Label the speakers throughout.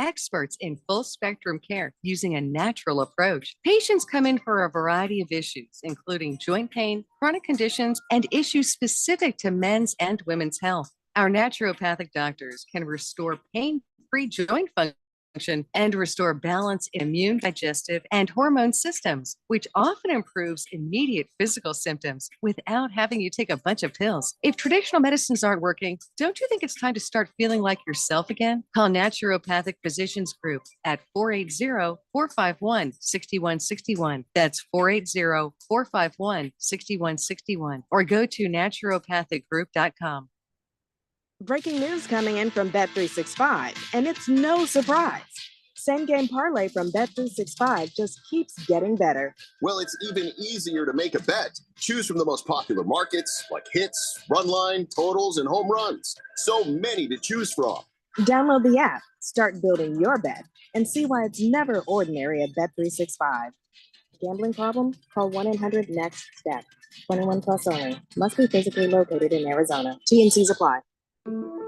Speaker 1: experts in full spectrum care using a natural approach. Patients come in for a variety of issues, including joint pain, chronic conditions, and issues specific to men's and women's health. Our naturopathic doctors can restore pain-free joint function and restore balance in immune, digestive, and hormone systems, which often improves immediate physical symptoms without having you take a bunch of pills. If traditional medicines aren't working, don't you think it's time to start feeling like yourself again? Call Naturopathic Physicians Group at 480-451-6161. That's 480-451-6161. Or go to naturopathicgroup.com.
Speaker 2: Breaking news coming in from Bet365, and it's no surprise. Same game parlay from Bet365 just keeps getting better.
Speaker 3: Well, it's even easier to make a bet. Choose from the most popular markets like hits, run line, totals, and home runs. So many to choose from.
Speaker 2: Download the app, start building your bet, and see why it's never ordinary at Bet365. Gambling problem? Call 1-800-NEXT-STEP. 21 plus only. Must be physically located in Arizona. T&Cs apply.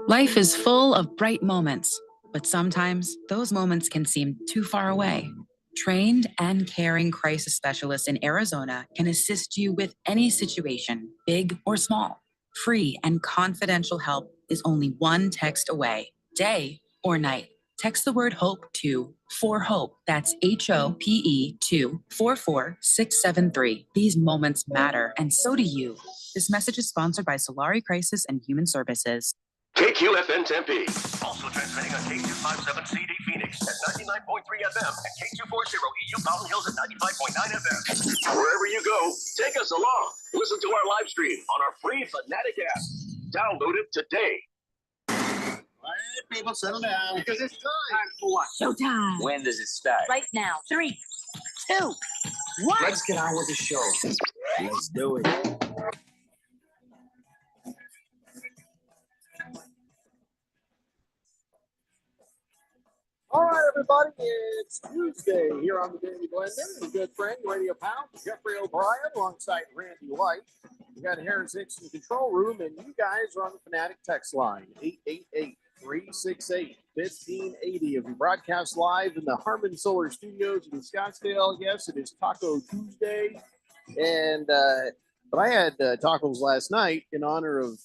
Speaker 4: Life is full of bright moments, but sometimes those moments can seem too far away. Trained and caring crisis specialists in Arizona can assist you with any situation, big or small. Free and confidential help is only one text away, day or night. Text the word HOPE to 4HOPE. That's HOPE to 44673. These moments matter, and so do you. This message is sponsored by Solari Crisis and Human Services.
Speaker 5: KQFN Tempe. Also transmitting on K257CD Phoenix at 99.3 FM and K240EU Mountain Hills at 95.9 FM. Wherever you go, take us along. Listen to our live stream on our free Fanatic app. Download it today.
Speaker 3: All right, people, settle down. Because it's time
Speaker 6: for what?
Speaker 7: Showtime.
Speaker 6: When does it start?
Speaker 7: Right now. 3, 2, 1.
Speaker 6: Let's get on with the show. Let's do it.
Speaker 8: All right, everybody, it's Tuesday here on the Daily Blender. A good friend, Radio Pound, Jeffrey O'Brien, alongside Randy White. We got Harris Hicks in the control room, and you guys are on the Fanatic text line, 888-368-1580. If we broadcast live in the Harmon Solar Studios in Scottsdale, yes, it is Taco Tuesday. And but I had tacos last night in honor of,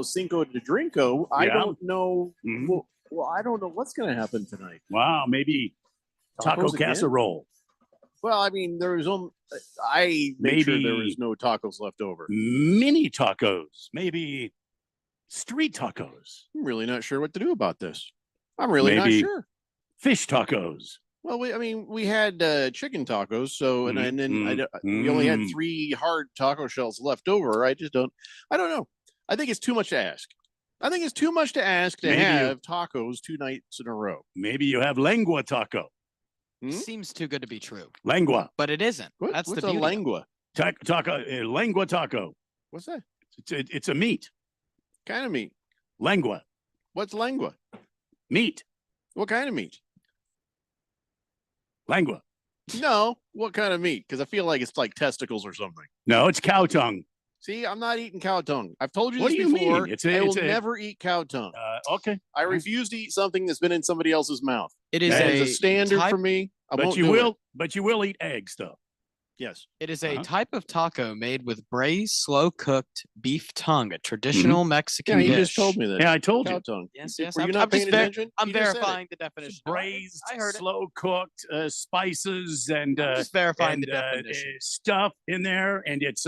Speaker 8: Cinco de Drinko. I don't know.
Speaker 9: Mm-hmm.
Speaker 8: Well, I don't know what's going to happen tonight.
Speaker 9: Wow, maybe taco casserole.
Speaker 8: Well, I mean, there was I made sure there was no tacos left over.
Speaker 9: Mini tacos, maybe street tacos.
Speaker 8: I'm really not sure what to do about this. I'm really not sure.
Speaker 9: Fish tacos.
Speaker 8: Well, we had chicken tacos, so and then we only had 3 hard taco shells left over. I don't know. I think it's too much to ask. I think it's too much to ask to have tacos 2 nights in a row.
Speaker 9: Maybe you have lengua taco.
Speaker 10: Seems too good to be true.
Speaker 9: Lengua.
Speaker 10: But it isn't.
Speaker 8: What's
Speaker 10: the
Speaker 8: a lengua?
Speaker 9: Lengua taco.
Speaker 8: What's that?
Speaker 9: It's a meat.
Speaker 8: Kind of meat?
Speaker 9: Lengua.
Speaker 8: What's lengua?
Speaker 9: Meat.
Speaker 8: What kind of meat?
Speaker 9: Lengua.
Speaker 8: No. What kind of meat? Because I feel like it's like testicles or something.
Speaker 9: No, it's cow tongue.
Speaker 8: See, I'm not eating cow tongue. I've told you
Speaker 9: what
Speaker 8: this
Speaker 9: do you
Speaker 8: before.
Speaker 9: Mean?
Speaker 8: I will never eat cow tongue.
Speaker 9: Okay.
Speaker 8: I refuse to eat something that's been in somebody else's mouth.
Speaker 10: It is
Speaker 8: a standard for me.
Speaker 9: But you will eat eggs, though.
Speaker 8: Yes.
Speaker 10: It is a type of taco made with braised, slow-cooked beef tongue, a traditional Mexican dish.
Speaker 8: You just told me that.
Speaker 9: Yeah, I told you.
Speaker 8: Cow tongue.
Speaker 10: Yes.
Speaker 8: Were you not paying attention?
Speaker 10: I'm verifying the definition.
Speaker 9: Braised,
Speaker 10: I heard it.
Speaker 9: slow-cooked spices and
Speaker 10: just verifying the definition.
Speaker 9: Stuff in there, and it's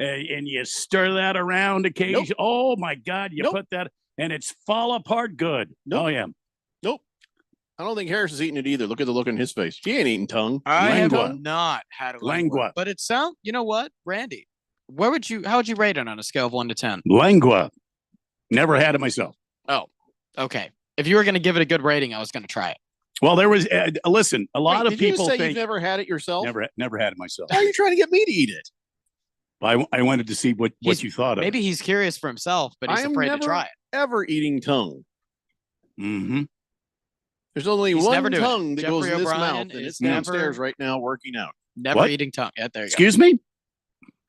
Speaker 9: and you stir that around occasionally. Nope. Oh my God! You put that, and it's fall apart good.
Speaker 8: Nope.
Speaker 9: Oh yeah.
Speaker 8: Nope. I don't think Harris is eating it either. Look at the look on his face. He ain't eating tongue.
Speaker 10: I have not had a lengua. But it sounds. You know what, Randy? How would you rate it on a scale of 1 to 10?
Speaker 9: Lengua. Never had it myself.
Speaker 10: Oh, okay. If you were going to give it a good rating, I was going to try it.
Speaker 9: Well, there was. Listen, a lot of people
Speaker 8: think
Speaker 9: you've
Speaker 8: never had it yourself.
Speaker 9: Never had it myself.
Speaker 8: Why are you trying to get me to eat it?
Speaker 9: I wanted to see what you thought of it.
Speaker 10: Maybe he's curious for himself, but he's afraid to try it.
Speaker 8: Ever eating tongue.
Speaker 9: Mm-hmm.
Speaker 8: There's only one tongue that goes in this mouth, and it's downstairs right now working out.
Speaker 10: Never eating tongue. Yeah, there you go.
Speaker 9: Excuse me?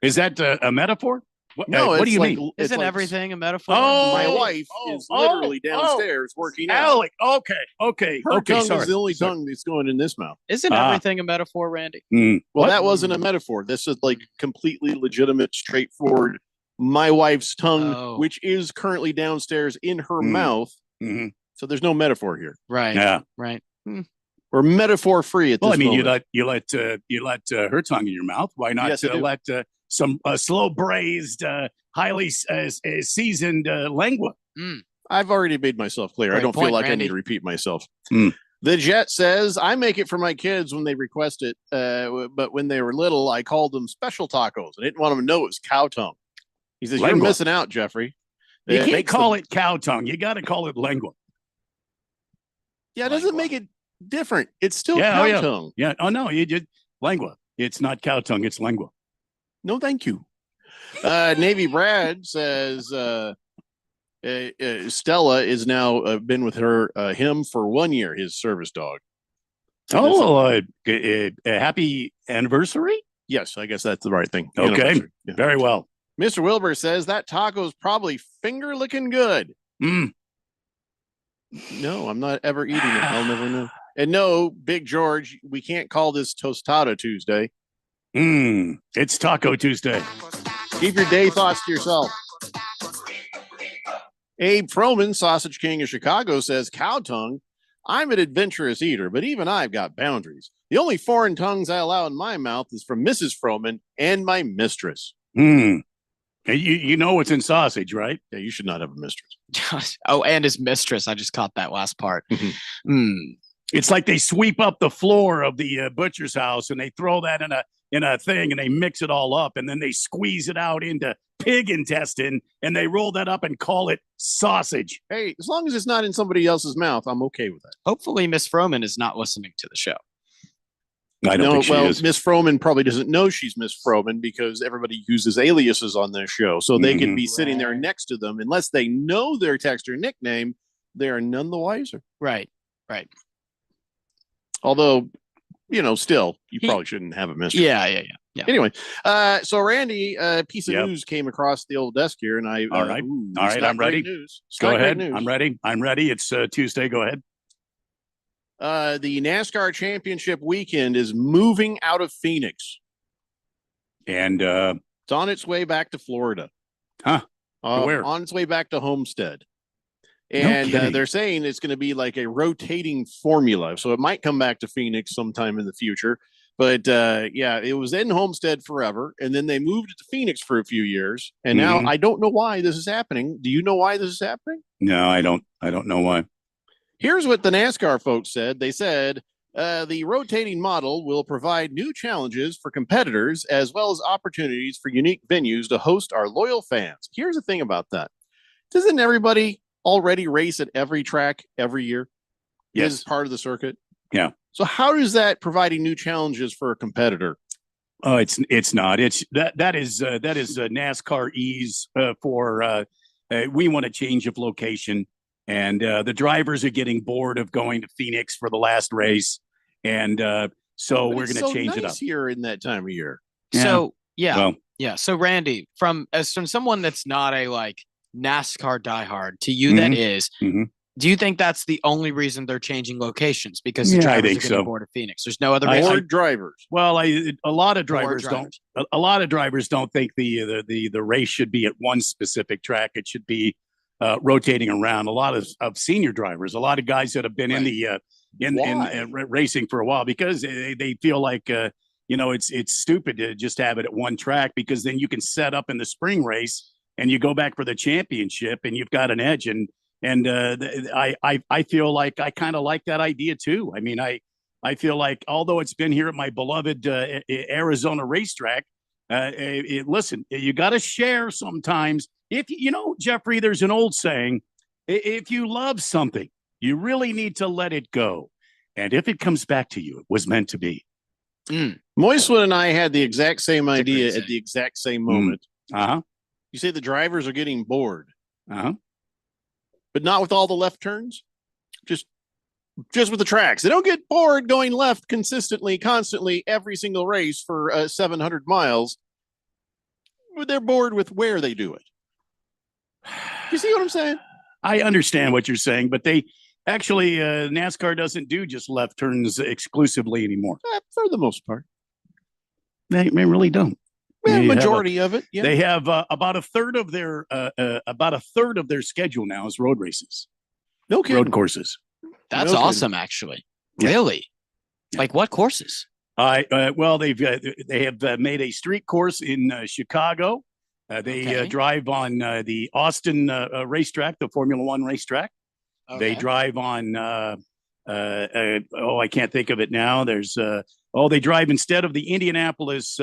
Speaker 9: Is that a metaphor?
Speaker 8: No,
Speaker 9: what do
Speaker 8: it's
Speaker 9: you
Speaker 8: like,
Speaker 9: mean?
Speaker 8: it's
Speaker 10: Isn't
Speaker 8: like
Speaker 10: everything a metaphor?
Speaker 8: my wife is literally downstairs working out.
Speaker 9: Alec, okay,
Speaker 8: Her tongue
Speaker 9: sorry.
Speaker 8: is the only
Speaker 9: Sorry.
Speaker 8: tongue that's going in this mouth.
Speaker 10: Isn't everything a metaphor, Randy?
Speaker 8: Well,
Speaker 9: What?
Speaker 8: that wasn't a metaphor. This is like completely legitimate, straightforward. My wife's tongue,
Speaker 10: Oh.
Speaker 8: which is currently downstairs in her
Speaker 9: Mm.
Speaker 8: mouth.
Speaker 9: Mhm.
Speaker 8: So there's no metaphor here.
Speaker 10: Right.
Speaker 9: Yeah.
Speaker 10: Right.
Speaker 8: We're metaphor free at this
Speaker 9: Well, I mean,
Speaker 8: moment.
Speaker 9: you let her tongue in your mouth. Why not
Speaker 8: Yes, I do.
Speaker 9: let some slow braised, highly seasoned lengua?
Speaker 8: I've already made myself clear. I
Speaker 10: Great
Speaker 8: don't feel
Speaker 10: point,
Speaker 8: like I
Speaker 10: Randy.
Speaker 8: need to repeat myself.
Speaker 9: Mm.
Speaker 8: The Jet says, I make it for my kids when they request it. But when they were little, I called them special tacos. I didn't want them to know it was cow tongue. He says,
Speaker 9: Lengua.
Speaker 8: you're missing out, Jeffrey.
Speaker 9: You
Speaker 8: It
Speaker 9: can't
Speaker 8: makes
Speaker 9: call
Speaker 8: them-
Speaker 9: it cow tongue. You got to call it lengua.
Speaker 8: Yeah, it doesn't make it different. It's still
Speaker 9: Yeah,
Speaker 8: cow
Speaker 9: oh, yeah.
Speaker 8: tongue.
Speaker 9: Yeah. Oh no, you did lengua. It's not cow tongue. It's lengua.
Speaker 8: No, thank you. Navy Brad says Stella is now been with him for 1 year, his service dog.
Speaker 9: Oh, happy anniversary.
Speaker 8: Yes, I guess that's the right thing.
Speaker 9: Okay,
Speaker 8: Anniversary. Yeah.
Speaker 9: very well.
Speaker 8: Mr. Wilbur says that taco's probably finger licking good.
Speaker 9: Mm.
Speaker 8: No, I'm not ever eating it. I'll never know. And no, Big George, we can't call this Tostada Tuesday.
Speaker 9: It's Taco Tuesday.
Speaker 8: Keep your day thoughts to yourself. Abe Froman, Sausage King of Chicago, says cow tongue. I'm an adventurous eater, but even I've got boundaries. The only foreign tongues I allow in my mouth is from Mrs. Froman and my mistress.
Speaker 9: You know what's in sausage, right?
Speaker 8: Yeah, you should not have a mistress.
Speaker 10: Oh, and his mistress. I just caught that last part.
Speaker 9: It's like they sweep up the floor of the butcher's house and they throw that in a thing and they mix it all up and then they squeeze it out into pig intestine and they roll that up and call it sausage.
Speaker 8: Hey, as long as it's not in somebody else's mouth, I'm okay with that.
Speaker 10: Hopefully, Miss Froman is not listening to the show.
Speaker 9: I don't think she is.
Speaker 8: Miss Froman probably doesn't know she's Miss Froman because everybody uses aliases on this show. So they could be sitting there next to them. Unless they know their text or nickname, they are none the wiser.
Speaker 10: Right. Right.
Speaker 8: Although, still, you probably shouldn't have a mistress.
Speaker 10: Yeah.
Speaker 8: Anyway, so Randy, a piece of news came across the old desk here, and I.
Speaker 9: All right.
Speaker 8: All
Speaker 9: All right. I'm ready.
Speaker 8: News. It's
Speaker 9: Go
Speaker 8: not great
Speaker 9: ahead.
Speaker 8: news.
Speaker 9: I'm ready. It's Tuesday. Go ahead.
Speaker 8: The NASCAR Championship weekend is moving out of Phoenix.
Speaker 9: And
Speaker 8: it's on its way back to Florida.
Speaker 9: Huh? Where?
Speaker 8: On its way back to Homestead.
Speaker 9: No
Speaker 8: And
Speaker 9: kidding.
Speaker 8: they're saying it's going to be like a rotating formula. So it might come back to Phoenix sometime in the future. But it was in Homestead forever. And then they moved it to Phoenix for a few years. And now I don't know why this is happening. Do you know why this is happening?
Speaker 9: No, I don't know why.
Speaker 8: Here's what the NASCAR folks said. They said the rotating model will provide new challenges for competitors as well as opportunities for unique venues to host our loyal fans. Here's the thing about that. Doesn't everybody already race at every track every year?
Speaker 9: Yes.
Speaker 8: Is part of the circuit.
Speaker 9: Yeah.
Speaker 8: So how is that providing new challenges for a competitor?
Speaker 9: Oh, it's not. It's that is NASCAR ease for we want a change of location. And the drivers are getting bored of going to Phoenix for the last race. And so
Speaker 8: But
Speaker 9: we're
Speaker 8: it's
Speaker 9: going to
Speaker 8: so
Speaker 9: change it
Speaker 8: nice
Speaker 9: up.
Speaker 8: here in that time of year.
Speaker 10: So
Speaker 9: Well,
Speaker 10: So Randy, from someone that's not a NASCAR diehard to you that is, do you think that's the only reason they're changing locations? Because the
Speaker 9: Yeah, I
Speaker 10: drivers are
Speaker 9: think
Speaker 10: getting
Speaker 9: so.
Speaker 10: bored of Phoenix. There's no other reason.
Speaker 8: Bored drivers.
Speaker 9: Well, a lot of
Speaker 10: Bored
Speaker 9: drivers don't. A lot of drivers don't think the race should be at one specific track. It should be rotating around. A lot of senior drivers, a lot of guys that have been in the racing for a while, because they feel like it's stupid to just have it at one track, because then you can set up in the spring race and you go back for the championship and you've got an edge. And I feel like I kind of like that idea too. I mean, I feel like, although it's been here at my beloved Arizona racetrack, listen, you got to share sometimes. If Jeffrey, there's an old saying: if you love something, you really need to let it go, and if it comes back to you, it was meant to be.
Speaker 8: Moiswood and I had the exact same idea at the exact same moment. You say the drivers are getting bored, but not with all the left turns. Just with the tracks. They don't get bored going left consistently, constantly, every single race for 700 miles. they're bored with where they do it. You see what I'm saying?
Speaker 9: I understand what you're saying, but they actually NASCAR doesn't do just left turns exclusively anymore.
Speaker 8: For the most part,
Speaker 9: they really don't.
Speaker 8: Well, majority of it. Yeah.
Speaker 9: They have about a third of their schedule now is road races.
Speaker 8: No kidding.
Speaker 9: Road courses.
Speaker 10: That's awesome, actually.
Speaker 9: Yeah.
Speaker 10: Really?
Speaker 9: Yeah.
Speaker 10: Like what courses?
Speaker 9: Well, they have made a street course in Chicago. They drive on the Austin racetrack, the Formula One racetrack. Okay. They drive on. I can't think of it now. There's. They drive instead of the Indianapolis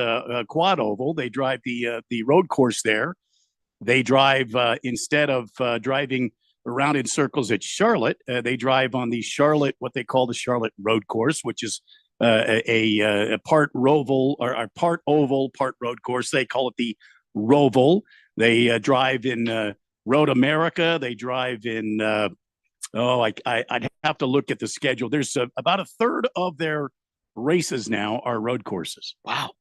Speaker 9: quad oval. They drive the road course there. They drive instead of driving around in circles at Charlotte. They drive on the Charlotte, what they call the Charlotte road course, which is a part oval or part oval, part road course. They call it the Roval. They drive in Road America. They drive in. I'd have to look at the schedule. There's about a third of their races now are road courses.
Speaker 10: Wow.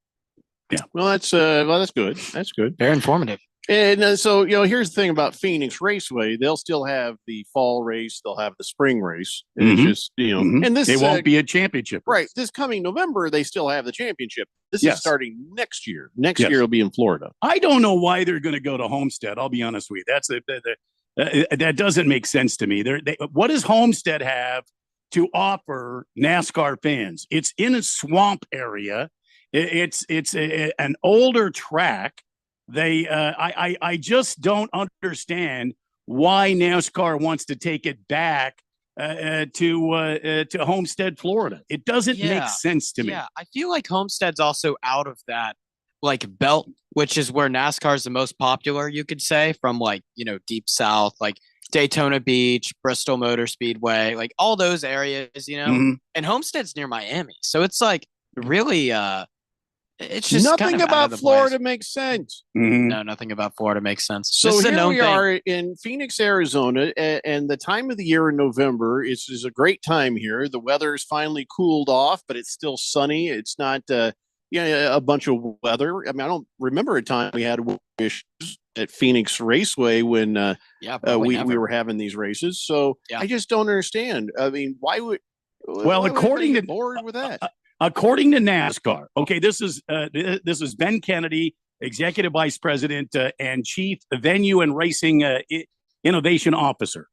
Speaker 9: Yeah.
Speaker 8: Well, that's good. That's good.
Speaker 10: Very informative.
Speaker 8: And so, here's the thing about Phoenix Raceway. They'll still have the fall race. They'll have the spring race. It's just, and this
Speaker 9: it won't be a championship race.
Speaker 8: Right. This coming November, they still have the championship. This is starting next year. Next year will be in Florida.
Speaker 9: I don't know why they're going to go to Homestead. I'll be honest with you. That doesn't make sense to me. What does Homestead have to offer NASCAR fans? It's in a swamp area. It's an older track. I just don't understand why NASCAR wants to take it back to Homestead, Florida. It doesn't make sense to me.
Speaker 10: Yeah, I feel like Homestead's also out of that belt, which is where NASCAR is the most popular, you could say, from deep south, like Daytona Beach, Bristol Motor Speedway, like all those areas,
Speaker 9: Mm-hmm.
Speaker 10: And Homestead's near Miami. So it's really it's just
Speaker 8: nothing
Speaker 10: kind of
Speaker 8: about Florida makes sense.
Speaker 9: Mm-hmm.
Speaker 10: No, nothing about Florida makes sense.
Speaker 8: So here we are in Phoenix, Arizona, and the time of the year in November is a great time here. The weather's finally cooled off, but it's still sunny. It's not a bunch of weather. I mean, I don't remember a time we had issues at Phoenix Raceway when we were having these races. So I just don't understand. I mean, why would?
Speaker 9: Well, according to
Speaker 8: bored with that.
Speaker 9: According to NASCAR, okay, this is Ben Kennedy, Executive Vice President and Chief Venue and Racing Innovation Officer.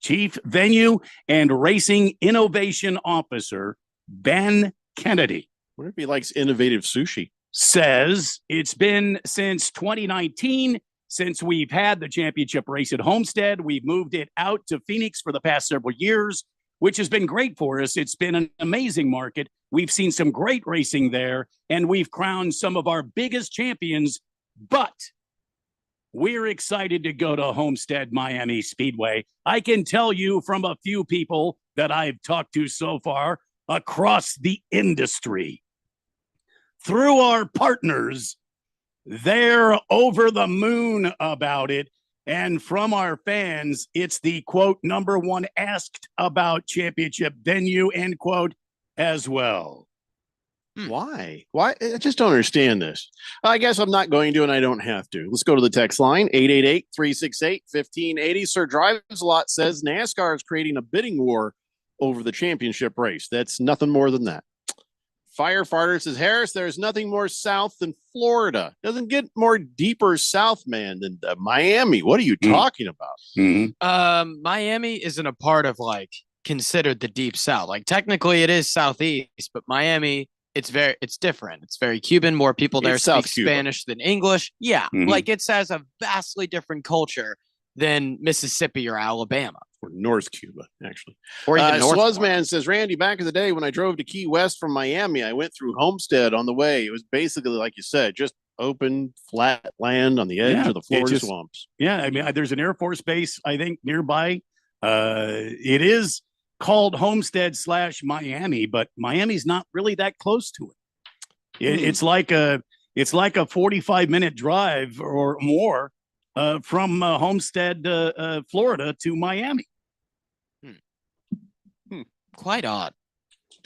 Speaker 9: Chief Venue and Racing Innovation Officer Ben Kennedy.
Speaker 8: What if he likes innovative sushi?
Speaker 9: Says it's been since 2019 since we've had the championship race at Homestead. We've moved it out to Phoenix for the past several years, which has been great for us. It's been an amazing market. We've seen some great racing there, and we've crowned some of our biggest champions, but we're excited to go to Homestead Miami Speedway. I can tell you from a few people that I've talked to so far across the industry, through our partners, they're over the moon about it. And from our fans, it's the, quote, number one asked about championship venue, end quote, as well.
Speaker 8: Why? I just don't understand this. I guess I'm not going to, and I don't have to. Let's go to the text line, 888-368-1580. Sir Drives a Lot says NASCAR is creating a bidding war over the championship race. That's nothing more than that. Firefighter says, Harris, there's nothing more south than Florida. Doesn't get more deeper south, man, than Miami. What are you talking about?
Speaker 9: Mm-hmm.
Speaker 10: Miami isn't a part of considered the deep south. Technically it is southeast, but Miami, it's different. It's very Cuban. More people there speak Spanish than English. Yeah.
Speaker 9: Mm-hmm.
Speaker 10: It has a vastly different culture than Mississippi or Alabama.
Speaker 8: Or North Cuba, actually.
Speaker 10: Or even North.
Speaker 8: Swazman says, Randy, back in the day when I drove to Key West from Miami, I went through Homestead on the way. It was basically, like you said, just open, flat land on the edge of the Florida swamps.
Speaker 9: Yeah, I mean, there's an Air Force base, I think, nearby. It is called Homestead / Miami, but Miami's not really that close to it. It's like a 45-minute drive or more from Homestead, Florida to Miami.
Speaker 10: Quite odd.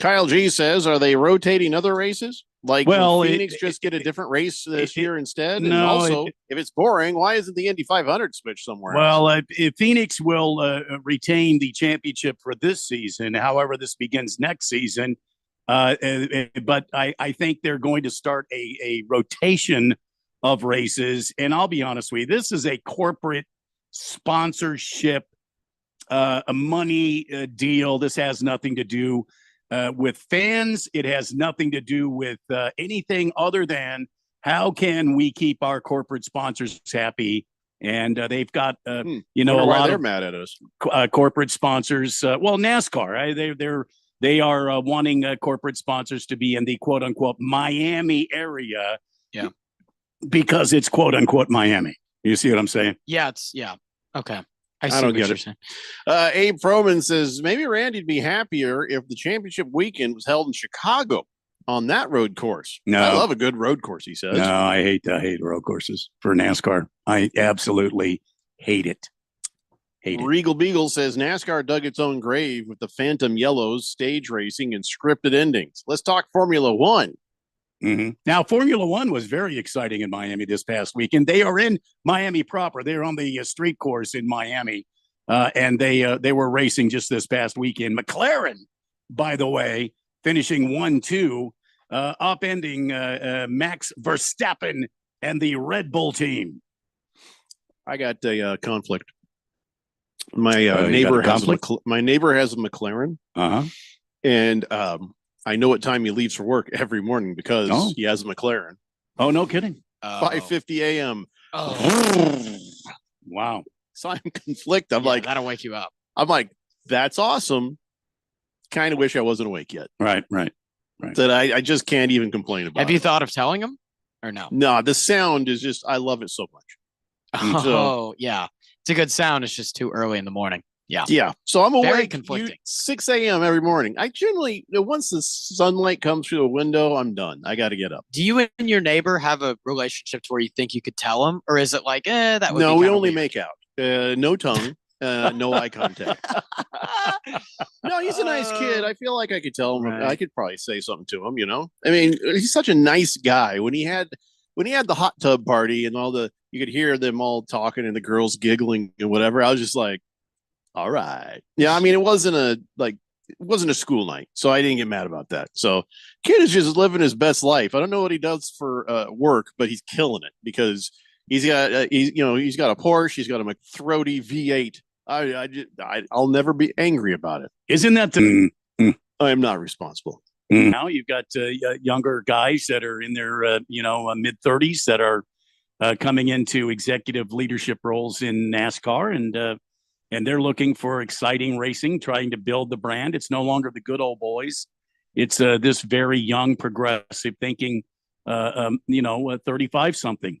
Speaker 8: Kyle G says, are they rotating other races? Like,
Speaker 9: Well,
Speaker 8: will Phoenix just get a different race this year instead? And
Speaker 9: no,
Speaker 8: also, if it's boring, why isn't the Indy 500 switched somewhere else?
Speaker 9: Well, if Phoenix will retain the championship for this season, however, this begins next season. But I think they're going to start a rotation of races. And I'll be honest with you, this is a corporate sponsorship, a money deal. This has nothing to do with fans. It has nothing to do with anything other than how can we keep our corporate sponsors happy. And they've got, a lot
Speaker 8: they're
Speaker 9: of
Speaker 8: mad at us.
Speaker 9: Corporate sponsors. Well, NASCAR, they are wanting corporate sponsors to be in the quote unquote Miami area.
Speaker 10: Yeah.
Speaker 9: Because it's quote unquote Miami. You see what I'm saying?
Speaker 10: Yeah. Okay. I see
Speaker 8: don't
Speaker 10: what
Speaker 8: get
Speaker 10: you're
Speaker 8: it.
Speaker 10: saying.
Speaker 8: Abe Froman says maybe Randy'd be happier if the championship weekend was held in Chicago on that road course.
Speaker 9: No.
Speaker 8: I love a good road course, he says.
Speaker 9: No, I hate road courses for NASCAR. I absolutely hate it.
Speaker 8: Regal Beagle says NASCAR dug its own grave with the Phantom Yellows, stage racing, and scripted endings. Let's talk Formula One.
Speaker 9: Mm-hmm. Now, Formula One was very exciting in Miami this past weekend. They are in Miami proper. They're on the street course in Miami, and they were racing just this past weekend. McLaren, by the way, finishing 1-2, upending Max Verstappen and the Red Bull team.
Speaker 8: I got a conflict. My neighbor has my neighbor has a McLaren, and I know what time he leaves for work every morning because he has a McLaren.
Speaker 9: Oh, no kidding!
Speaker 8: 5:50 a.m.
Speaker 9: Oh, wow!
Speaker 8: So I'm conflicted. I'm like,
Speaker 10: that'll wake you up.
Speaker 8: I'm like, that's awesome. Kind of wish I wasn't awake yet.
Speaker 9: Right.
Speaker 8: That I just can't even complain about.
Speaker 10: Have you thought of telling him or no?
Speaker 8: No, the sound is just, I love it so much.
Speaker 10: Oh, yeah. It's a good sound. It's just too early in the morning. Yeah.
Speaker 8: Yeah. So I'm awake.
Speaker 10: Very conflicting.
Speaker 8: 6 a.m. every morning. I generally, once the sunlight comes through the window, I'm done. I got to get up.
Speaker 10: Do you and your neighbor have a relationship to where you think you could tell him? Or is it like, that would
Speaker 8: No,
Speaker 10: be
Speaker 8: we only
Speaker 10: weird.
Speaker 8: make out. No tongue. No eye contact. No, he's a nice kid. I feel like I could tell him.
Speaker 10: Right.
Speaker 8: I could probably say something to him. I mean, he's such a nice guy. When he had the hot tub party and you could hear them all talking and the girls giggling and whatever. I was just like, all right. Yeah, I mean, it wasn't a school night, so I didn't get mad about that. So, kid is just living his best life. I don't know what he does for work, but he's killing it because he's got a Porsche, he's got a McThrody V8. I'll never be angry about it.
Speaker 9: Isn't that
Speaker 8: I am not responsible.
Speaker 9: Now you've got younger guys that are in their mid 30s that are coming into executive leadership roles in NASCAR, and they're looking for exciting racing, trying to build the brand. It's no longer the good old boys. It's this very young, progressive thinking, 35 something.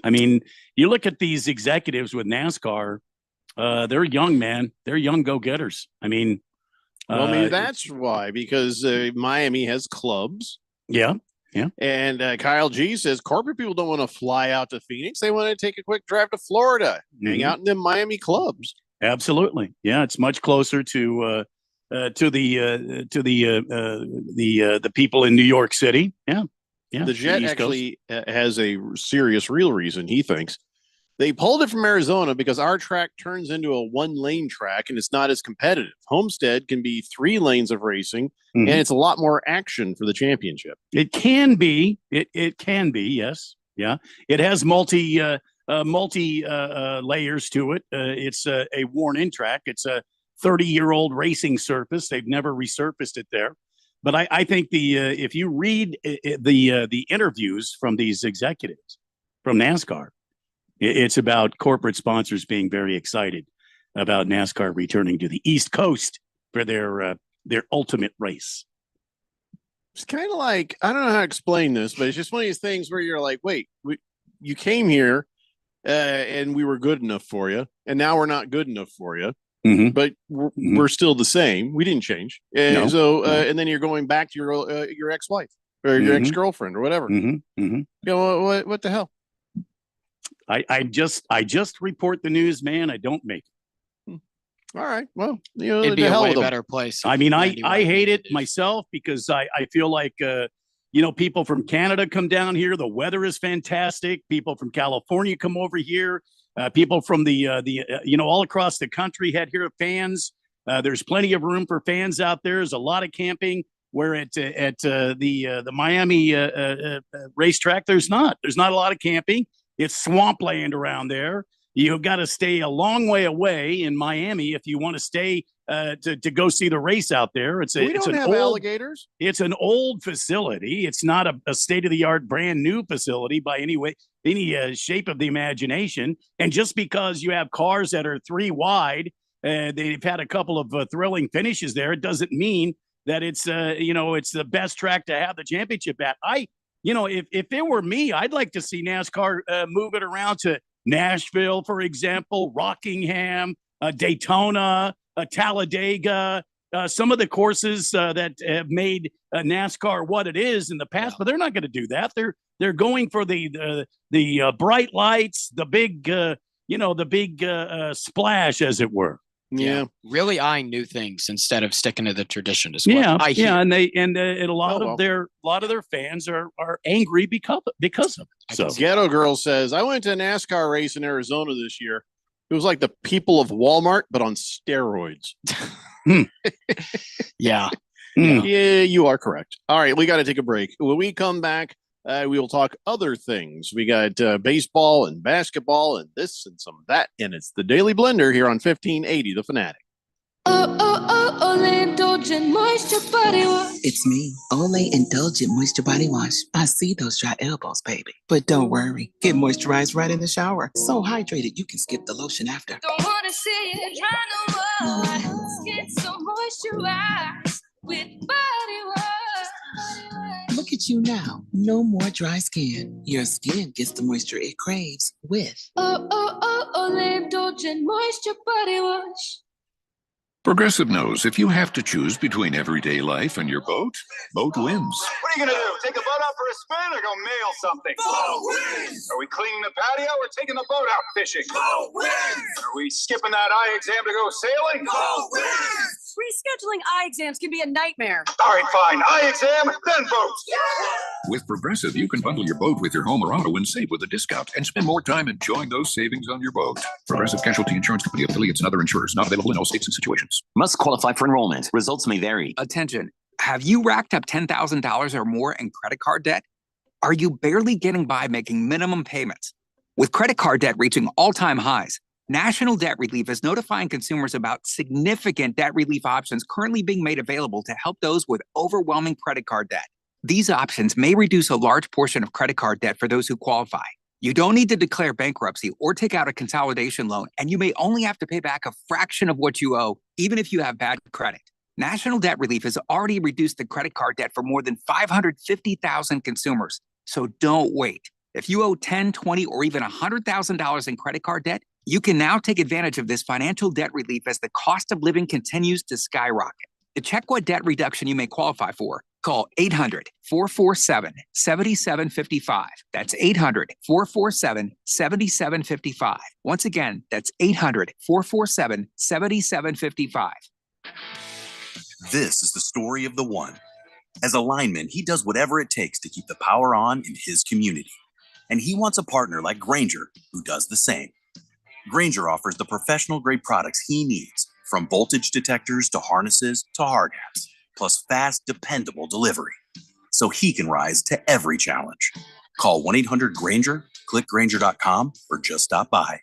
Speaker 9: I mean, you look at these executives with NASCAR. They're young, man. They're young go-getters. I mean,
Speaker 8: well, maybe that's why, because Miami has clubs.
Speaker 9: Yeah.
Speaker 8: And Kyle G says corporate people don't want to fly out to Phoenix. They want to take a quick drive to Florida, hang out in them Miami clubs.
Speaker 9: Absolutely. Yeah. It's much closer to the people in New York City. Yeah.
Speaker 8: The Jet actually has a serious, real reason. He thinks they pulled it from Arizona because our track turns into a 1-lane track and it's not as competitive. Homestead can be 3 lanes of racing, and it's a lot more action for the championship.
Speaker 9: It can be. It can be. Yes. Yeah. It has multi layers to it. It's a worn-in track. It's a 30-year-old racing surface. They've never resurfaced it there. But I think if you read the interviews from these executives from NASCAR, it's about corporate sponsors being very excited about NASCAR returning to the East Coast for their ultimate race.
Speaker 8: It's kind of like, I don't know how to explain this, but it's just one of these things where you're like, wait, you came here and we were good enough for you, and now we're not good enough for you. But we're still the same. We didn't change. And and then you're going back to your ex-wife or your ex-girlfriend or whatever. What the hell?
Speaker 9: I just report the news, man. I don't make it.
Speaker 8: All right. Well, you know,
Speaker 10: It'd be
Speaker 8: the
Speaker 10: a
Speaker 8: hell
Speaker 10: way
Speaker 8: with 'em.
Speaker 10: better place.
Speaker 9: I mean, I
Speaker 10: anyway.
Speaker 9: hate it myself because I feel like people from Canada come down here. The weather is fantastic. People from California come over here. People from the all across the country head here fans. There's plenty of room for fans out there. There's a lot of camping. Where at the Miami racetrack, there's not a lot of camping. It's swampland around there. You've got to stay a long way away in Miami if you want to stay to go see the race out there.
Speaker 8: We don't have alligators.
Speaker 9: It's an old facility. It's not a state of the art, brand new facility by any shape of the imagination. And just because you have cars that are 3 wide, they've had a couple of thrilling finishes there. It doesn't mean that it's it's the best track to have the championship at. If it were me, I'd like to see NASCAR move it around to Nashville, for example, Rockingham, Daytona, Talladega, some of the courses that have made NASCAR what it is in the past, but they're not going to do that. They're going for the bright lights, the big splash, as it were.
Speaker 8: Yeah.
Speaker 10: Really eyeing new things instead of sticking to the tradition as well.
Speaker 9: Yeah, and a lot of their fans are angry because of it. So
Speaker 8: Ghetto Girl says, I went to a NASCAR race in Arizona this year. It was like the people of Walmart, but on steroids.
Speaker 10: Yeah.
Speaker 8: Yeah, you are correct. All right, we got to take a break. When we come back, we will talk other things. We got baseball and basketball and this and some of that. And it's the Daily Blender here on 1580, The Fanatic.
Speaker 11: Olay Indulgent Moisture Body Wash.
Speaker 12: It's me, Olay Indulgent Moisture Body Wash. I see those dry elbows, baby. But don't worry, get moisturized right in the shower. So hydrated, you can skip the lotion after.
Speaker 11: Don't want to see it dry no more. Get so moisturized with body wash.
Speaker 12: Look at you now. No more dry skin. Your skin gets the moisture it craves with
Speaker 11: Olay Indulgent Moisture Body Wash.
Speaker 13: Progressive knows if you have to choose between everyday life and your boat, boat wins.
Speaker 14: What are you going to do? Take the boat out for a spin or go mail something? Boat wins! Are we cleaning the patio or taking the boat out fishing? Boat wins! Are we skipping that eye exam to go sailing? Boat wins!
Speaker 1: Rescheduling eye exams can be a nightmare.
Speaker 14: All right, fine. Eye exam, then boats.
Speaker 13: With Progressive, you can bundle your boat with your home or auto and save with a discount and spend more time enjoying those savings on your boat. Progressive Casualty Insurance Company, affiliates, and other insurers not available in all states and situations.
Speaker 15: Must qualify for enrollment. Results may vary.
Speaker 16: Attention. Have you racked up $10,000 or more in credit card debt? Are you barely getting by making minimum payments? With credit card debt reaching all-time highs, National Debt Relief is notifying consumers about significant debt relief options currently being made available to help those with overwhelming credit card debt. These options may reduce a large portion of credit card debt for those who qualify. You don't need to declare bankruptcy or take out a consolidation loan, and you may only have to pay back a fraction of what you owe, even if you have bad credit. National Debt Relief has already reduced the credit card debt for more than 550,000 consumers. So don't wait. If you owe $10,000, $20,000, or even $100,000 in credit card debt, you can now take advantage of this financial debt relief as the cost of living continues to skyrocket. To check what debt reduction you may qualify for, call 800-447-7755. That's 800-447-7755. Once again, that's 800-447-7755.
Speaker 17: This is the story of the one. As a lineman, he does whatever it takes to keep the power on in his community. And he wants a partner like Grainger who does the same. Grainger offers the professional-grade products he needs, from voltage detectors to harnesses to hard hats, plus fast, dependable delivery, so he can rise to every challenge. Call 1-800-GRAINGER, click Grainger.com, or just stop by.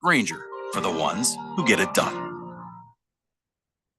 Speaker 17: Grainger, for the ones who get it done.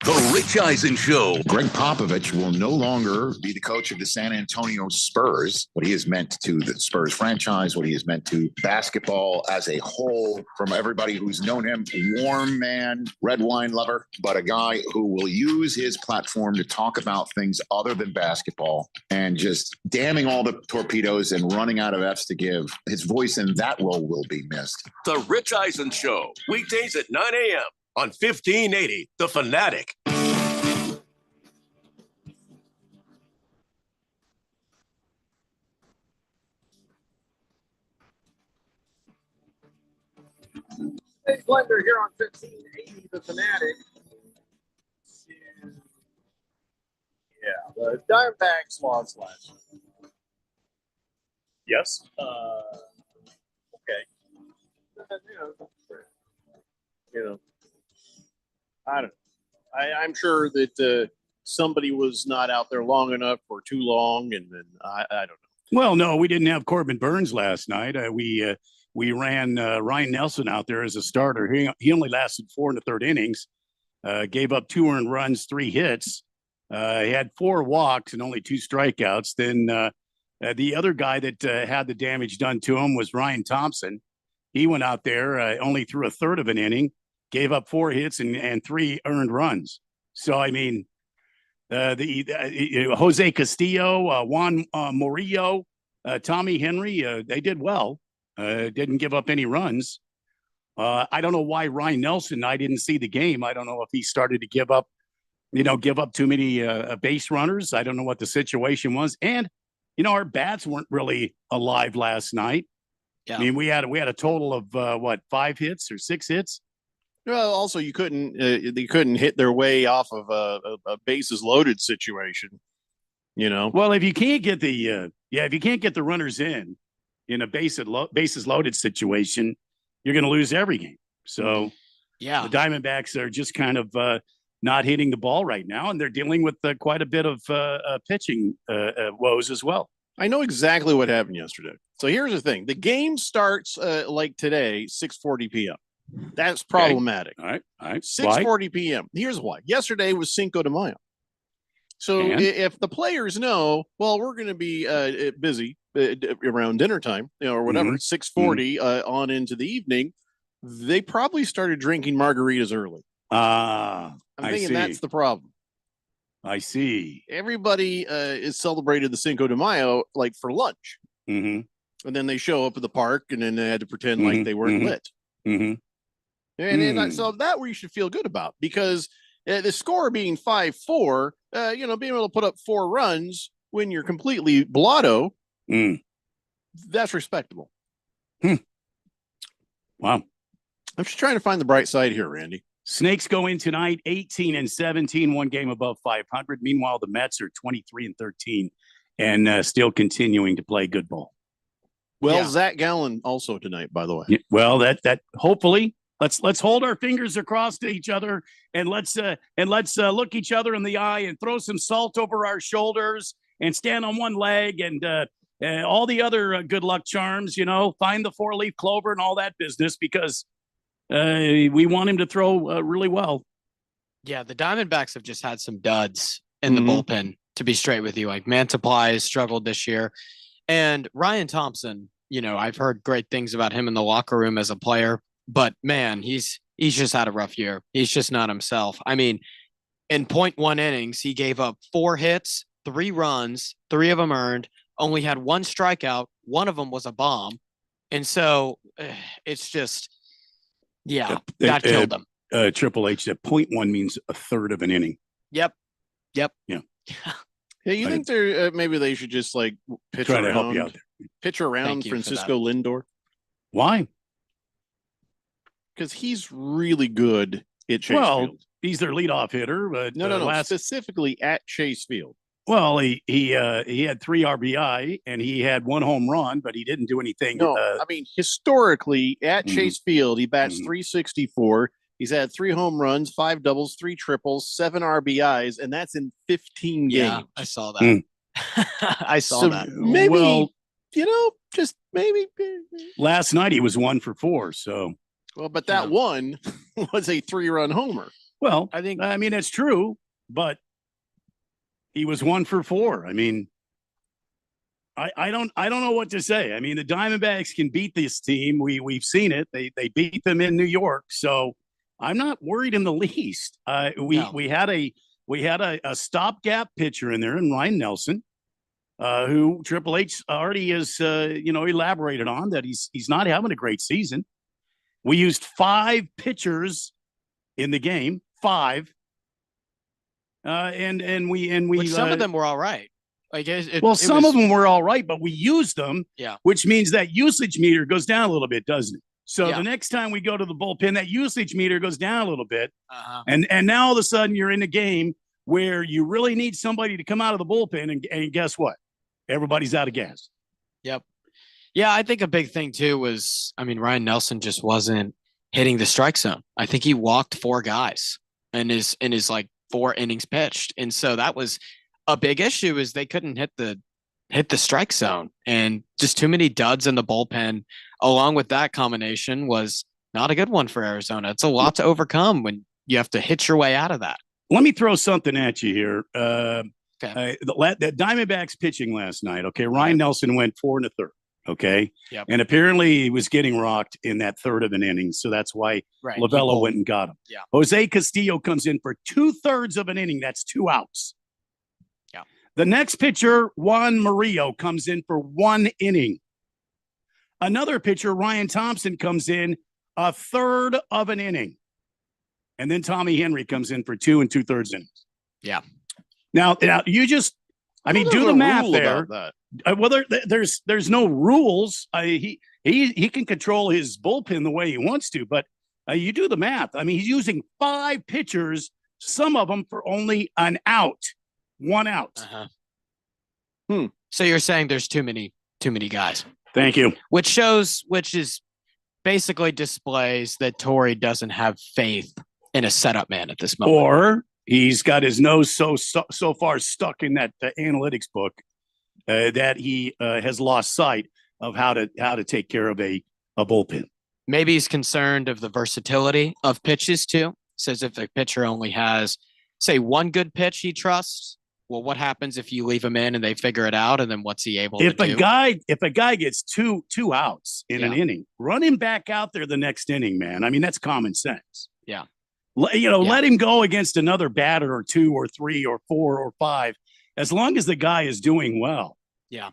Speaker 13: The Rich Eisen Show.
Speaker 18: Greg Popovich will no longer be the coach of the San Antonio Spurs. What he has meant to the Spurs franchise, what he has meant to basketball as a whole, from everybody who's known him, warm man, red wine lover, but a guy who will use his platform to talk about things other than basketball and just damning all the torpedoes and running out of F's to give. His voice in that role will be missed.
Speaker 5: The Rich Eisen Show, weekdays at 9 a.m. on 1580, The Fanatic.
Speaker 8: Blender here on 1580, the Fanatic. Yeah, the Diamondbacks lost last night.
Speaker 9: Yes.
Speaker 8: Okay. I don't know. I'm sure that somebody was not out there long enough for too long, and then I don't know.
Speaker 9: Well, no, we didn't have Corbin Burns last night. We ran Ryan Nelson out there as a starter. He only lasted 4 in the third innings, gave up 2 earned runs, 3 hits. He had 4 walks and only 2 strikeouts. Then the other guy that had the damage done to him was Ryan Thompson. He went out there, only threw a third of an inning, gave up 4 hits and 3 earned runs. So, I mean, Jose Castillo, Juan Murillo, Tommy Henry, they did well. Didn't give up any runs. I don't know why Ryan Nelson, I didn't see the game. I don't know if he started to give up too many base runners. I don't know what the situation was. And, our bats weren't really alive last night.
Speaker 10: Yeah.
Speaker 9: I mean, we had a total of 5 hits or 6 hits.
Speaker 8: Well, also they couldn't hit their way off of a bases loaded situation.
Speaker 9: Well, if you can't get the runners in a bases loaded situation, you're going to lose every game. So,
Speaker 10: yeah,
Speaker 9: the Diamondbacks are just kind of not hitting the ball right now, and they're dealing with quite a bit of pitching woes as well.
Speaker 8: I know exactly what happened yesterday. So here's the thing: the game starts like today, 6:40 p.m. That's problematic.
Speaker 9: Okay. All right.
Speaker 8: 6:40 p.m. Here's why. Yesterday was Cinco de Mayo. So if the players know, well, we're going to be busy around dinner time, or whatever, 6:40 on into the evening, they probably started drinking margaritas early. I'm thinking that's the problem.
Speaker 9: I see.
Speaker 8: Everybody is celebrated the Cinco de Mayo like for lunch.
Speaker 9: Mm-hmm.
Speaker 8: And then they show up at the park, and then they had to pretend like they weren't lit.
Speaker 9: Mm-hmm.
Speaker 8: And so that we should feel good about, because the score being 5-4, being able to put up 4 runs when you're completely blotto, that's respectable.
Speaker 9: Wow.
Speaker 8: I'm just trying to find the bright side here, Randy.
Speaker 9: Snakes go in tonight, 18-17, 1 game above 500. Meanwhile, the Mets are 23-13 and still continuing to play good ball.
Speaker 8: Well, Zach Gallen also tonight, by the way.
Speaker 9: Yeah, well, that hopefully let's hold our fingers across to each other and let's look each other in the eye and throw some salt over our shoulders and stand on one leg and all the other good luck charms. Find the 4-leaf clover and all that business, because we want him to throw really well.
Speaker 10: Yeah, the Diamondbacks have just had some duds in the bullpen, to be straight with you. Like Mantiply has struggled this year. And Ryan Thompson, I've heard great things about him in the locker room as a player, but man, he's just had a rough year. He's just not himself. I mean, in 0.1 innings, he gave up 4 hits, 3 runs, 3 of them earned, only had 1 strikeout. 1 of them was a bomb. And so it's just, that killed him.
Speaker 9: Triple H, that 0.1 means a third of an inning.
Speaker 10: Yep.
Speaker 9: Yeah.
Speaker 8: Yeah, you think they're maybe they should just like pitch
Speaker 9: try
Speaker 8: around,
Speaker 9: to help you out there.
Speaker 8: Pitch around Francisco Lindor?
Speaker 9: Why?
Speaker 8: Because he's really good at Chase Field.
Speaker 9: He's their leadoff hitter, but
Speaker 8: no, specifically at Chase Field.
Speaker 9: Well, he had 3 RBI and he had 1 home run, but he didn't do anything.
Speaker 8: No, I mean historically at Chase Field, he bats .364. He's had 3 home runs, 5 doubles, 3 triples, 7 RBIs, and that's in 15 games.
Speaker 10: Yeah, I saw that. I saw that.
Speaker 8: Maybe, just maybe.
Speaker 9: Last night he was 1 for 4. So,
Speaker 8: but that one was a 3-run homer.
Speaker 9: Well, I mean, it's true, but he was 1 for 4. I mean, I don't know what to say. I mean, the Diamondbacks can beat this team. We've seen it. They beat them in New York. So I'm not worried in the least. We had a stopgap pitcher in there in Ryan Nelson, who Triple H already has elaborated on that he's not having a great season. We used 5 pitchers in the game, 5. And we
Speaker 10: some of them were all right. Like
Speaker 9: some of them were all right, but we used them.
Speaker 10: Yeah.
Speaker 9: Which means that usage meter goes down a little bit, doesn't it? So
Speaker 10: Yeah.
Speaker 9: the next time we go to the bullpen, that usage meter goes down a little bit.
Speaker 10: Uh-huh.
Speaker 9: And now all of a sudden you're in a game where you really need somebody to come out of the bullpen. And guess what? Everybody's out of gas.
Speaker 10: Yep. Yeah, I think a big thing too was, I mean, Ryan Nelson just wasn't hitting the strike zone. I think he walked 4 guys in his like 4 innings pitched. And so that was a big issue, is they couldn't hit the strike zone, and just too many duds in the bullpen along with that combination was not a good one for Arizona. It's a lot to overcome when you have to hit your way out of that.
Speaker 9: Let me throw something at you here. The Diamondbacks pitching last night. Okay. Ryan Nelson went 4 1/3. Okay.
Speaker 10: Yep.
Speaker 9: And apparently he was getting rocked in that third of an inning. So that's why
Speaker 10: Right.
Speaker 9: Lovello went and got him.
Speaker 10: Yeah.
Speaker 9: Jose Castillo comes in for 2/3 of an inning. That's 2 outs.
Speaker 10: Yeah.
Speaker 9: The next pitcher, Juan Murillo, comes in for 1 inning. Another pitcher, Ryan Thompson, comes in 1/3 of an inning. And then Tommy Henry comes in for 2 2/3 innings.
Speaker 10: Yeah.
Speaker 9: Now you just, I mean, do the math there. Well, there's no rules. He can control his bullpen the way he wants to, but you do the math. I mean, he's using 5 pitchers, some of them for only an out, 1 out.
Speaker 10: Uh-huh. So you're saying there's too many guys.
Speaker 9: Thank you.
Speaker 10: Which is basically displays that Torrey doesn't have faith in a setup man at this moment.
Speaker 9: Or he's got his nose so far stuck in that analytics book that he has lost sight of how to take care of a bullpen.
Speaker 10: Maybe he's concerned of the versatility of pitches too. Says if a pitcher only has, say, 1 good pitch he trusts, well, what happens if you leave him in and they figure it out, and then what's he able to do?
Speaker 9: If a guy gets two outs in an inning, run him back out there the next inning, man. I mean, that's common sense.
Speaker 10: Yeah.
Speaker 9: Let him go against another batter or 2 or 3 or 4 or 5, as long as the guy is doing well.
Speaker 10: Yeah.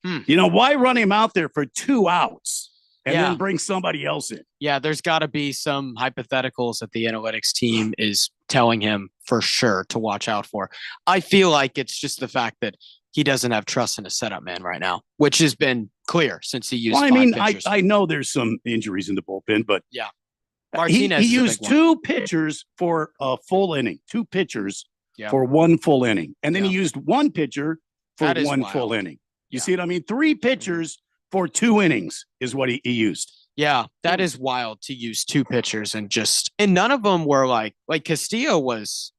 Speaker 9: Why run him out there for 2 outs and
Speaker 10: Yeah.
Speaker 9: then bring somebody else in?
Speaker 10: Yeah, there's got to be some hypotheticals that the analytics team is telling him for sure to watch out for. I feel like it's just the fact that he doesn't have trust in a setup man right now, which has been clear since he used.
Speaker 9: Well, I
Speaker 10: 5
Speaker 9: mean,
Speaker 10: pitchers.
Speaker 9: I know there's some injuries in the bullpen, but
Speaker 10: yeah,
Speaker 9: he
Speaker 10: Martinez is a
Speaker 9: used
Speaker 10: big one.
Speaker 9: 2 pitchers for a full inning, 2 pitchers
Speaker 10: Yeah.
Speaker 9: for 1 full inning. And then he used 1 pitcher for
Speaker 10: That is
Speaker 9: 1
Speaker 10: wild.
Speaker 9: full inning. You see what I mean? 3 pitchers for 2 innings is what he used.
Speaker 10: Yeah, that is wild to use 2 pitchers and none of them were like Castillo was.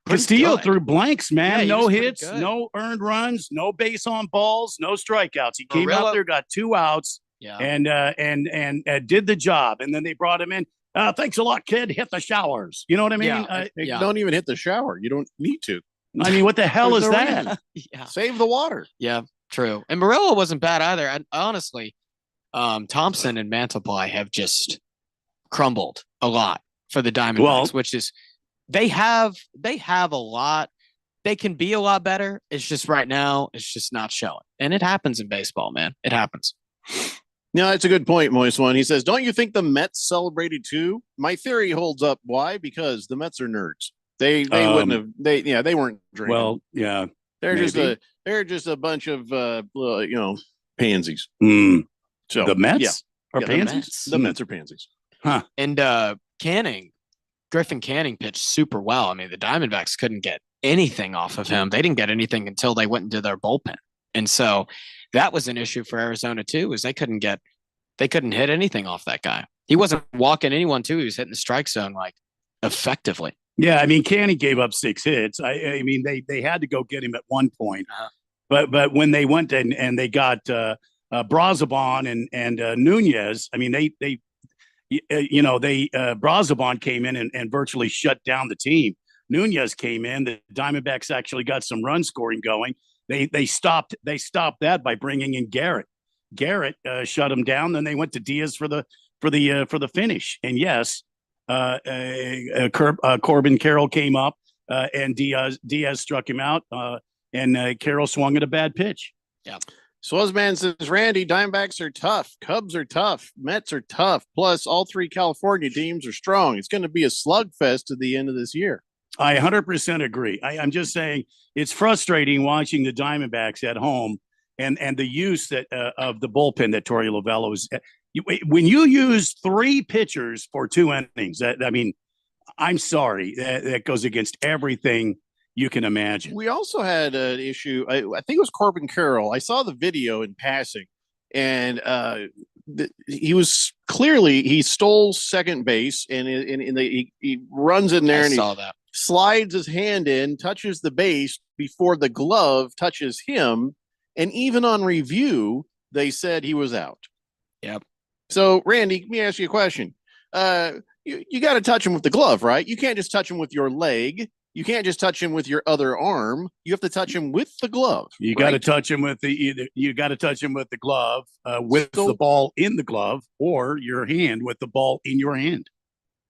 Speaker 10: pretty
Speaker 9: Castillo
Speaker 10: good.
Speaker 9: threw blanks, man.
Speaker 10: Yeah, he
Speaker 9: No
Speaker 10: was pretty
Speaker 9: hits,
Speaker 10: good.
Speaker 9: no earned runs, no base on balls, no strikeouts. He came
Speaker 10: Murillo-
Speaker 9: out there, got 2 outs,
Speaker 10: Yeah.
Speaker 9: and did the job. And then they brought him in. Thanks a lot, kid. Hit the showers. You know what I mean?
Speaker 8: You don't even hit the shower. You don't need to.
Speaker 9: I mean, what the hell is
Speaker 8: There's no
Speaker 9: that?
Speaker 8: reason.
Speaker 10: Yeah.
Speaker 8: Save the water.
Speaker 10: Yeah, true. And Murillo wasn't bad either. And honestly, Thompson and Mantiply have just crumbled a lot for the Diamondbacks,
Speaker 9: Well-
Speaker 10: which is they have a lot. They can be a lot better. It's just right now, it's just not showing. And it happens in baseball, man. It happens.
Speaker 8: No, that's a good point, Moist One. He says, "Don't you think the Mets celebrated too?" My theory holds up. Why? Because the Mets are nerds. They wouldn't have. They weren't drinking.
Speaker 9: Well, yeah.
Speaker 8: they're
Speaker 9: maybe.
Speaker 8: just a bunch of pansies.
Speaker 9: Mm.
Speaker 8: So
Speaker 9: The Mets
Speaker 8: yeah.
Speaker 9: are
Speaker 8: Yeah,
Speaker 9: pansies?
Speaker 8: The Mets are pansies.
Speaker 9: Huh.
Speaker 10: And Griffin Canning pitched super well. I mean, the Diamondbacks couldn't get anything off of him. They didn't get anything until they went into their bullpen. And so that was an issue for Arizona too, is they couldn't hit anything off that guy. He wasn't walking anyone too. He was hitting the strike zone like effectively.
Speaker 9: Yeah, I mean, Canny gave up 6 hits. I mean, they had to go get him at one point, but when they went and they got Brazabon and Nunez, I mean, Brazabon came in and virtually shut down the team. Nunez came in. The Diamondbacks actually got some run scoring going. They stopped that by bringing in Garrett. Garrett shut him down. Then they went to Diaz for the finish. And yes, Corbin Carroll came up and Diaz struck him out. And Carroll swung at a bad pitch.
Speaker 10: Yeah.
Speaker 8: Swazman says, Randy, Diamondbacks are tough. Cubs are tough. Mets are tough. Plus, all 3 California teams are strong. It's going to be a slugfest to the end of this year.
Speaker 9: I 100% agree. I'm just saying it's frustrating watching the Diamondbacks at home and the use that of the bullpen that Torey Lovello is. when you use 3 pitchers for 2 innings, I mean, I'm sorry, that goes against everything you can imagine.
Speaker 8: We also had an issue. I think it was Corbin Carroll. I saw the video in passing, and he stole second base, and he runs in there, and
Speaker 10: saw that.
Speaker 8: Slides his hand in, touches the base before the glove touches him, and even on review, they said he was out.
Speaker 10: Yep.
Speaker 8: So, Randy, let me ask you a question. You got to touch him with the glove, right? You can't just touch him with your leg. You can't just touch him with your other arm. You have to touch him with the glove.
Speaker 9: You got to touch him with the glove with the ball in the glove, or your hand with the ball in your hand.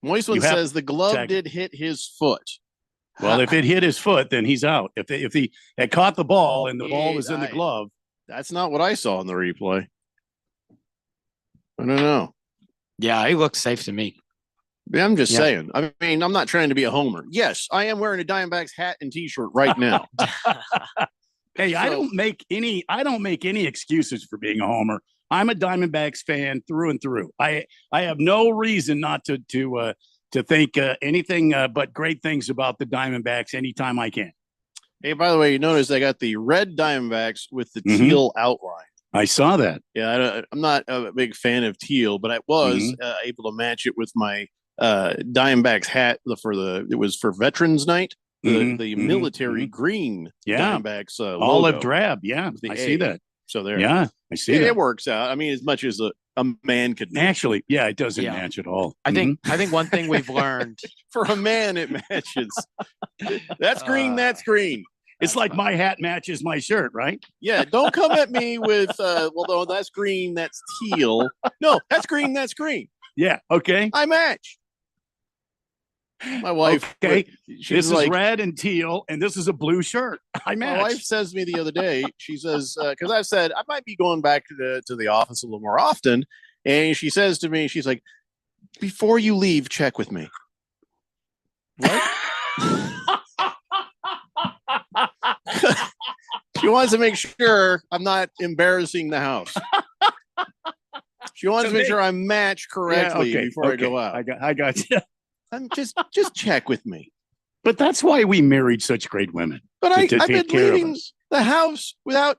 Speaker 8: Moisman says the glove did hit his foot.
Speaker 9: Well, if it hit his foot, then he's out. If he had caught the ball and the ball was in the glove,
Speaker 8: that's not what I saw in the replay. I don't know.
Speaker 10: Yeah, he looks safe to me.
Speaker 8: I'm just saying. I mean, I'm not trying to be a homer. Yes, I am wearing a Diamondbacks hat and T-shirt right now.
Speaker 9: Hey, I don't make any excuses for being a homer. I'm a Diamondbacks fan through and through. I have no reason not to think anything but great things about the Diamondbacks anytime I can.
Speaker 8: Hey, by the way, you notice I got the red Diamondbacks with the teal outline.
Speaker 9: I saw that.
Speaker 8: Yeah, I'm not a big fan of teal, but I was able to match it with my Diamondbacks hat it was for Veterans Night. The military green Diamondbacks
Speaker 9: olive
Speaker 8: logo.
Speaker 9: drab. Yeah, I see that.
Speaker 8: So there.
Speaker 9: Yeah, I see that.
Speaker 8: It works out. I mean, as much as a man could match.
Speaker 9: Actually, yeah, it doesn't match at all.
Speaker 10: I think one thing we've learned
Speaker 8: for a man, it matches. That's green. That's green.
Speaker 9: It's like my hat matches my shirt, right?
Speaker 8: Yeah. Don't come at me with, well, no, that's green. That's teal. No, that's green. That's green.
Speaker 9: Yeah. Okay.
Speaker 8: I match. My wife.
Speaker 9: Okay. This is red and teal, and this is a blue shirt. I match.
Speaker 8: My wife says to me the other day, she says, because I said I might be going back to the office a little more often. And she says to me, she's like, before you leave, check with me. What? She wants to make sure I'm not embarrassing the house. She wants to make sure I'm matched correctly before I go out.
Speaker 9: I got you.
Speaker 8: I'm just check with me.
Speaker 9: But that's why we married such great women.
Speaker 8: But I've been leaving the house without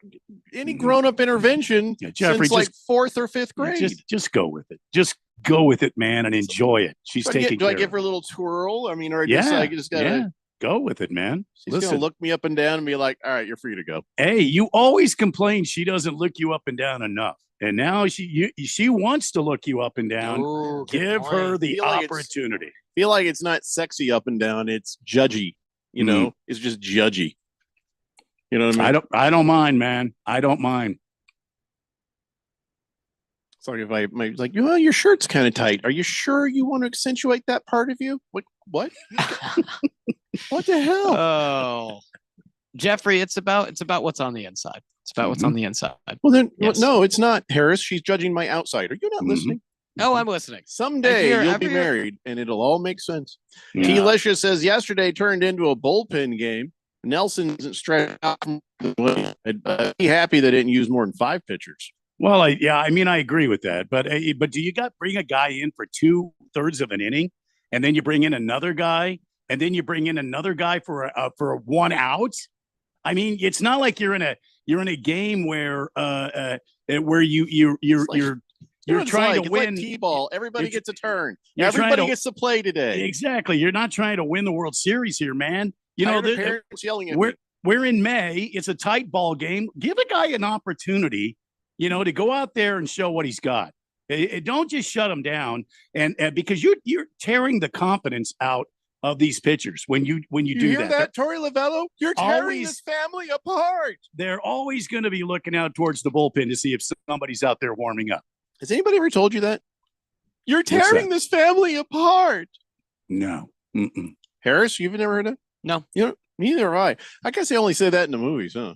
Speaker 8: any grown-up intervention
Speaker 9: Jeffrey,
Speaker 8: since like 4th or 5th grade.
Speaker 9: Just go with it. Just go with it, man, and enjoy it. She's taking care of it.
Speaker 8: Do I give her a little twirl? I mean, or just gotta
Speaker 9: go with it, man.
Speaker 8: She's gonna look me up and down and be like, all right, you're free to go.
Speaker 9: Hey, you always complain she doesn't look you up and down enough. And now she wants to look you up and down.
Speaker 10: Ooh,
Speaker 9: give her the opportunity.
Speaker 8: Feel like it's not sexy up and down, it's judgy. You know, it's just judgy. You know what I mean?
Speaker 9: I don't mind, man. I don't mind.
Speaker 8: It's like if I like, well, your shirt's kind of tight. Are you sure you want to accentuate that part of you? What? What the hell?
Speaker 10: Oh, Jeffrey, it's about what's on the inside. It's about what's on the inside.
Speaker 8: Well, then, no, it's not, Harris. She's judging my outside. Are you not listening?
Speaker 10: Oh, I'm listening.
Speaker 8: Someday you'll be married, and it'll all make sense.
Speaker 9: Yeah.
Speaker 8: T. Lisha says yesterday turned into a bullpen game. Nelson isn't stretched out from I'd be happy they didn't use more than 5 pitchers.
Speaker 9: Well, I agree with that. But do you bring a guy in for 2/3 of an inning, and then you bring in another guy, and then you bring in another guy for a 1 out? I mean, it's not like you're in a game where you're trying to win
Speaker 8: T-ball. Everybody gets a turn. Everybody gets to play today.
Speaker 9: Exactly. You're not trying to win the World Series here, man. You know,
Speaker 8: parents yelling at me.
Speaker 9: We're in May. It's a tight ball game. Give a guy an opportunity, to go out there and show what he's got. Don't just shut him down, and because you're tearing the confidence out of these pitchers when you do
Speaker 8: hear that, Torey Lovello? You're tearing this family apart.
Speaker 9: They're always going to be looking out towards the bullpen to see if somebody's out there warming up.
Speaker 8: Has anybody ever told you that? You're tearing this family apart.
Speaker 9: No.
Speaker 8: Harris, you've never heard that?
Speaker 10: No.
Speaker 8: Neither have I. I guess they only say that in the movies, huh?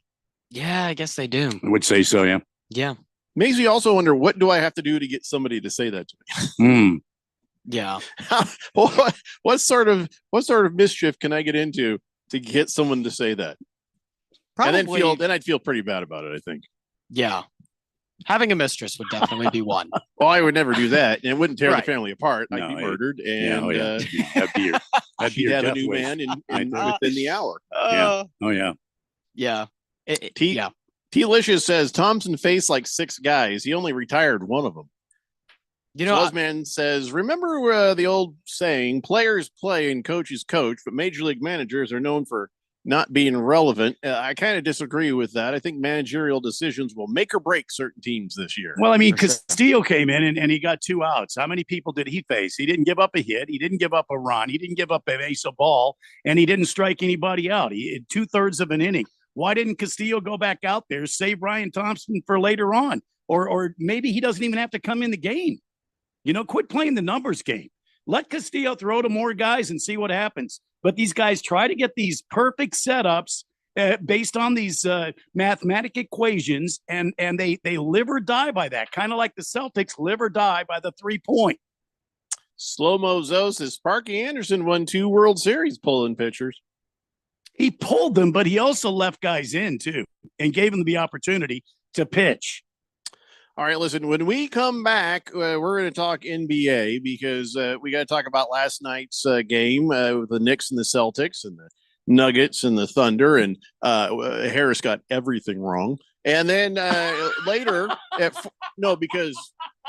Speaker 10: Yeah, I guess they do.
Speaker 9: I would say so, yeah.
Speaker 10: Yeah.
Speaker 8: Makes me also wonder, what do I have to do to get somebody to say that to me?
Speaker 10: Yeah.
Speaker 8: What sort of mischief can I get into to get someone to say that?
Speaker 10: Probably.
Speaker 8: And then I'd feel pretty bad about it, I think.
Speaker 10: Yeah. Having a mistress would definitely be one.
Speaker 8: Well, I would never do that, and it wouldn't tear
Speaker 9: Right.
Speaker 8: the family apart. I'd
Speaker 9: No,
Speaker 8: be
Speaker 9: it-
Speaker 8: murdered,
Speaker 9: Yeah,
Speaker 8: and
Speaker 9: oh, yeah. That'd be your, that'd be
Speaker 8: she'd
Speaker 9: your
Speaker 8: have a
Speaker 9: death
Speaker 8: new
Speaker 9: wish.
Speaker 8: man
Speaker 9: Right there.
Speaker 8: within the hour.
Speaker 9: Yeah. Oh yeah.
Speaker 10: Yeah.
Speaker 8: Yeah. T-Licious says Thompson faced like 6 guys. He only retired one of them.
Speaker 10: You know,
Speaker 8: Schlossman says, remember the old saying, players play and coaches coach, but major league managers are known for not being relevant. I kind of disagree with that. I think managerial decisions will make or break certain teams this year.
Speaker 9: Well, I mean,
Speaker 10: For sure.
Speaker 9: Castillo came in and he got 2 outs. How many people did he face? He didn't give up a hit. He didn't give up a run. He didn't give up a base of ball, and he didn't strike anybody out. He 2/3 of an inning. Why didn't Castillo go back out there, save Ryan Thompson for later on? Or maybe he doesn't even have to come in the game. You know, quit playing the numbers game. Let Castillo throw to more guys and see what happens. But these guys try to get these perfect setups based on these mathematic equations, and they live or die by that, kind of like the Celtics live or die by the 3-point.
Speaker 8: Slow-Mo Zo says Sparky Anderson won 2 World Series pulling pitchers.
Speaker 9: He pulled them, but he also left guys in too and gave them the opportunity to pitch.
Speaker 8: All right, listen, when we come back, we're going to talk NBA because we got to talk about last night's game with the Knicks and the Celtics and the Nuggets and the Thunder. And Harris got everything wrong. And then later, because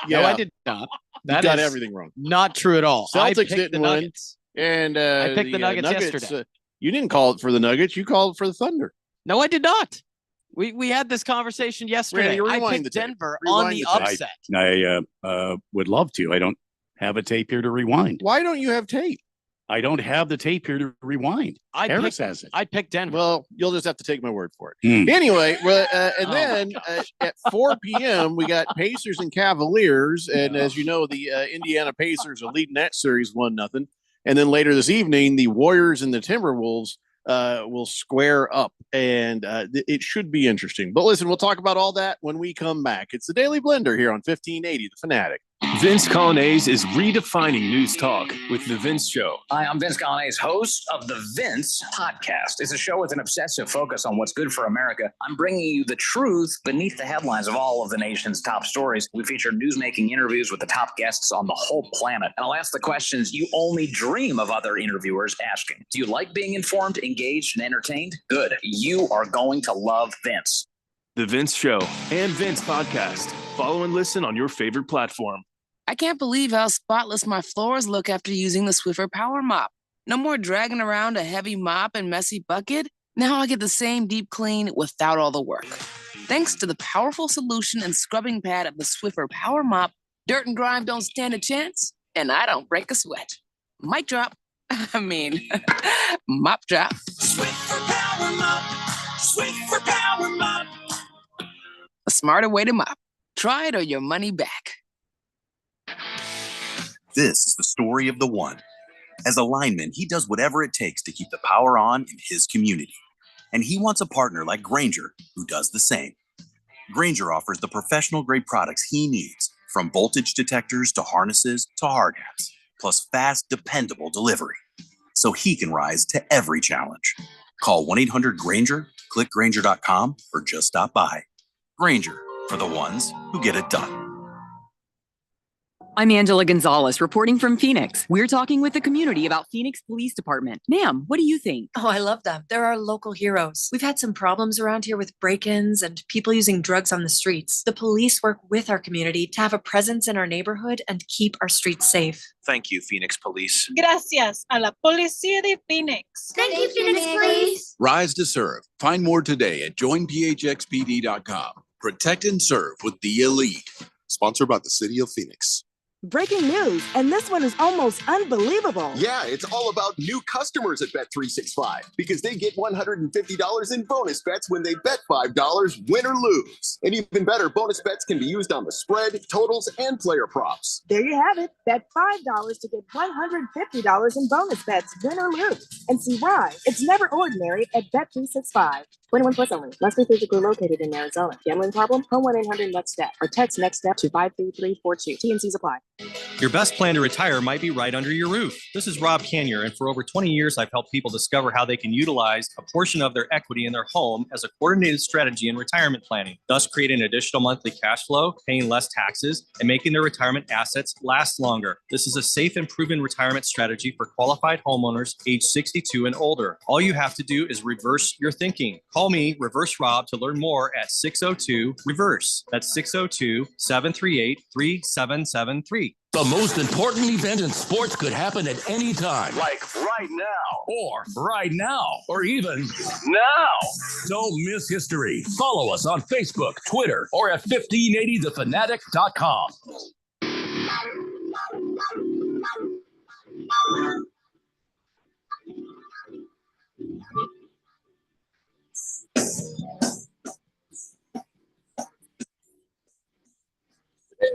Speaker 10: No, I did not. That
Speaker 8: got
Speaker 10: is
Speaker 8: everything wrong.
Speaker 10: Not true at all. I
Speaker 8: Celtics
Speaker 10: picked the
Speaker 8: didn't win.
Speaker 10: Nuggets.
Speaker 8: And
Speaker 10: I picked the Nuggets yesterday.
Speaker 8: You didn't call it for the Nuggets. You called it for the Thunder.
Speaker 10: No, I did not. We had this conversation yesterday.
Speaker 8: Randy,
Speaker 10: I
Speaker 8: rewind
Speaker 10: picked
Speaker 8: the tape.
Speaker 10: Denver
Speaker 8: Rewind
Speaker 10: on the
Speaker 8: the tape.
Speaker 10: upset.
Speaker 9: I would love to. I don't have a tape here to rewind.
Speaker 8: Why don't you have tape?
Speaker 9: I don't have the tape here to rewind. Harris has it.
Speaker 10: I picked Denver.
Speaker 8: Well, you'll just have to take my word for it.
Speaker 9: Hmm.
Speaker 8: Anyway, and
Speaker 10: Oh,
Speaker 8: then at 4 p.m., we got Pacers and Cavaliers. And as you know, the Indiana Pacers are leading that series 1-0. And then later this evening, the Warriors and the Timberwolves will square up. And it should be interesting. But listen, we'll talk about all that when we come back. It's the Daily Blender here on 1580, The Fanatic.
Speaker 19: Vince Colonnese is redefining news talk with The Vince Show.
Speaker 6: Hi, I'm Vince Colonnese, host of The Vince Podcast. It's a show with an obsessive focus on what's good for America. I'm bringing you the truth beneath the headlines of all of the nation's top stories. We feature newsmaking interviews with the top guests on the whole planet. And I'll ask the questions you only dream of other interviewers asking. Do you like being informed, engaged, and entertained? Good. You are going to love Vince.
Speaker 19: The Vince Show and Vince Podcast. Follow and listen on your favorite platform.
Speaker 20: I can't believe how spotless my floors look after using the Swiffer Power Mop. No more dragging around a heavy mop and messy bucket. Now I get the same deep clean without all the work. Thanks to the powerful solution and scrubbing pad of the Swiffer Power Mop, dirt and grime don't stand a chance, and I don't break a sweat. Mic drop. I mean, mop drop.
Speaker 11: Swiffer Power Mop. Swiffer Power Mop.
Speaker 20: A smarter way to mop. Try it or your money back.
Speaker 17: This is the story of the one. As a lineman, he does whatever it takes to keep the power on in his community. And he wants a partner like Granger who does the same. Granger offers the professional grade products he needs, from voltage detectors to harnesses to hard hats, plus fast, dependable delivery, so he can rise to every challenge. Call 1-800-GRANGER, click Granger.com, or just stop by. Granger, for the ones who get it done.
Speaker 21: I'm Angela Gonzalez, reporting from Phoenix. We're talking with the community about Phoenix Police Department. Ma'am, what do you think?
Speaker 22: Oh, I love them. They're our local heroes. We've had some problems around here with break-ins and people using drugs on the streets. The police work with our community to have a presence in our neighborhood and keep our streets safe.
Speaker 23: Thank you, Phoenix Police.
Speaker 24: Gracias a la Policía de Phoenix.
Speaker 25: Thank you, Phoenix Police.
Speaker 26: Rise to serve. Find more today at joinphxpd.com. Protect and serve with the elite.
Speaker 27: Sponsored by the City of Phoenix.
Speaker 28: Breaking news, and this one is almost unbelievable.
Speaker 3: Yeah, it's all about new customers at Bet365 because they get $150 in bonus bets when they bet $5, win or lose. And even better, bonus bets can be used on the spread, totals, and player props.
Speaker 28: There you have it. Bet $5 to get $150 in bonus bets, win or lose. And see why. It's never ordinary at Bet365. 21 plus only. Must be physically located in Arizona. Gambling problem? Call 1-800-NEXT-STEP or text NEXT-STEP to 53342. T&Cs apply.
Speaker 1: Your best plan to retire might be right under your roof. This is Rob Canyer, and for over 20 years, I've helped people discover how they can utilize a portion of their equity in their home as a coordinated strategy in retirement planning, thus creating additional monthly cash flow, paying less taxes, and making their retirement assets last longer. This is a safe and proven retirement strategy for qualified homeowners age 62 and older. All you have to do is reverse your thinking. Call me, Reverse Rob, to learn more at 602-REVERSE. That's 602-738-3773.
Speaker 2: The most important event in sports could happen at any time.
Speaker 5: Like right now.
Speaker 2: Or right now. Or even
Speaker 5: now.
Speaker 2: Don't miss history. Follow us on Facebook, Twitter, or at 1580thefanatic.com.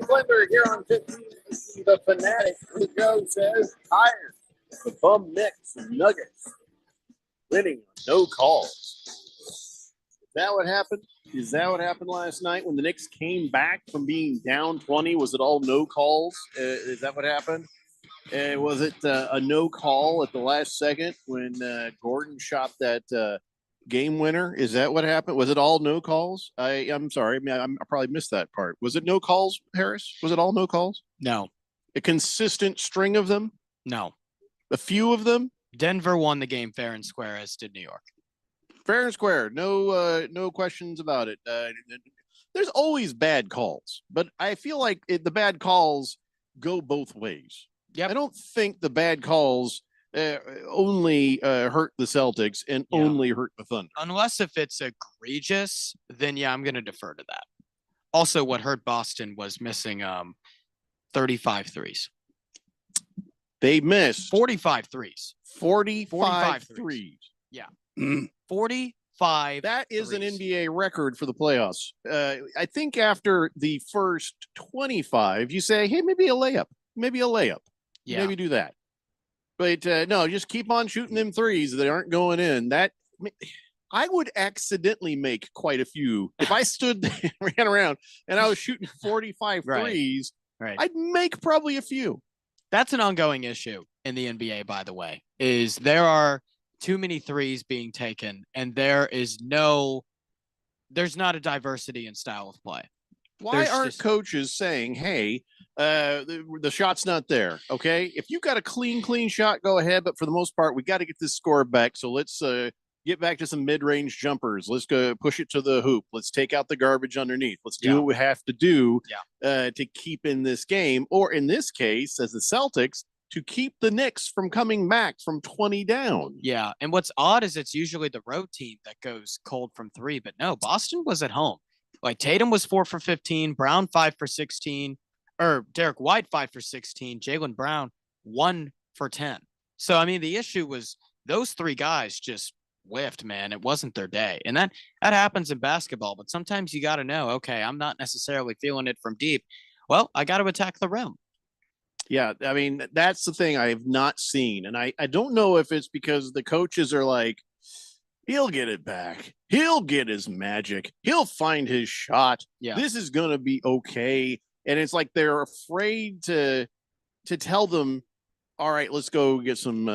Speaker 8: Glenberg here on 15, the Fanatic. Joe says tired. The bum mix Nuggets winning no calls. Is that what happened? Is that what happened last night when the Knicks came back from being down 20? Was it all no calls? Is that what happened? Was it a no call at the last second when Gordon shot that game winner? Is that what happened? Was it all no calls? I'm sorry. I probably missed that part. Was it no calls, Harris? Was it all no calls?
Speaker 10: No.
Speaker 8: A consistent string of them?
Speaker 10: No.
Speaker 8: A few of them?
Speaker 10: Denver won the game fair and square, as did New York.
Speaker 8: Fair and square. No questions about it. There's always bad calls, but I feel like the bad calls go both ways.
Speaker 10: Yep.
Speaker 8: I don't think the bad calls only hurt the Celtics and only hurt the Thunder.
Speaker 10: Unless if it's egregious, then yeah, I'm going to defer to that. Also, what hurt Boston was missing 35 threes.
Speaker 8: They missed
Speaker 10: 45 threes.
Speaker 8: 45 threes.
Speaker 10: Yeah. 45.
Speaker 8: That is an NBA record for the playoffs. I think after the first 25, you say, hey, maybe a layup.
Speaker 10: Yeah.
Speaker 8: Maybe do that. But no, just keep on shooting them threes that aren't going in. That I would accidentally make quite a few. If I stood there and ran around and I was shooting 45 threes, I'd make probably a few.
Speaker 10: That's an ongoing issue in the NBA, by the way, is there are too many threes being taken and there's not a diversity in style of play.
Speaker 8: Why aren't coaches saying, hey, the shot's not there, okay? If you got a clean shot, go ahead. But for the most part, we got to get this score back. So let's get back to some mid-range jumpers. Let's go push it to the hoop. Let's take out the garbage underneath. Let's do what we have to do to keep in this game. Or in this case, as the Celtics, to keep the Knicks from coming back from 20 down.
Speaker 10: Yeah, and what's odd is it's usually the road team that goes cold from three. But no, Boston was at home. Like Tatum was 4 for 15, Brown 5 for 16, or Derek White 5 for 16, Jaylen Brown 1 for 10. So, I mean, the issue was those three guys just whiffed, man. It wasn't their day. And that happens in basketball, but sometimes you got to know, okay, I'm not necessarily feeling it from deep. Well, I got to attack the rim.
Speaker 8: Yeah, I mean, that's the thing I have not seen. And I don't know if it's because the coaches are like, he'll get it back. He'll get his magic. He'll find his shot.
Speaker 10: Yeah.
Speaker 8: This is going to be okay. And it's like they're afraid to tell them, all right, let's go get some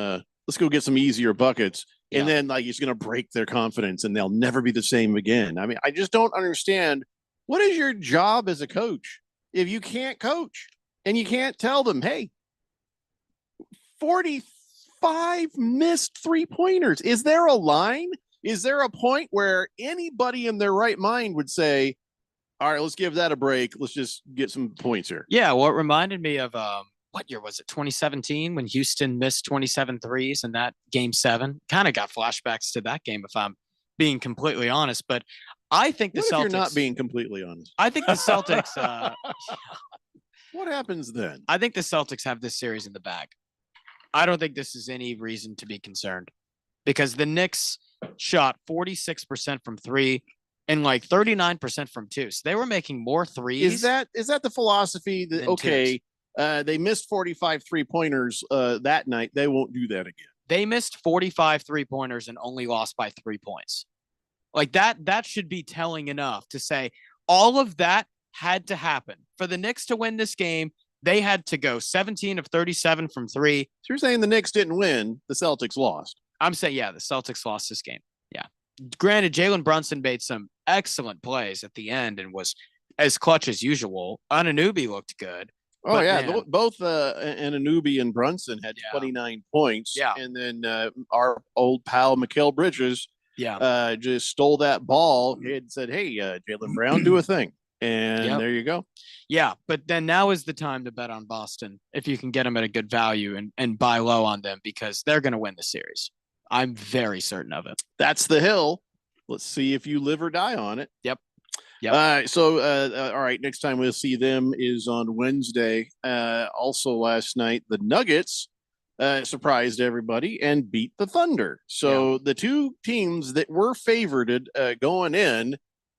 Speaker 8: easier buckets.
Speaker 10: Yeah.
Speaker 8: And then like he's going to break their confidence and they'll never be the same again. I mean, I just don't understand. What is your job as a coach if you can't coach and you can't tell them, hey, 45 missed 3-pointers. Is there a line? Is there a point where anybody in their right mind would say, all right, let's give that a break. Let's just get some points here.
Speaker 10: Yeah. Well, it reminded me of what year was it? 2017 when Houston missed 27 threes in that game 7. Kind of got flashbacks to that game if I'm being completely honest. But I think the
Speaker 8: What if
Speaker 10: Celtics.
Speaker 8: you're not being completely honest?
Speaker 10: I think the Celtics.
Speaker 8: What happens then?
Speaker 10: I think the Celtics have this series in the bag. I don't think this is any reason to be concerned because the Knicks shot 46% from 3 and like 39% from 2. So they were making more threes.
Speaker 8: Is that the philosophy that, okay, they missed 45 3-pointers that night. They won't do that again.
Speaker 10: They missed 45 3-pointers and only lost by 3 points. Like that should be telling enough to say all of that had to happen for the Knicks to win this game. They had to go 17 of 37 from three.
Speaker 8: So you're saying the Knicks didn't win, the Celtics lost.
Speaker 10: I'm saying, yeah, the Celtics lost this game. Yeah. Granted, Jalen Brunson made some excellent plays at the end and was as clutch as usual. Anunoby looked good.
Speaker 8: Oh,
Speaker 10: but
Speaker 8: yeah.
Speaker 10: man,
Speaker 8: Both Anunoby and Brunson had 29 points.
Speaker 10: Yeah.
Speaker 8: And then our old pal, Mikal Bridges, just stole that ball and said, hey, Jaylen Brown, do a thing. And there you go.
Speaker 10: Yeah, but then now is the time to bet on Boston if you can get them at a good value and buy low on them because they're going to win the series. I'm very certain of it.
Speaker 8: That's the hill. Let's see if you live or die on it.
Speaker 10: Yep.
Speaker 8: All right. Next time we'll see them is on Wednesday. Also last night, the Nuggets surprised everybody and beat the Thunder. So the two teams that were favored going in,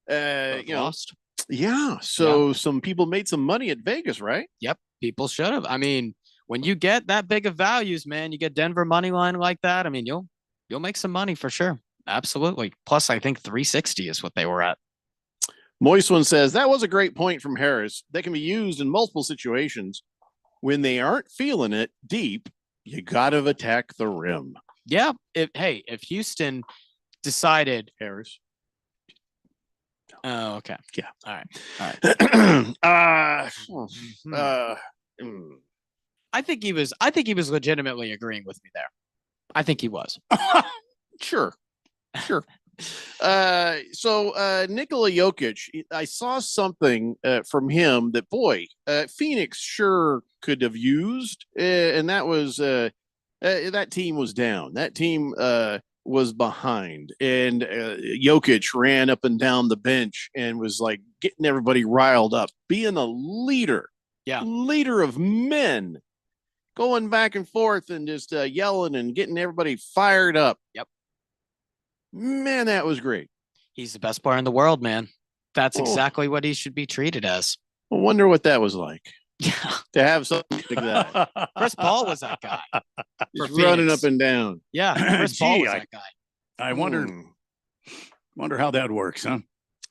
Speaker 10: lost.
Speaker 8: Yeah. So some people made some money at Vegas, right?
Speaker 10: Yep. People should have. I mean, when you get that big of values, man, you get Denver money line like that. I mean, you'll make some money for sure. Absolutely. Plus, I think 360 is what they were at.
Speaker 8: Moist One says that was a great point from Harris. They can be used in multiple situations. When they aren't feeling it deep, you got to attack the rim.
Speaker 10: Yeah. If Houston decided
Speaker 8: Harris.
Speaker 10: Oh, okay.
Speaker 8: Yeah.
Speaker 10: All
Speaker 8: right.
Speaker 10: I think he was legitimately agreeing with me there. I think he was.
Speaker 8: Sure. So Nikola Jokic, I saw something from him that Phoenix sure could have used, and that was that team was down. That team was behind, and Jokic ran up and down the bench and was like getting everybody riled up, being a leader, leader of men, going back and forth and just yelling and getting everybody fired up.
Speaker 10: Yep.
Speaker 8: Man, that was great.
Speaker 10: He's the best player in the world, man. That's exactly what he should be treated as.
Speaker 8: I wonder what that was like. Yeah. To have something like that.
Speaker 10: Chris Paul was that guy.
Speaker 8: Just running up and down.
Speaker 10: Yeah. Chris Paul was that guy.
Speaker 9: I wonder how that works, huh?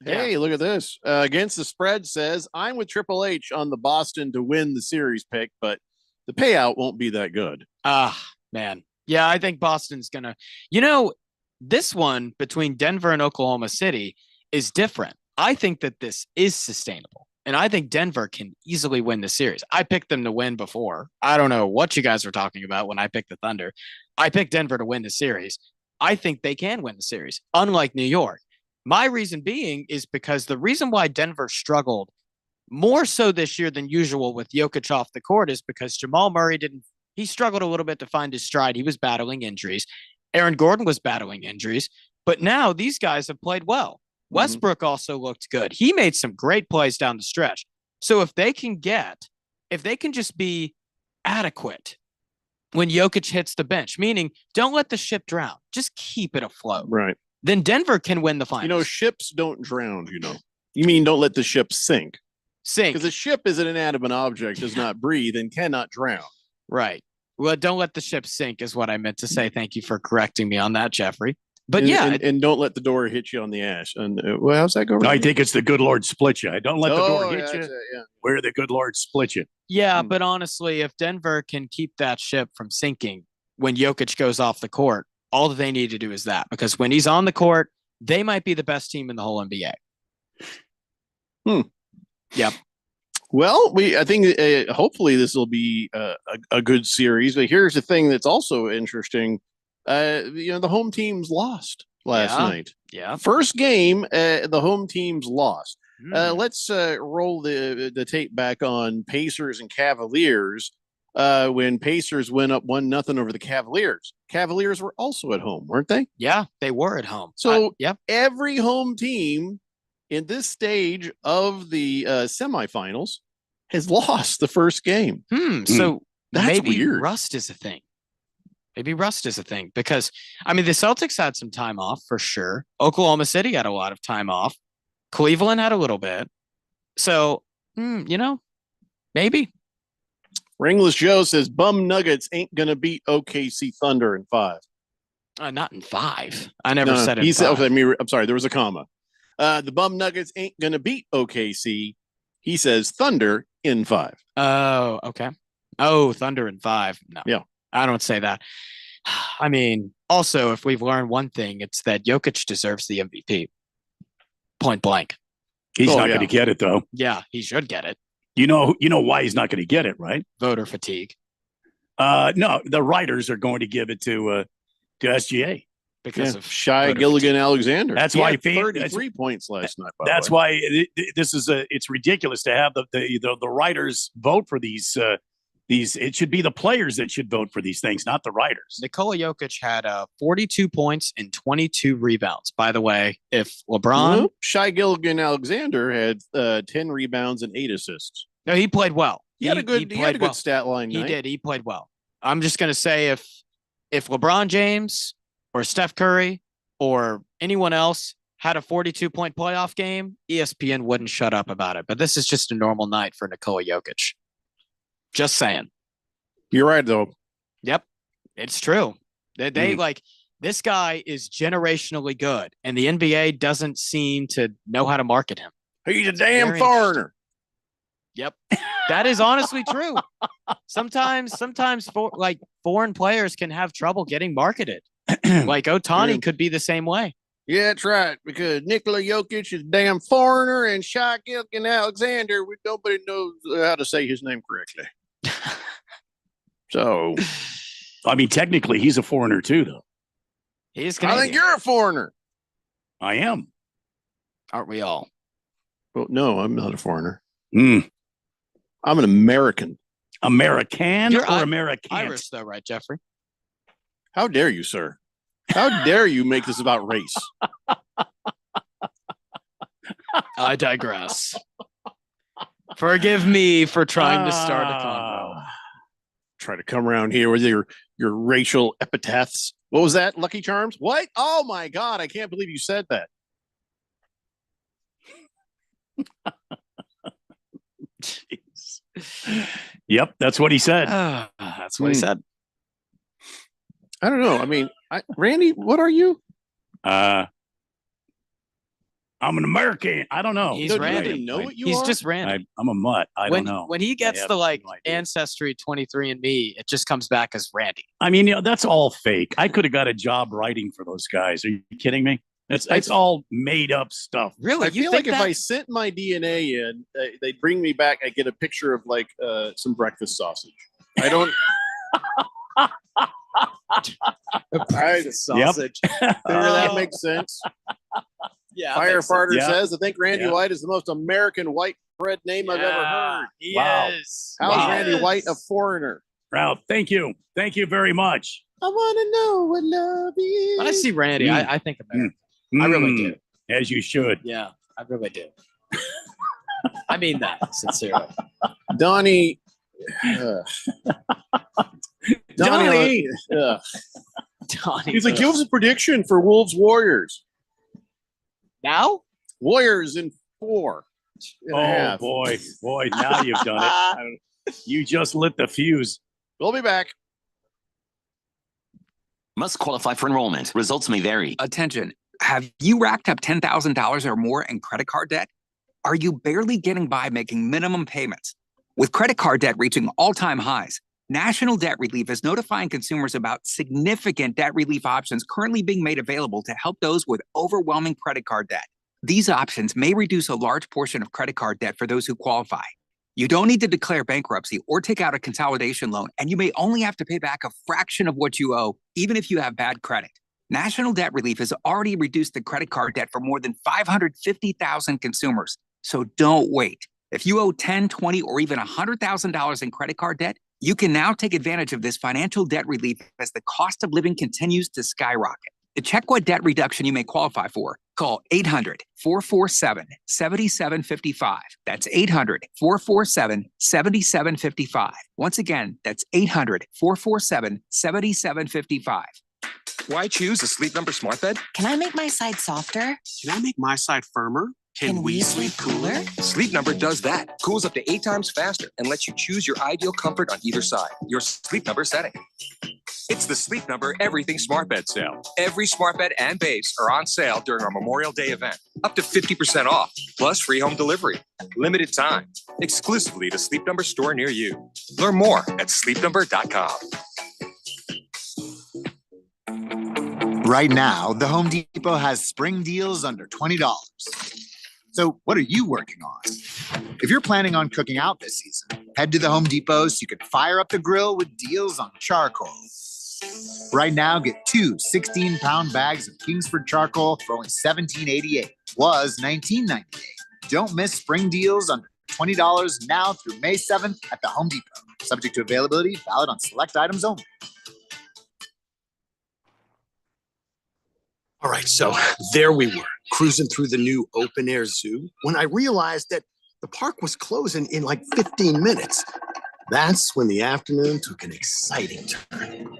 Speaker 8: Hey, look at this. Against the spread says, I'm with Triple H on the Boston to win the series pick, but the payout won't be that good.
Speaker 10: Man. Yeah, I think Boston's going to, this one between Denver and Oklahoma City is different. I think that this is sustainable, and I think Denver can easily win the series. I picked them to win before. I don't know what you guys were talking about when I picked the Thunder. I picked Denver to win the series. I think they can win the series, unlike New York. My reason being is because the reason why Denver struggled more so this year than usual with Jokic off the court is because Jamal Murray he struggled a little bit to find his stride. He was battling injuries. Aaron Gordon was battling injuries, but now these guys have played well. Westbrook also looked good. He made some great plays down the stretch. So if they can just be adequate when Jokic hits the bench, meaning don't let the ship drown, just keep it afloat.
Speaker 8: Right.
Speaker 10: Then Denver can win the finals.
Speaker 8: Ships don't drown, You mean don't let the ship sink? Because a ship is an inanimate object, does not breathe, and cannot drown.
Speaker 10: Right. Well, don't let the ship sink is what I meant to say. Thank you for correcting me on that, Jeffrey. But
Speaker 8: and don't let the door hit you on the ass. And how's that go?
Speaker 9: I think it's the good Lord split you. Don't let the door hit you.
Speaker 8: Yeah.
Speaker 9: Where the good Lord split you.
Speaker 10: Yeah, but honestly, if Denver can keep that ship from sinking when Jokic goes off the court, all that they need to do is that. Because when he's on the court, they might be the best team in the whole NBA. Yep.
Speaker 8: Well, I think hopefully this will be a good series. But here's the thing that's also interesting. The home teams lost last night.
Speaker 10: Yeah.
Speaker 8: First game, the home teams lost. Let's roll the tape back on Pacers and Cavaliers. When Pacers went up 1-0 over the Cavaliers. Cavaliers were also at home, weren't they?
Speaker 10: Yeah, they were at home.
Speaker 8: So every home team in this stage of the semifinals has lost the first game.
Speaker 10: So
Speaker 8: that's
Speaker 10: maybe
Speaker 8: weird.
Speaker 10: rust is a thing. Because, the Celtics had some time off for sure. Oklahoma City had a lot of time off. Cleveland had a little bit. So, maybe.
Speaker 8: Ringless Joe says bum Nuggets ain't going to beat OKC Thunder in 5.
Speaker 10: Not in 5. I never said it.
Speaker 8: He said, I'm sorry, there was a comma. The bum Nuggets ain't going to beat OKC
Speaker 4: He says Thunder in 5.
Speaker 10: Oh, okay. Oh, Thunder in 5. No.
Speaker 4: Yeah.
Speaker 10: I don't say that. I mean, also, if we've learned one thing, it's that Jokic deserves the MVP. Point blank.
Speaker 9: He's not going to get it, though.
Speaker 10: Yeah, he should get it.
Speaker 9: You know why he's not going to get it, right?
Speaker 10: Voter fatigue.
Speaker 9: No, the writers are going to give it to SGA
Speaker 10: because of
Speaker 4: Shai Gilligan-Alexander.
Speaker 9: That's
Speaker 4: He
Speaker 9: why
Speaker 4: had 33 points last night.
Speaker 9: That's why this is it's ridiculous to have the writers vote for these. It should be the players that should vote for these things, not the writers.
Speaker 10: Nikola Jokic had 42 points and 22 rebounds. By the way, if LeBron,
Speaker 4: Shai Gilligan-Alexander had 10 rebounds and 8 assists.
Speaker 10: No, he played well.
Speaker 4: He had a good stat line.
Speaker 10: He did. He played well. I'm just going to say if LeBron James or Steph Curry or anyone else had a 42-point playoff game, ESPN wouldn't shut up about it. But this is just a normal night for Nikola Jokic. Just saying.
Speaker 4: You're right, though.
Speaker 10: Yep, it's true. They like this guy is generationally good, and the NBA doesn't seem to know how to market him.
Speaker 4: He's a damn foreigner.
Speaker 10: Yep, that is honestly true. Sometimes foreign players can have trouble getting marketed. Like Ohtani could be the same way.
Speaker 4: Yeah, that's right. Because Nikola Jokic is a damn foreigner, and Shai Gilligan-Alexander, nobody knows how to say his name correctly. So,
Speaker 9: I mean, technically, he's a foreigner too, though.
Speaker 10: He's
Speaker 4: I think you're a foreigner.
Speaker 9: I am.
Speaker 10: Aren't we all?
Speaker 4: Well, no, I'm not a foreigner.
Speaker 9: Mm.
Speaker 4: I'm an American.
Speaker 9: American
Speaker 10: You're
Speaker 9: or American?
Speaker 10: Irish, though, right, Jeffrey?
Speaker 4: How dare you, sir? How dare you make this about race?
Speaker 10: I digress. Forgive me for trying to start a convo.
Speaker 4: Try to come around here with your racial epithets. What was that? Lucky Charms? What? Oh my God! I can't believe you said that.
Speaker 9: Jeez. Yep, that's what he said.
Speaker 10: That's what he said.
Speaker 4: I don't know. I mean, Randy, what are you?
Speaker 9: I'm an American. I don't know.
Speaker 10: He's Randy.
Speaker 4: Really know what you
Speaker 10: He's
Speaker 4: are?
Speaker 10: just Randy.
Speaker 9: I'm a mutt. I don't know.
Speaker 10: When he gets the Ancestry 23andMe, it just comes back as Randy.
Speaker 9: I mean, that's all fake. I could have got a job writing for those guys. Are you kidding me? It's all made up stuff.
Speaker 10: Really?
Speaker 4: I feel like if I sent my DNA in, they'd bring me back. I get a picture of some breakfast sausage. I don't.
Speaker 10: Sausage.
Speaker 4: That makes sense.
Speaker 10: Yeah.
Speaker 4: Firefighter says, I think Randy White is the most American white bread name I've ever heard.
Speaker 10: He is.
Speaker 4: How's Randy White a foreigner?
Speaker 9: Ralph, thank you. Thank you very much.
Speaker 4: I want to know what love is.
Speaker 10: When I see Randy, I think American. I really do.
Speaker 9: As you should.
Speaker 10: Yeah, I really do. I mean that sincerely.
Speaker 4: Donnie.
Speaker 9: Donnie.
Speaker 10: Donnie.
Speaker 4: He's like, give us a prediction for Wolves Warriors.
Speaker 10: Now?
Speaker 4: Warriors in 4.
Speaker 9: Oh, boy. Now you've done it. You just lit the fuse.
Speaker 4: We'll be back.
Speaker 7: Must qualify for enrollment. Results may vary.
Speaker 12: Attention. Have you racked up $10,000 or more in credit card debt? Are you barely getting by making minimum payments? With credit card debt reaching all-time highs, National Debt Relief is notifying consumers about significant debt relief options currently being made available to help those with overwhelming credit card debt. These options may reduce a large portion of credit card debt for those who qualify. You don't need to declare bankruptcy or take out a consolidation loan, and you may only have to pay back a fraction of what you owe, even if you have bad credit. National Debt Relief has already reduced the credit card debt for more than 550,000 consumers. So don't wait. If you owe $10,000, $20,000, or even $100,000 in credit card debt, you can now take advantage of this financial debt relief as the cost of living continues to skyrocket. To check what debt reduction you may qualify for, call 800-447-7755. That's 800-447-7755. Once again, that's 800-447-7755.
Speaker 13: Why choose a Sleep Number smart bed?
Speaker 14: Can I make my side softer?
Speaker 13: Can I make my side firmer?
Speaker 6: Can we sleep cooler? Sleep Number does that. Cools up to 8 times faster and lets you choose your ideal comfort on either side. Your Sleep Number setting. It's the Sleep Number Everything Smart Bed sale. Every smart bed and base are on sale during our Memorial Day event. Up to 50% off, plus free home delivery. Limited time. Exclusively to Sleep Number store near you. Learn more at sleepnumber.com.
Speaker 11: Right now, the Home Depot has spring deals under $20. So what are you working on? If you're planning on cooking out this season, head to the Home Depot so you can fire up the grill with deals on charcoal. Right now, get 2 16-pound bags of Kingsford charcoal for only $17.88. Was $19.98. Don't miss spring deals under $20 now through May 7th at the Home Depot. Subject to availability, valid on select items only.
Speaker 13: All right, so there we were, cruising through the new open-air zoo when I realized that the park was closing in like 15 minutes. That's when the afternoon took an exciting turn.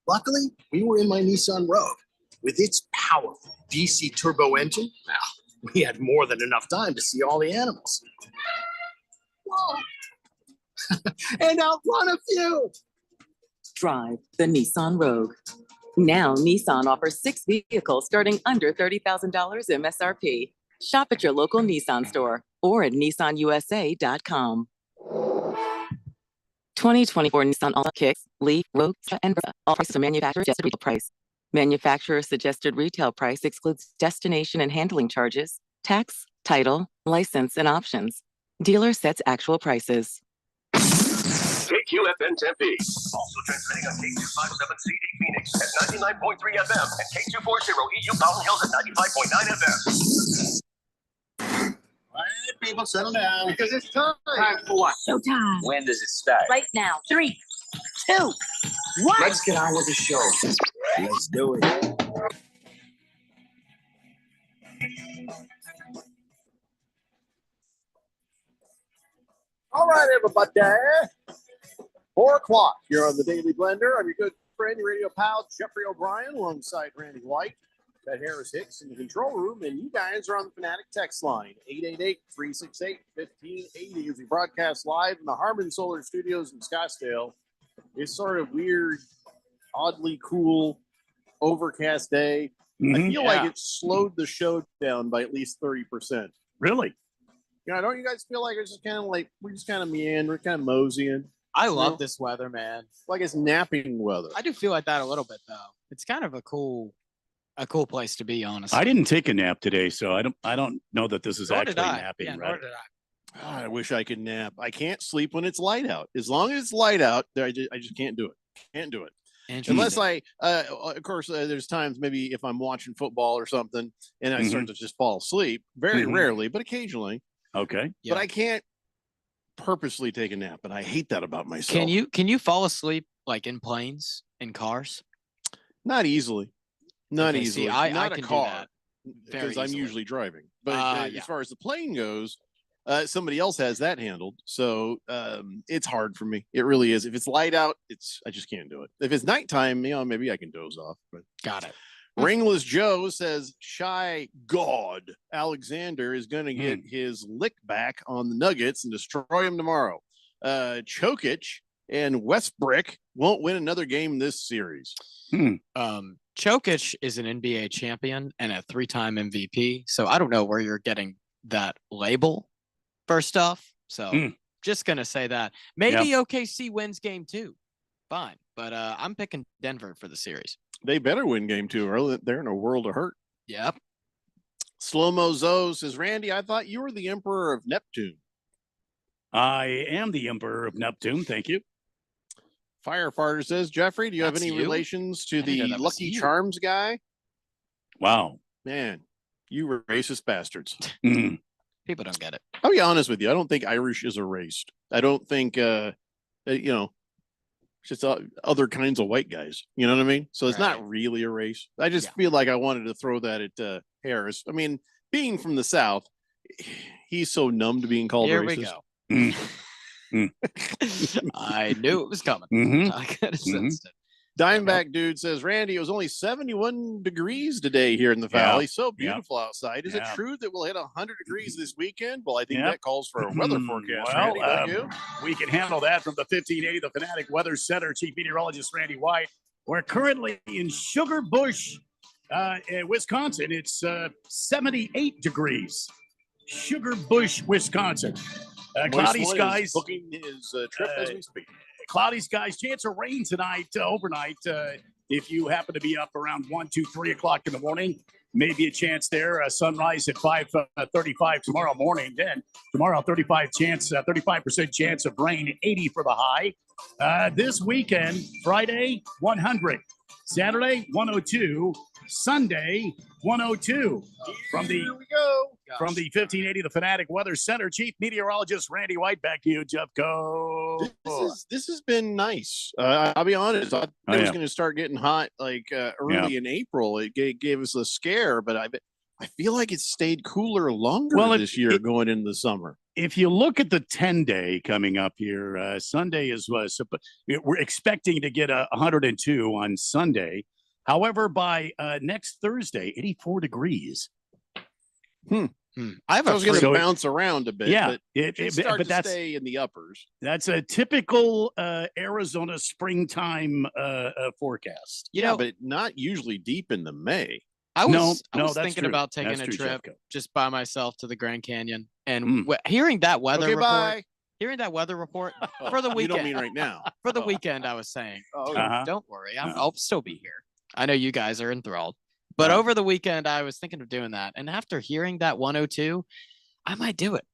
Speaker 13: Luckily, we were in my Nissan Rogue. With its powerful DC turbo engine, well, we had more than enough time to see all the animals. Whoa! And outrun a few!
Speaker 21: Drive the Nissan Rogue. Now, Nissan offers 6 vehicles starting under $30,000 MSRP. Shop at your local Nissan store or at nissanusa.com. 2024 Nissan Altima Kicks, Leaf, Rogue, and Versa. All prices are manufacturer suggested retail price. Manufacturer suggested retail price excludes destination and handling charges, tax, title, license, and options. Dealer sets actual prices.
Speaker 5: KQFN Tempe. Also transmitting on K257CD Phoenix at 99.3 FM and K240 EU Mountain Hills at 95.9 FM.
Speaker 13: All right, people, settle down because it's time.
Speaker 14: Time for what?
Speaker 21: Showtime.
Speaker 14: When does it start?
Speaker 21: Right now. 3, 2, 1.
Speaker 14: Let's get on with the show.
Speaker 13: Let's do it. All right, everybody. 4 o'clock here on the Daily Blender. I'm your good friend, your radio pal, Jeffrey O'Brien, alongside Randy White. Got Harris Hicks in the control room, and you guys are on the Fanatic text line, 888-368-1580, as we broadcast live in the Harmon Solar Studios in Scottsdale. It's sort of weird, oddly cool, overcast day. I feel like it slowed the show down by at least 30%.
Speaker 9: Really?
Speaker 13: Yeah, don't you guys feel like it's just kind of like we're just kind of meandering, kind of moseying?
Speaker 10: I love this weather, man.
Speaker 13: Like it's napping weather.
Speaker 10: I do feel like that a little bit, though. It's kind of a cool place to be, honestly.
Speaker 9: I didn't take a nap today, so I don't know that this is
Speaker 10: Nor
Speaker 9: actually
Speaker 10: did I.
Speaker 9: napping,
Speaker 10: Yeah,
Speaker 9: right?
Speaker 10: nor did I.
Speaker 4: God, I wish I could nap. I can't sleep when it's light out. As long as it's light out, I just can't do it. Can't do it. Unless of course, there's times maybe if I'm watching football or something and I start to just fall asleep. Very rarely, but occasionally.
Speaker 9: Okay.
Speaker 4: But I can't purposely take a nap, and I hate that about myself.
Speaker 10: Can you fall asleep like in planes, in cars?
Speaker 4: Not easily. Not
Speaker 10: Okay,
Speaker 4: easily.
Speaker 10: see, I
Speaker 4: Not
Speaker 10: can
Speaker 4: a
Speaker 10: do
Speaker 4: car.
Speaker 10: that very
Speaker 4: Because I'm
Speaker 10: easily.
Speaker 4: usually driving. But
Speaker 10: Yeah.
Speaker 4: as far as the plane goes, somebody else has that handled. So it's hard for me. It really is. If it's light out, I just can't do it. If it's nighttime, maybe I can doze off. But
Speaker 10: Got it.
Speaker 4: Ringless Joe says Shy God Alexander is going to get his lick back on the Nuggets and destroy him tomorrow. Chokic and Westbrick won't win another game this series.
Speaker 10: Chokic is an NBA champion and a 3-time MVP. So I don't know where you're getting that label, first off. So just going to say that. Maybe OKC wins game 2. Fine. But I'm picking Denver for the series.
Speaker 4: They better win game 2 or they're in a world of hurt.
Speaker 10: Yep.
Speaker 4: Slow-Mo Zoe says, Randy, I thought you were the emperor of Neptune.
Speaker 9: I am the emperor of Neptune. Thank you.
Speaker 4: Firefighter says, Jeffrey, do you have
Speaker 10: That's
Speaker 4: any
Speaker 10: you?
Speaker 4: relations to
Speaker 10: I didn't know
Speaker 4: the
Speaker 10: that was
Speaker 4: Lucky
Speaker 10: you.
Speaker 4: Charms guy?
Speaker 9: Wow.
Speaker 4: Man, you racist bastards.
Speaker 10: People don't get it.
Speaker 4: I'll be honest with you. I don't think Irish is a race. I don't think, just other kinds of white guys. You know what I mean? So it's not really a race. I just feel like I wanted to throw that at Harris. I mean, being from the South, he's so numb to being called
Speaker 10: Here
Speaker 4: racist.
Speaker 10: we go. I knew it was coming. I could have sensed it.
Speaker 4: Dimeback dude says, Randy, it was only 71 degrees today here in the valley. So beautiful outside. Is it true that we'll hit 100 degrees this weekend? Well, I think that calls for a weather forecast.
Speaker 9: Well,
Speaker 4: Randy, don't you?
Speaker 9: we can handle that from the 1580 The Fanatic Weather Center. Chief Meteorologist Randy White. We're currently in Sugar Bush, Wisconsin. It's 78 degrees. Sugar Bush, Wisconsin. Cloudy skies.
Speaker 4: Booking his trip as we speak.
Speaker 9: Cloudy skies. Chance of rain tonight, overnight. If you happen to be up around 1, 2, 3 o'clock in the morning, maybe a chance there. Sunrise at 5:35 tomorrow morning. Then tomorrow, 35% chance of rain, 80 for the high. This weekend, Friday, 100. Saturday, 102. Sunday, 102. From the 1580 The Fanatic Weather Center, Chief Meteorologist Randy White. Back to you, Jeff. Go.
Speaker 4: This has been nice. I'll be honest. I thought it was going to start getting hot early in April. It gave us a scare, but I feel like it's stayed cooler longer this year going into the summer.
Speaker 9: If you look at the 10-day coming up here, Sunday we're expecting to get 102 on Sunday. However, by next Thursday, 84 degrees.
Speaker 4: I was going to bounce around a bit.
Speaker 9: Yeah,
Speaker 4: but that's stay in the uppers.
Speaker 9: That's a typical Arizona springtime forecast.
Speaker 4: But not usually deep into May.
Speaker 10: I was thinking about taking a trip just by myself to the Grand Canyon and hearing that weather report. Hearing that weather report for the weekend.
Speaker 4: You don't mean right now.
Speaker 10: For the weekend, I was saying, don't worry, I'll still be here. I know you guys are enthralled. But over the weekend, I was thinking of doing that. And after hearing that 102, I might do it.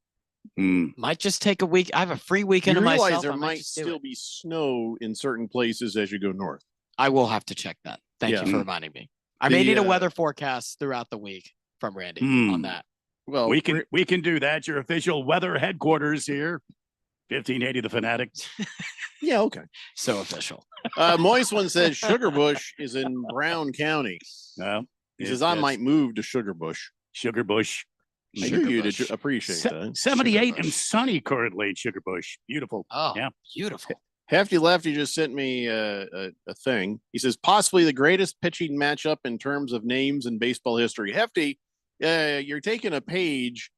Speaker 10: Might just take a week. I have a free weekend of myself.
Speaker 4: There might still be snow in certain places as you go north.
Speaker 10: I will have to check that. Thank you for reminding me. I may need a weather forecast throughout the week from Randy on that.
Speaker 9: Well, we can do that. Your official weather headquarters here, 1580 The Fanatic.
Speaker 4: Yeah, okay.
Speaker 10: So official.
Speaker 4: Moist one says Sugar Bush is in Brown County. He says I might move to Sugar Bush.
Speaker 9: Sugar Bush.
Speaker 4: I knew you'd appreciate that.
Speaker 9: 78 and sunny currently in Sugar Bush. Beautiful.
Speaker 10: Oh, yeah, beautiful.
Speaker 4: Hefty Lefty just sent me a thing. He says possibly the greatest pitching matchup in terms of names in baseball history. Hefty, you're taking a page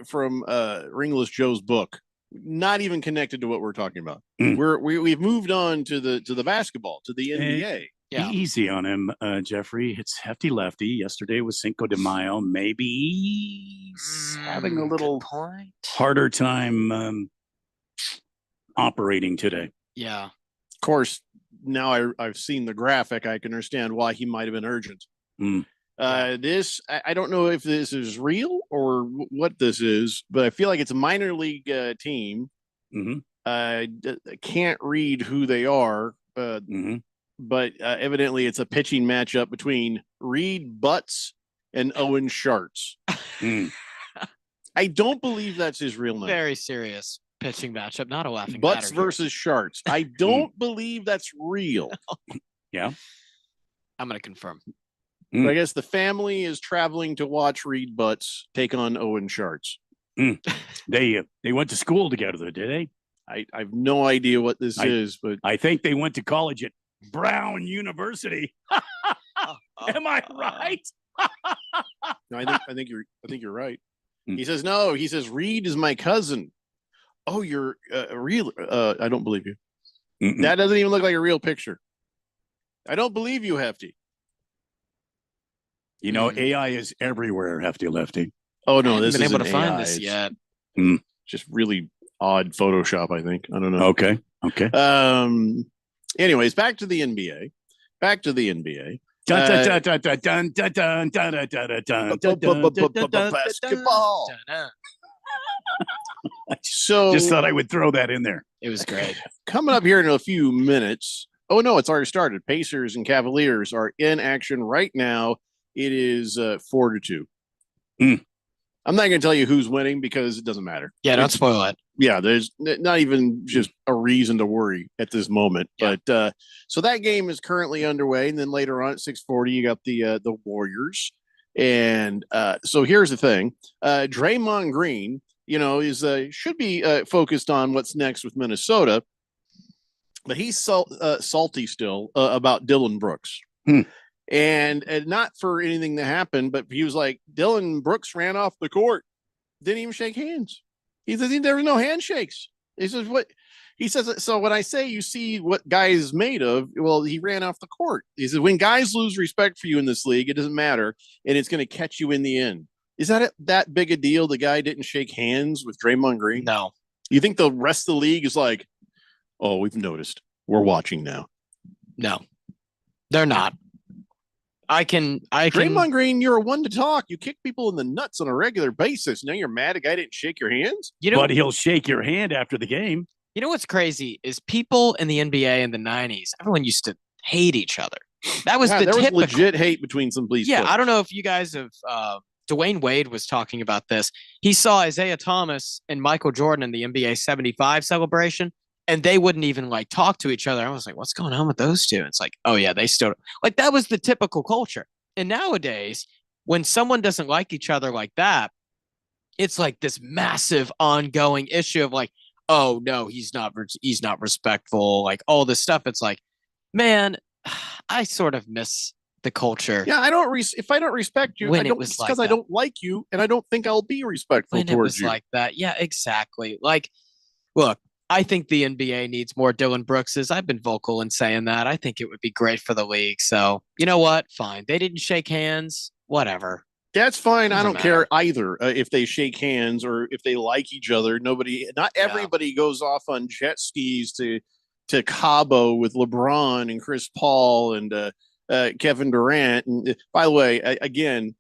Speaker 4: from Ringless Joe's book. Not even connected to what we're talking about. We've moved on to the basketball, to the NBA.
Speaker 9: Be easy on him, Jeffrey. It's Hefty Lefty. Yesterday was Cinco de Mayo. Maybe he's having a little harder time operating today.
Speaker 10: Yeah.
Speaker 4: Of course, now I've seen the graphic. I can understand why he might have been urgent. This, I don't know if this is real or what this is, but I feel like it's a minor league team. I can't read who they are, but evidently it's a pitching matchup between Reed Butts and Owen Sharts. I don't believe that's his real name.
Speaker 10: Very serious pitching matchup, not a laughing
Speaker 4: Butts
Speaker 10: matter
Speaker 4: versus Sharts. I don't believe that's real.
Speaker 9: Yeah.
Speaker 10: I'm going to confirm.
Speaker 4: But I guess the family is traveling to watch Reed Butts take on Owen Sharts.
Speaker 9: They went to school together, did they?
Speaker 4: I have no idea what this is, but
Speaker 9: I think they went to college at Brown University. Am I right?
Speaker 4: No, I think you're right. He says no. He says Reed is my cousin. Oh, you're real. I don't believe you. That doesn't even look like a real picture. I don't believe you, Hefty.
Speaker 9: You know, AI is everywhere, Hefty Lefty.
Speaker 4: Oh no, this
Speaker 10: isn't
Speaker 4: isn't
Speaker 10: able to find
Speaker 4: AI.
Speaker 10: this yet.
Speaker 4: Just really odd Photoshop, I think. I don't know.
Speaker 9: Okay.
Speaker 4: Anyways, back to the NBA. Basketball. So
Speaker 9: just thought I would throw that in there.
Speaker 10: It was great.
Speaker 4: Coming up here in a few minutes. Oh no, it's already started. Pacers and Cavaliers are in action right now. It is 4-2. I'm not going to tell you who's winning because it doesn't matter.
Speaker 10: Yeah, don't spoil it.
Speaker 4: Yeah, there's not even just a reason to worry at this moment. Yeah. But so that game is currently underway, and then later on at 6:40, you got the Warriors. And so here's the thing: Draymond Green, is should be focused on what's next with Minnesota. but he's salty still about Dylan Brooks. And not for anything that happened, but he was like, Dylan Brooks ran off the court, didn't even shake hands. He says there were no handshakes. He says what? He says, so when I say you see what guy is made of, well, he ran off the court. He says, when guys lose respect for you in this league, it doesn't matter, and it's going to catch you in the end. Is that big a deal? The guy didn't shake hands with Draymond Green?
Speaker 10: No.
Speaker 4: You think the rest of the league is like, oh, we've noticed. We're watching now.
Speaker 10: No, they're not. I can.
Speaker 4: Draymond Green, you're a one to talk. You kick people in the nuts on a regular basis. Now you're mad a guy didn't shake your hands?
Speaker 9: But he'll shake your hand after the game.
Speaker 10: You know what's crazy is people in the NBA in the 90s, everyone used to hate each other. That was
Speaker 4: there was legit hate between some police.
Speaker 10: Yeah,
Speaker 4: players.
Speaker 10: I don't know if you guys have Dwayne Wade was talking about this. He saw Isaiah Thomas and Michael Jordan in the NBA 75 celebration, and they wouldn't even like talk to each other. I was like, what's going on with those two? It's like, oh yeah, they still like that was the typical culture. And nowadays, when someone doesn't like each other like that, it's like this massive ongoing issue of like, oh no, he's not respectful, like all this stuff. It's like, man, I sort of miss the culture.
Speaker 4: Yeah, if I don't respect you,
Speaker 10: when
Speaker 4: I
Speaker 10: it
Speaker 4: don't,
Speaker 10: was
Speaker 4: it's
Speaker 10: like
Speaker 4: because I
Speaker 10: that.
Speaker 4: don't like you, and I don't think I'll be respectful
Speaker 10: When it
Speaker 4: towards
Speaker 10: was
Speaker 4: you.
Speaker 10: like that. Yeah, exactly. Like, look, I think the NBA needs more Dylan Brookses. I've been vocal in saying that. I think it would be great for the league. So, you know what? Fine. They didn't shake hands. Whatever.
Speaker 4: That's fine. I
Speaker 10: Doesn't
Speaker 4: don't care either if they shake hands or if they like each other. Not everybody goes off on jet skis to Cabo with LeBron and Chris Paul and Kevin Durant. And by the way, again,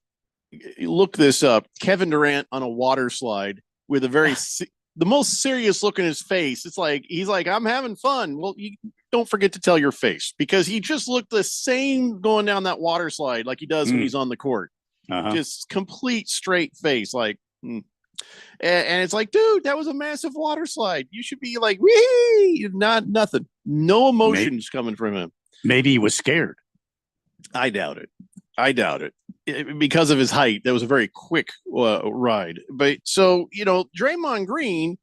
Speaker 4: look this up. Kevin Durant on a water slide with the most serious look in his face. It's like he's like, I'm having fun. Well, you don't forget to tell your face, because he just looked the same going down that water slide like he does when he's on the court. Just complete straight face, like, and it's like, dude, that was a massive water slide. You should be like, wee, nothing, no emotions coming from him.
Speaker 9: Maybe he was scared.
Speaker 4: I doubt it. Because of his height. That was a very quick ride. But so, Draymond Green,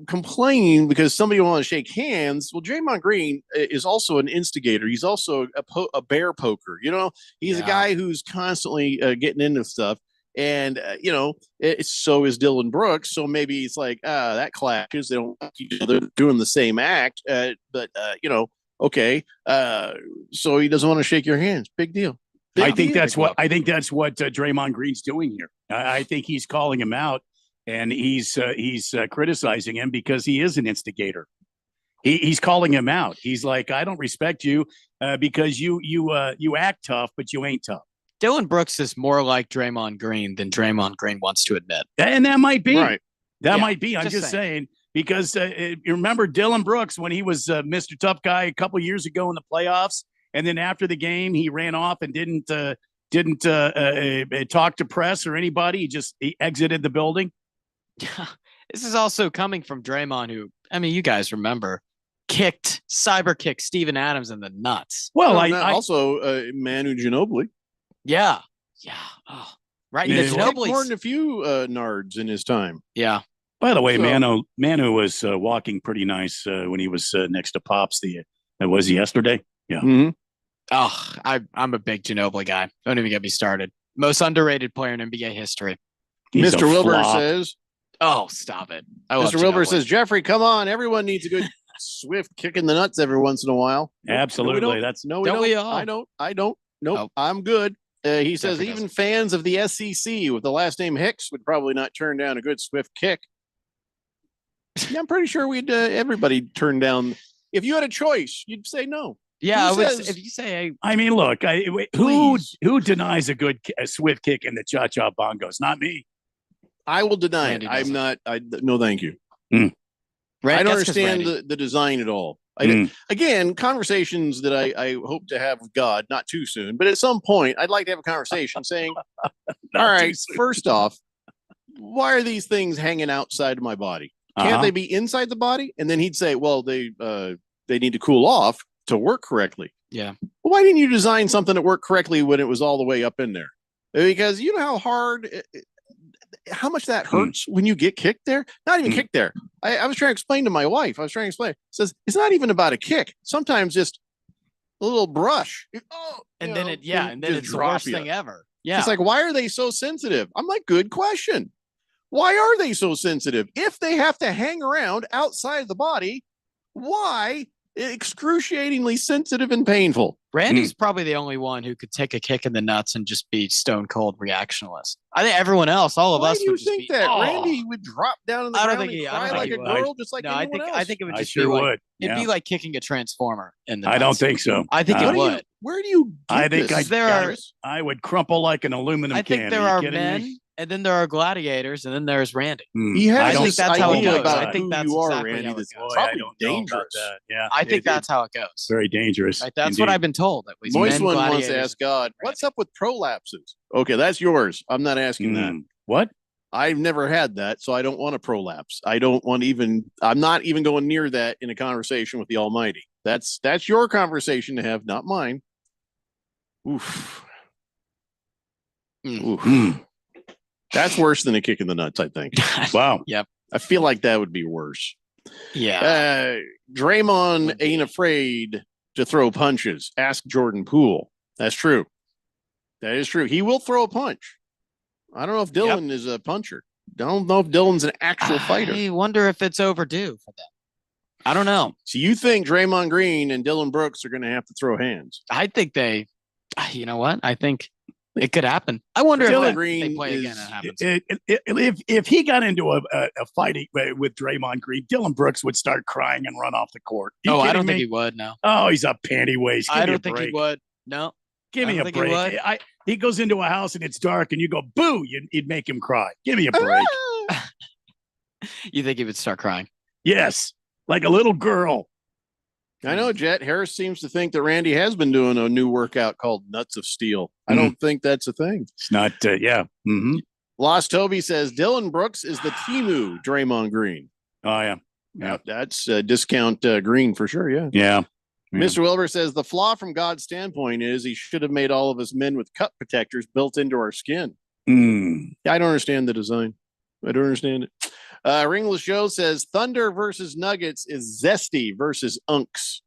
Speaker 4: complaining because somebody wants to shake hands. Well, Draymond Green is also an instigator. He's also a bear poker. He's a guy who's constantly getting into stuff. And, so is Dylan Brooks. So maybe it's like, that clashes. They don't like each other doing the same act. Okay. So he doesn't want to shake your hands. Big deal.
Speaker 9: I think that's what Draymond Green's doing here. I think he's calling him out, and he's criticizing him because he is an instigator. He's calling him out. He's like, I don't respect you because you act tough, but you ain't tough.
Speaker 10: Dylan Brooks is more like Draymond Green than Draymond Green wants to admit.
Speaker 9: And that might be.
Speaker 4: Right.
Speaker 9: That might be. I'm just saying. Because you remember Dylan Brooks when he was Mr. Tough Guy a couple years ago in the playoffs, and then after the game he ran off and didn't talk to press or anybody. He exited the building.
Speaker 10: This is also coming from Draymond, who, I mean, you guys remember, cyber kicked Steven Adams in the nuts.
Speaker 9: Well,
Speaker 4: also Manu Ginobili.
Speaker 10: Yeah. Oh, right.
Speaker 4: He's kicked more than a few nards in his time.
Speaker 10: Yeah.
Speaker 9: By the way, Manu was walking pretty nice when he was next to Pops. Was he yesterday? Yeah.
Speaker 4: Mm-hmm.
Speaker 10: Oh, I'm a big Ginobili guy. Don't even get me started. Most underrated player in NBA history.
Speaker 4: Mr. Wilbur says.
Speaker 10: Oh, stop it.
Speaker 4: Mr. Wilbur says, Jeffrey, come on. Everyone needs a good swift kick in the nuts every once in a while.
Speaker 9: Absolutely.
Speaker 10: We all.
Speaker 4: I don't. Nope. I'm good. He says even fans of the SEC with the last name Hicks would probably not turn down a good swift kick. Yeah, I'm pretty sure we'd everybody turn down. If you had a choice, you'd say no.
Speaker 10: Yeah, if you say,
Speaker 9: I mean, look, who denies a good swift kick in the cha-cha bongos? Not me.
Speaker 4: I will deny it. I'm not. No, thank you. I don't understand the design at all. Again, conversations that I hope to have with God, not too soon, but at some point, I'd like to have a conversation saying, all right, first off, why are these things hanging outside of my body? Can't they be inside the body? And then he'd say, well, they need to cool off to work correctly.
Speaker 10: Yeah.
Speaker 4: Well, why didn't you design something that worked correctly when it was all the way up in there? Because you know how hard how much that hurts when you get kicked there? Not even kicked there. I was trying to explain to my wife. Says it's not even about a kick. Sometimes just a little brush.
Speaker 10: And then it's the worst thing ever. Yeah.
Speaker 4: It's like, why are they so sensitive? I'm like, good question. Why are they so sensitive? If they have to hang around outside the body, why excruciatingly sensitive and painful?
Speaker 10: Randy's probably the only one who could take a kick in the nuts and just be stone cold reactionless. I think everyone else, all of
Speaker 4: Why
Speaker 10: us,
Speaker 4: do you
Speaker 10: would just
Speaker 4: think
Speaker 10: be,
Speaker 4: that
Speaker 10: "Oh."
Speaker 4: Randy would drop down in the
Speaker 10: I don't
Speaker 4: ground
Speaker 10: think
Speaker 4: and
Speaker 10: he- I
Speaker 4: cry
Speaker 10: don't
Speaker 4: like
Speaker 10: think
Speaker 4: a
Speaker 10: he would.
Speaker 4: girl, just like
Speaker 10: No, I
Speaker 4: anyone
Speaker 10: think
Speaker 4: else?
Speaker 10: I think it would
Speaker 9: I
Speaker 10: just
Speaker 9: sure
Speaker 10: be like
Speaker 9: would.
Speaker 10: it'd be
Speaker 9: Yeah.
Speaker 10: like kicking a transformer in the
Speaker 9: I don't
Speaker 10: nuts.
Speaker 9: think so.
Speaker 10: I think
Speaker 9: No.
Speaker 10: it would.
Speaker 4: Where do you?
Speaker 9: I
Speaker 4: get
Speaker 9: think
Speaker 4: this?
Speaker 9: I would crumple like an aluminum
Speaker 10: I think
Speaker 9: can.
Speaker 10: there
Speaker 9: you
Speaker 10: are
Speaker 9: kidding
Speaker 10: men,
Speaker 9: me?
Speaker 10: and then there are gladiators, and then there's Randy.
Speaker 4: He
Speaker 10: I
Speaker 4: has
Speaker 10: think
Speaker 4: this
Speaker 10: that's how it
Speaker 4: idea
Speaker 10: goes.
Speaker 4: about
Speaker 10: I think
Speaker 4: who
Speaker 10: that's
Speaker 4: you are,
Speaker 10: exactly
Speaker 4: Randy.
Speaker 10: how it
Speaker 4: That's
Speaker 10: goes.
Speaker 4: probably dangerous.
Speaker 9: Yeah,
Speaker 10: I think that's how it goes.
Speaker 9: very dangerous.
Speaker 10: Right, that's what
Speaker 9: indeed.
Speaker 10: I've been told. At least
Speaker 4: Moist
Speaker 10: men,
Speaker 4: one wants to
Speaker 10: gladiators.
Speaker 4: ask God, what's up with prolapses? Okay, that's yours. I'm not asking that.
Speaker 9: What?
Speaker 4: I've never had that, so I don't want a prolapse. I don't want I'm not even going near that in a conversation with the Almighty. That's your conversation to have, not mine. Oof. Oof. That's worse than a kick in the nuts, I think.
Speaker 9: Wow.
Speaker 10: Yep.
Speaker 4: I feel like that would be worse.
Speaker 10: Yeah.
Speaker 4: Draymond ain't afraid to throw punches. Ask Jordan Poole. That's true. That is true. He will throw a punch. I don't know if Dylan is a puncher. Don't know if Dylan's an actual fighter.
Speaker 10: I wonder if it's overdue for them. I don't know.
Speaker 4: So you think Draymond Green and Dylan Brooks are going to have to throw hands?
Speaker 10: I think you know what? I think it could happen. I wonder
Speaker 9: Dylan
Speaker 10: if
Speaker 4: Green
Speaker 10: they play again and it happens.
Speaker 9: If he got into a fighting with Draymond Green, Dylan Brooks would start crying and run off the court. You
Speaker 10: Oh, I
Speaker 9: kidding
Speaker 10: don't think
Speaker 9: me?
Speaker 10: he would. No.
Speaker 9: Oh, he's a panty waist.
Speaker 10: I don't think he would. No.
Speaker 9: Give
Speaker 10: I
Speaker 9: me
Speaker 10: don't
Speaker 9: a
Speaker 10: think he
Speaker 9: break.
Speaker 10: would.
Speaker 9: He goes into a house and it's dark, and you go boo. You'd make him cry. Give me a break.
Speaker 10: You think he would start crying?
Speaker 9: Yes, like a little girl.
Speaker 4: I know, Jet. Harris seems to think that Randy has been doing a new workout called Nuts of Steel. I don't think that's a thing.
Speaker 9: It's not. Yeah. Mm-hmm.
Speaker 4: Lost Toby says Dylan Brooks is the Timu Draymond Green.
Speaker 9: Oh yeah.
Speaker 4: Yeah, that's discount Green for sure. Yeah.
Speaker 9: Yeah.
Speaker 4: Mr. Wilbur says the flaw from God's standpoint is he should have made all of us men with cut protectors built into our skin. Yeah, I don't understand the design. I don't understand it. Ringless Joe says Thunder versus Nuggets is zesty versus unks.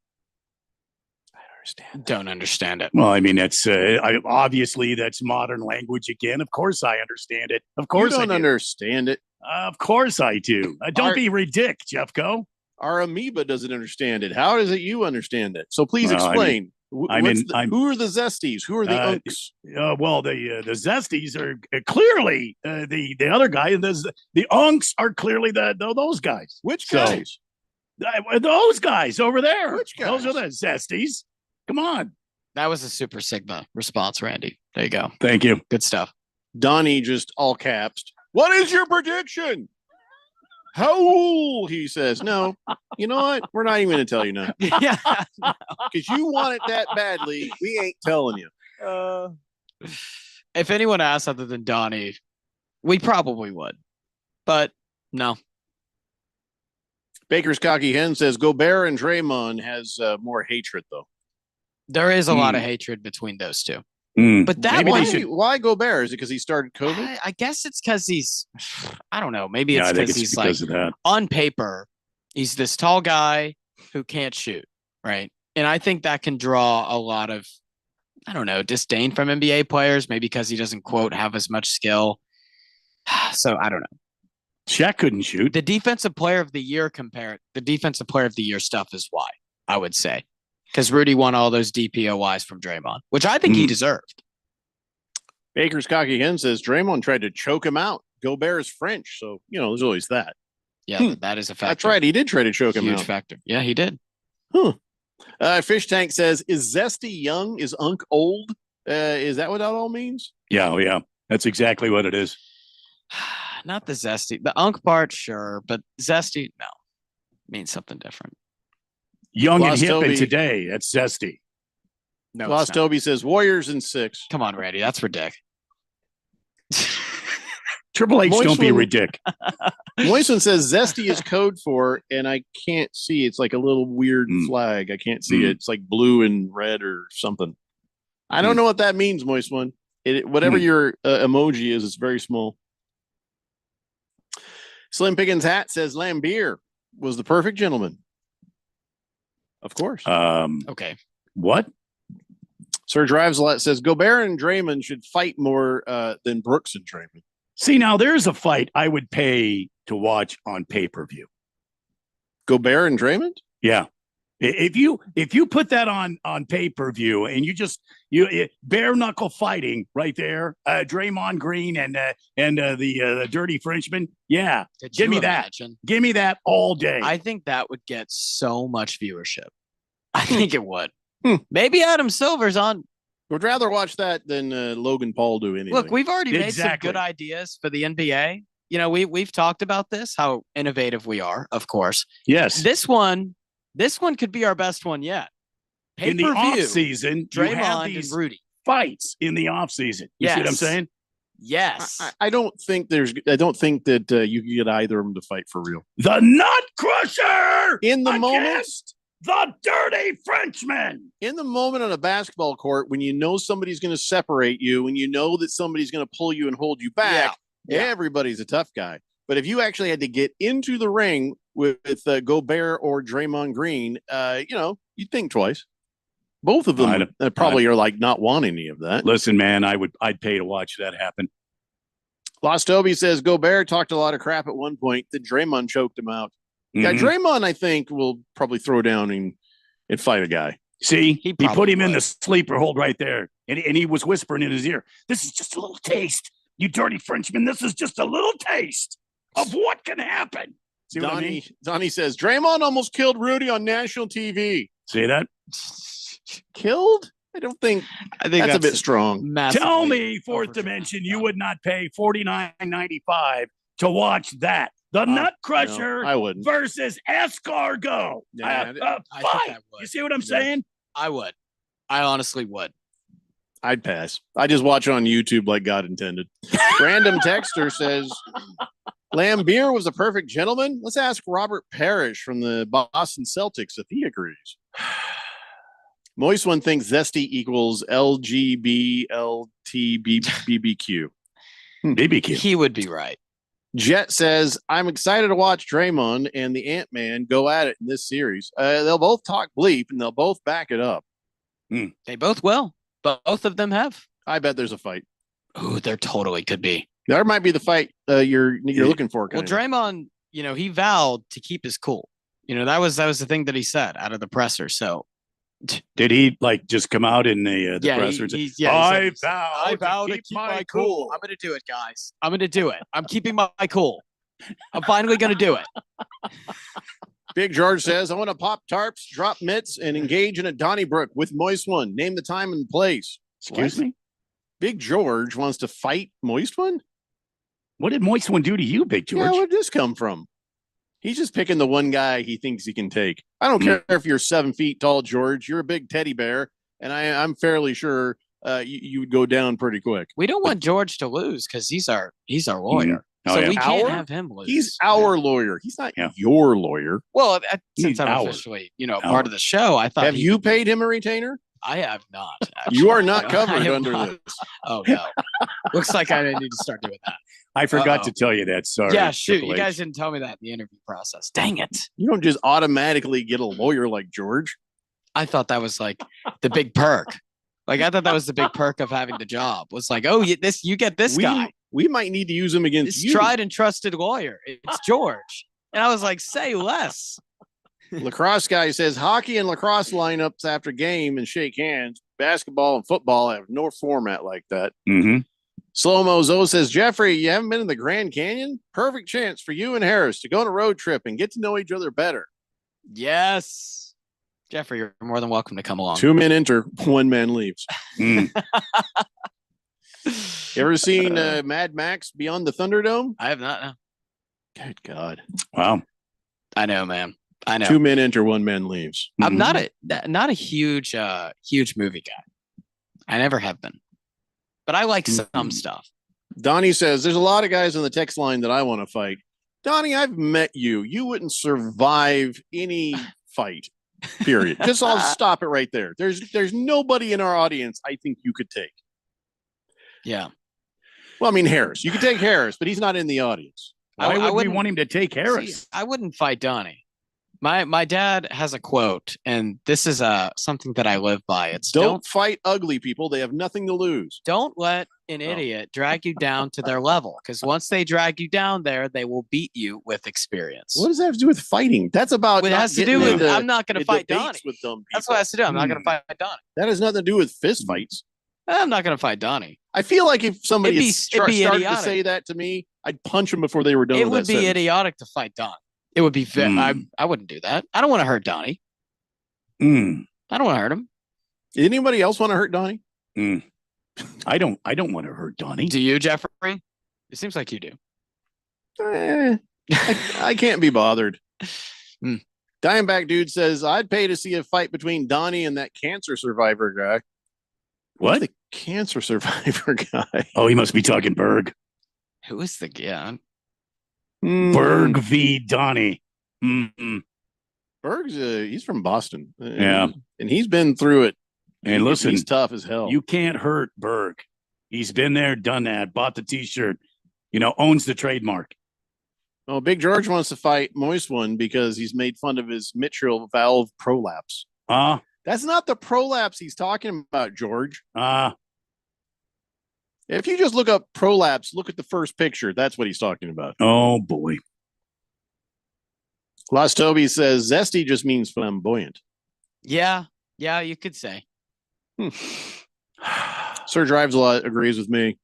Speaker 10: Don't understand it.
Speaker 9: Well, I mean, that's obviously that's modern language again. Of course, I understand it. Of course,
Speaker 4: You don't
Speaker 9: I do.
Speaker 4: understand it.
Speaker 9: Of course, I do. Don't be ridiculous, Jeffco.
Speaker 4: Our amoeba doesn't understand it. How is it you understand it? So please
Speaker 9: Well, I
Speaker 4: explain.
Speaker 9: mean,
Speaker 4: Who are the zesties? Who are the unks?
Speaker 9: Well, the zesties are clearly the other guy, and the unks are clearly those guys.
Speaker 4: Which guys?
Speaker 9: Those guys over there.
Speaker 4: Which
Speaker 9: Those are the zesties. Come on.
Speaker 10: That was a Super Sigma response, Randy. There you go.
Speaker 9: Thank you.
Speaker 10: Good stuff.
Speaker 4: Donnie just all caps. What is your prediction? How? He says, no. You know what? We're not even going to tell you now.
Speaker 10: Yeah.
Speaker 4: Because you want it that badly. We ain't telling you.
Speaker 10: If anyone asked other than Donnie, we probably would. But no.
Speaker 4: Baker's Cocky Hen says Gobert and Draymond has more hatred, though.
Speaker 10: There is a lot of hatred between those two.
Speaker 9: But
Speaker 10: that
Speaker 4: why Gobert? Is it because he started COVID?
Speaker 10: I guess it's because he's, I don't know. Maybe
Speaker 9: Yeah,
Speaker 10: it's
Speaker 9: I think
Speaker 10: because
Speaker 9: it's
Speaker 10: he's
Speaker 9: because
Speaker 10: like,
Speaker 9: of that.
Speaker 10: on paper, he's this tall guy who can't shoot, right? And I think that can draw a lot of, I don't know, disdain from NBA players, maybe because he doesn't, quote, have as much skill. So I don't know.
Speaker 9: Shaq couldn't shoot.
Speaker 10: The defensive player of the year stuff is why, I would say. Because Rudy won all those DPOYs from Draymond, which I think he deserved.
Speaker 4: Baker's Cocky Hen says Draymond tried to choke him out. Gobert is French, so, there's always that.
Speaker 10: Yeah, that is a factor.
Speaker 4: That's right. He did try to choke him out.
Speaker 10: Huge factor. Yeah, he did.
Speaker 4: Fish Tank says, is Zesty young? Is Unk old? Is that what that all means?
Speaker 9: Yeah. That's exactly what it is.
Speaker 10: Not the zesty. The unk part, sure, but zesty, no. Means something different.
Speaker 9: Young and
Speaker 4: Lost
Speaker 9: hip
Speaker 4: Toby.
Speaker 9: and today. That's zesty.
Speaker 10: No,
Speaker 4: Lost
Speaker 10: it's not.
Speaker 4: Toby says Warriors in 6.
Speaker 10: Come on, Randy. That's ridiculous.
Speaker 9: Triple H, don't be ridiculous.
Speaker 4: Moisten says Zesty is code for, and I can't see. It's like a little weird flag. I can't see it. It's like blue and red or something. I don't know what that means, Moist One. Whatever your emoji is, it's very small. Slim Pickens hat says Lambeer was the perfect gentleman. Of course.
Speaker 10: Okay.
Speaker 9: What?
Speaker 4: Sir Drives a Lot says Gobert and Draymond should fight more than Brooks and Draymond.
Speaker 9: See, now there's a fight I would pay to watch on pay-per-view.
Speaker 4: Gobert and Draymond?
Speaker 9: Yeah. If you put that on pay-per-view and you bare knuckle fighting right there, Draymond Green and the Dirty Frenchman, yeah, give me that. Give me that all day.
Speaker 10: I think that would get so much viewership. I think it would. Maybe Adam Silver's on.
Speaker 4: Would rather watch that than Logan Paul do anything.
Speaker 10: Look, we've already made some good ideas for the NBA. You know, we've talked about this, how innovative we are, of course.
Speaker 9: Yes.
Speaker 10: This one could be our best one yet.
Speaker 9: In the off season,
Speaker 10: Draymond and Rudy
Speaker 9: fights in the off season. You see what I'm saying?
Speaker 10: Yes.
Speaker 4: I don't think that you can get either of them to fight for real.
Speaker 9: The Nut Crusher
Speaker 4: in the moment.
Speaker 9: Against the Dirty Frenchman.
Speaker 4: In the moment on a basketball court, when you know somebody's going to separate you, when you know that somebody's going to pull you and hold you back, everybody's a tough guy. But if you actually had to get into the ring with Gobert or Draymond Green, you'd think twice. Both of them probably are like not wanting any of that.
Speaker 9: Listen, man, I'd pay to watch that happen.
Speaker 4: Lost Toby says Gobert talked a lot of crap at one point. Then Draymond choked him out. Yeah, Draymond, I think, will probably throw down and fight a guy.
Speaker 9: See, he put him in the sleeper hold right there, and he was whispering in his ear, "This is just a little taste, you dirty Frenchman. This is just a little taste of what can happen." See what I mean?
Speaker 4: Donnie says Draymond almost killed Rudy on national TV.
Speaker 9: See that?
Speaker 4: Killed? I think that's a bit strong.
Speaker 9: Tell me, Fourth Dimension, you would not pay $49.95 to watch that. The Nut Crusher versus Escargot.
Speaker 10: Yeah, I think I would.
Speaker 9: You see what I'm saying?
Speaker 10: I would. I honestly would.
Speaker 4: I'd pass. I just watch it on YouTube like God intended. Random texter says Lambeer was a perfect gentleman. Let's ask Robert Parrish from the Boston Celtics if he agrees. Moist One thinks zesty equals LGBLTBBQ.
Speaker 9: BBQ.
Speaker 10: He would be right.
Speaker 4: Jet says, I'm excited to watch Draymond and the Ant-Man go at it in this series. They'll both talk bleep and they'll both back it up.
Speaker 10: They both will. Both of them have.
Speaker 4: I bet there's a fight.
Speaker 10: Oh, there totally could be.
Speaker 4: There might be the fight you're looking for.
Speaker 10: Well, Draymond, he vowed to keep his cool. That was the thing that he said out of the presser. So
Speaker 9: did he just come out in the presser?
Speaker 10: I vow to keep my cool. I'm going to do it, guys. I'm going to do it. I'm keeping my cool. I'm finally going to do it.
Speaker 4: Big George says, I want to pop tarps, drop mitts, and engage in a Donnybrook with Moist One. Name the time and place.
Speaker 9: Excuse me?
Speaker 4: Big George wants to fight Moist One?
Speaker 9: What did Moist One do to you, Big George?
Speaker 4: Yeah, where did this come from? He's just picking the one guy he thinks he can take. I don't care if you're 7 feet tall, George. You're a big teddy bear, and I'm fairly sure you would go down pretty quick.
Speaker 10: We don't want George to lose because he's our lawyer. We can't have him lose.
Speaker 4: He's our lawyer. He's not your lawyer.
Speaker 10: Well, since I'm officially, part of the show, I thought.
Speaker 4: Have you paid him a retainer?
Speaker 10: I have not. Actually.
Speaker 4: You are not covered under this.
Speaker 10: Oh no! Looks like I need to start doing that.
Speaker 9: I forgot to tell you that. Sorry.
Speaker 10: Yeah, shoot. You guys didn't tell me that in the interview process. Dang it!
Speaker 4: You don't just automatically get a lawyer like George.
Speaker 10: I thought that was like the big perk. I thought that was the big perk of having the job. Was like, oh, you get this guy.
Speaker 4: We might need to use him against
Speaker 10: this
Speaker 4: you.
Speaker 10: Tried and trusted lawyer. It's George. And I was like, say less.
Speaker 4: Lacrosse guy says hockey and lacrosse lineups after game and shake hands. Basketball and football have no format like that. Slow Mo Zo says, Jeffrey, you haven't been in the Grand Canyon? Perfect chance for you and Harris to go on a road trip and get to know each other better.
Speaker 10: Yes. Jeffrey, you're more than welcome to come along.
Speaker 4: 2 men enter, 1 man leaves. You ever seen Mad Max Beyond the Thunderdome?
Speaker 10: I have not. No.
Speaker 4: Good God.
Speaker 9: Wow.
Speaker 10: I know, man. I know.
Speaker 4: 2 men enter, 1 man leaves.
Speaker 10: I'm not a huge movie guy. I never have been, but I like some stuff.
Speaker 4: Donnie says there's a lot of guys on the text line that I want to fight. Donnie, I've met you. You wouldn't survive any fight. Period. Just I'll stop it right there. There's nobody in our audience I think you could take.
Speaker 10: Yeah.
Speaker 4: Well, I mean Harris. You could take Harris, but he's not in the audience.
Speaker 9: Why would we
Speaker 10: wouldn't-
Speaker 9: want him to take Harris?
Speaker 10: See, I wouldn't fight Donnie. My dad has a quote, and this is something that I live by. It's
Speaker 4: Don't fight ugly people. They have nothing to lose.
Speaker 10: don't let an idiot drag you down to their level, because once they drag you down there, they will beat you with experience.
Speaker 4: What does that have to do with fighting? That's about.
Speaker 10: It
Speaker 4: not
Speaker 10: has to
Speaker 4: getting
Speaker 10: do with
Speaker 4: into-
Speaker 10: I'm not going to
Speaker 4: into
Speaker 10: fight
Speaker 4: debates
Speaker 10: Donnie.
Speaker 4: with dumb
Speaker 10: That's
Speaker 4: people.
Speaker 10: what it has to do. I'm not going to fight Donnie.
Speaker 4: That has nothing to do with fist fights.
Speaker 10: I'm not going to fight Donnie.
Speaker 4: I feel like if somebody
Speaker 10: It'd be-
Speaker 4: had
Speaker 10: it'd be
Speaker 4: started to
Speaker 10: idiotic.
Speaker 4: say that to me, I'd punch them before they were done.
Speaker 10: It
Speaker 4: with
Speaker 10: would
Speaker 4: that
Speaker 10: be
Speaker 4: sentence.
Speaker 10: idiotic to fight Donnie. It would be. I wouldn't do that. I don't want to hurt Donnie. I don't want to hurt him.
Speaker 4: Anybody else want to hurt Donnie?
Speaker 9: I don't want to hurt Donnie.
Speaker 10: Do you, Jeffrey? It seems like you do.
Speaker 4: I can't be bothered. Diamondback dude says, I'd pay to see a fight between Donnie and that cancer survivor guy.
Speaker 9: What?
Speaker 4: The cancer survivor guy.
Speaker 9: Oh, he must be talking Berg.
Speaker 10: Who is the guy?
Speaker 9: Berg v. Donnie. Mm-mm.
Speaker 4: Berg's he's from Boston.
Speaker 9: Yeah.
Speaker 4: And he's been through it.
Speaker 9: And listen,
Speaker 4: he's tough as hell.
Speaker 9: You can't hurt Berg. He's been there, done that, bought the t-shirt, owns the trademark.
Speaker 4: Oh, Big George wants to fight Moist One because he's made fun of his mitral valve prolapse. That's not the prolapse he's talking about, George. If you just look up prolapse, look at the first picture. That's what he's talking about.
Speaker 9: Oh, boy.
Speaker 4: Lost Toby says zesty just means flamboyant.
Speaker 10: Yeah, you could say.
Speaker 4: Sir Drives a Lot agrees with me.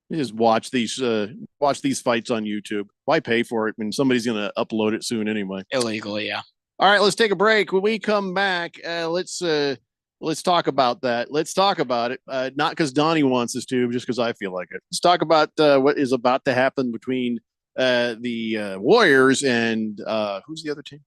Speaker 4: You just watch these fights on YouTube. Why pay for it when somebody's going to upload it soon anyway?
Speaker 10: Illegally, yeah.
Speaker 4: All right, let's take a break. When we come back, let's talk about that. Let's talk about it. Not because Donnie wants us to, just because I feel like it. Let's talk about what is about to happen between the Warriors and who's the other team?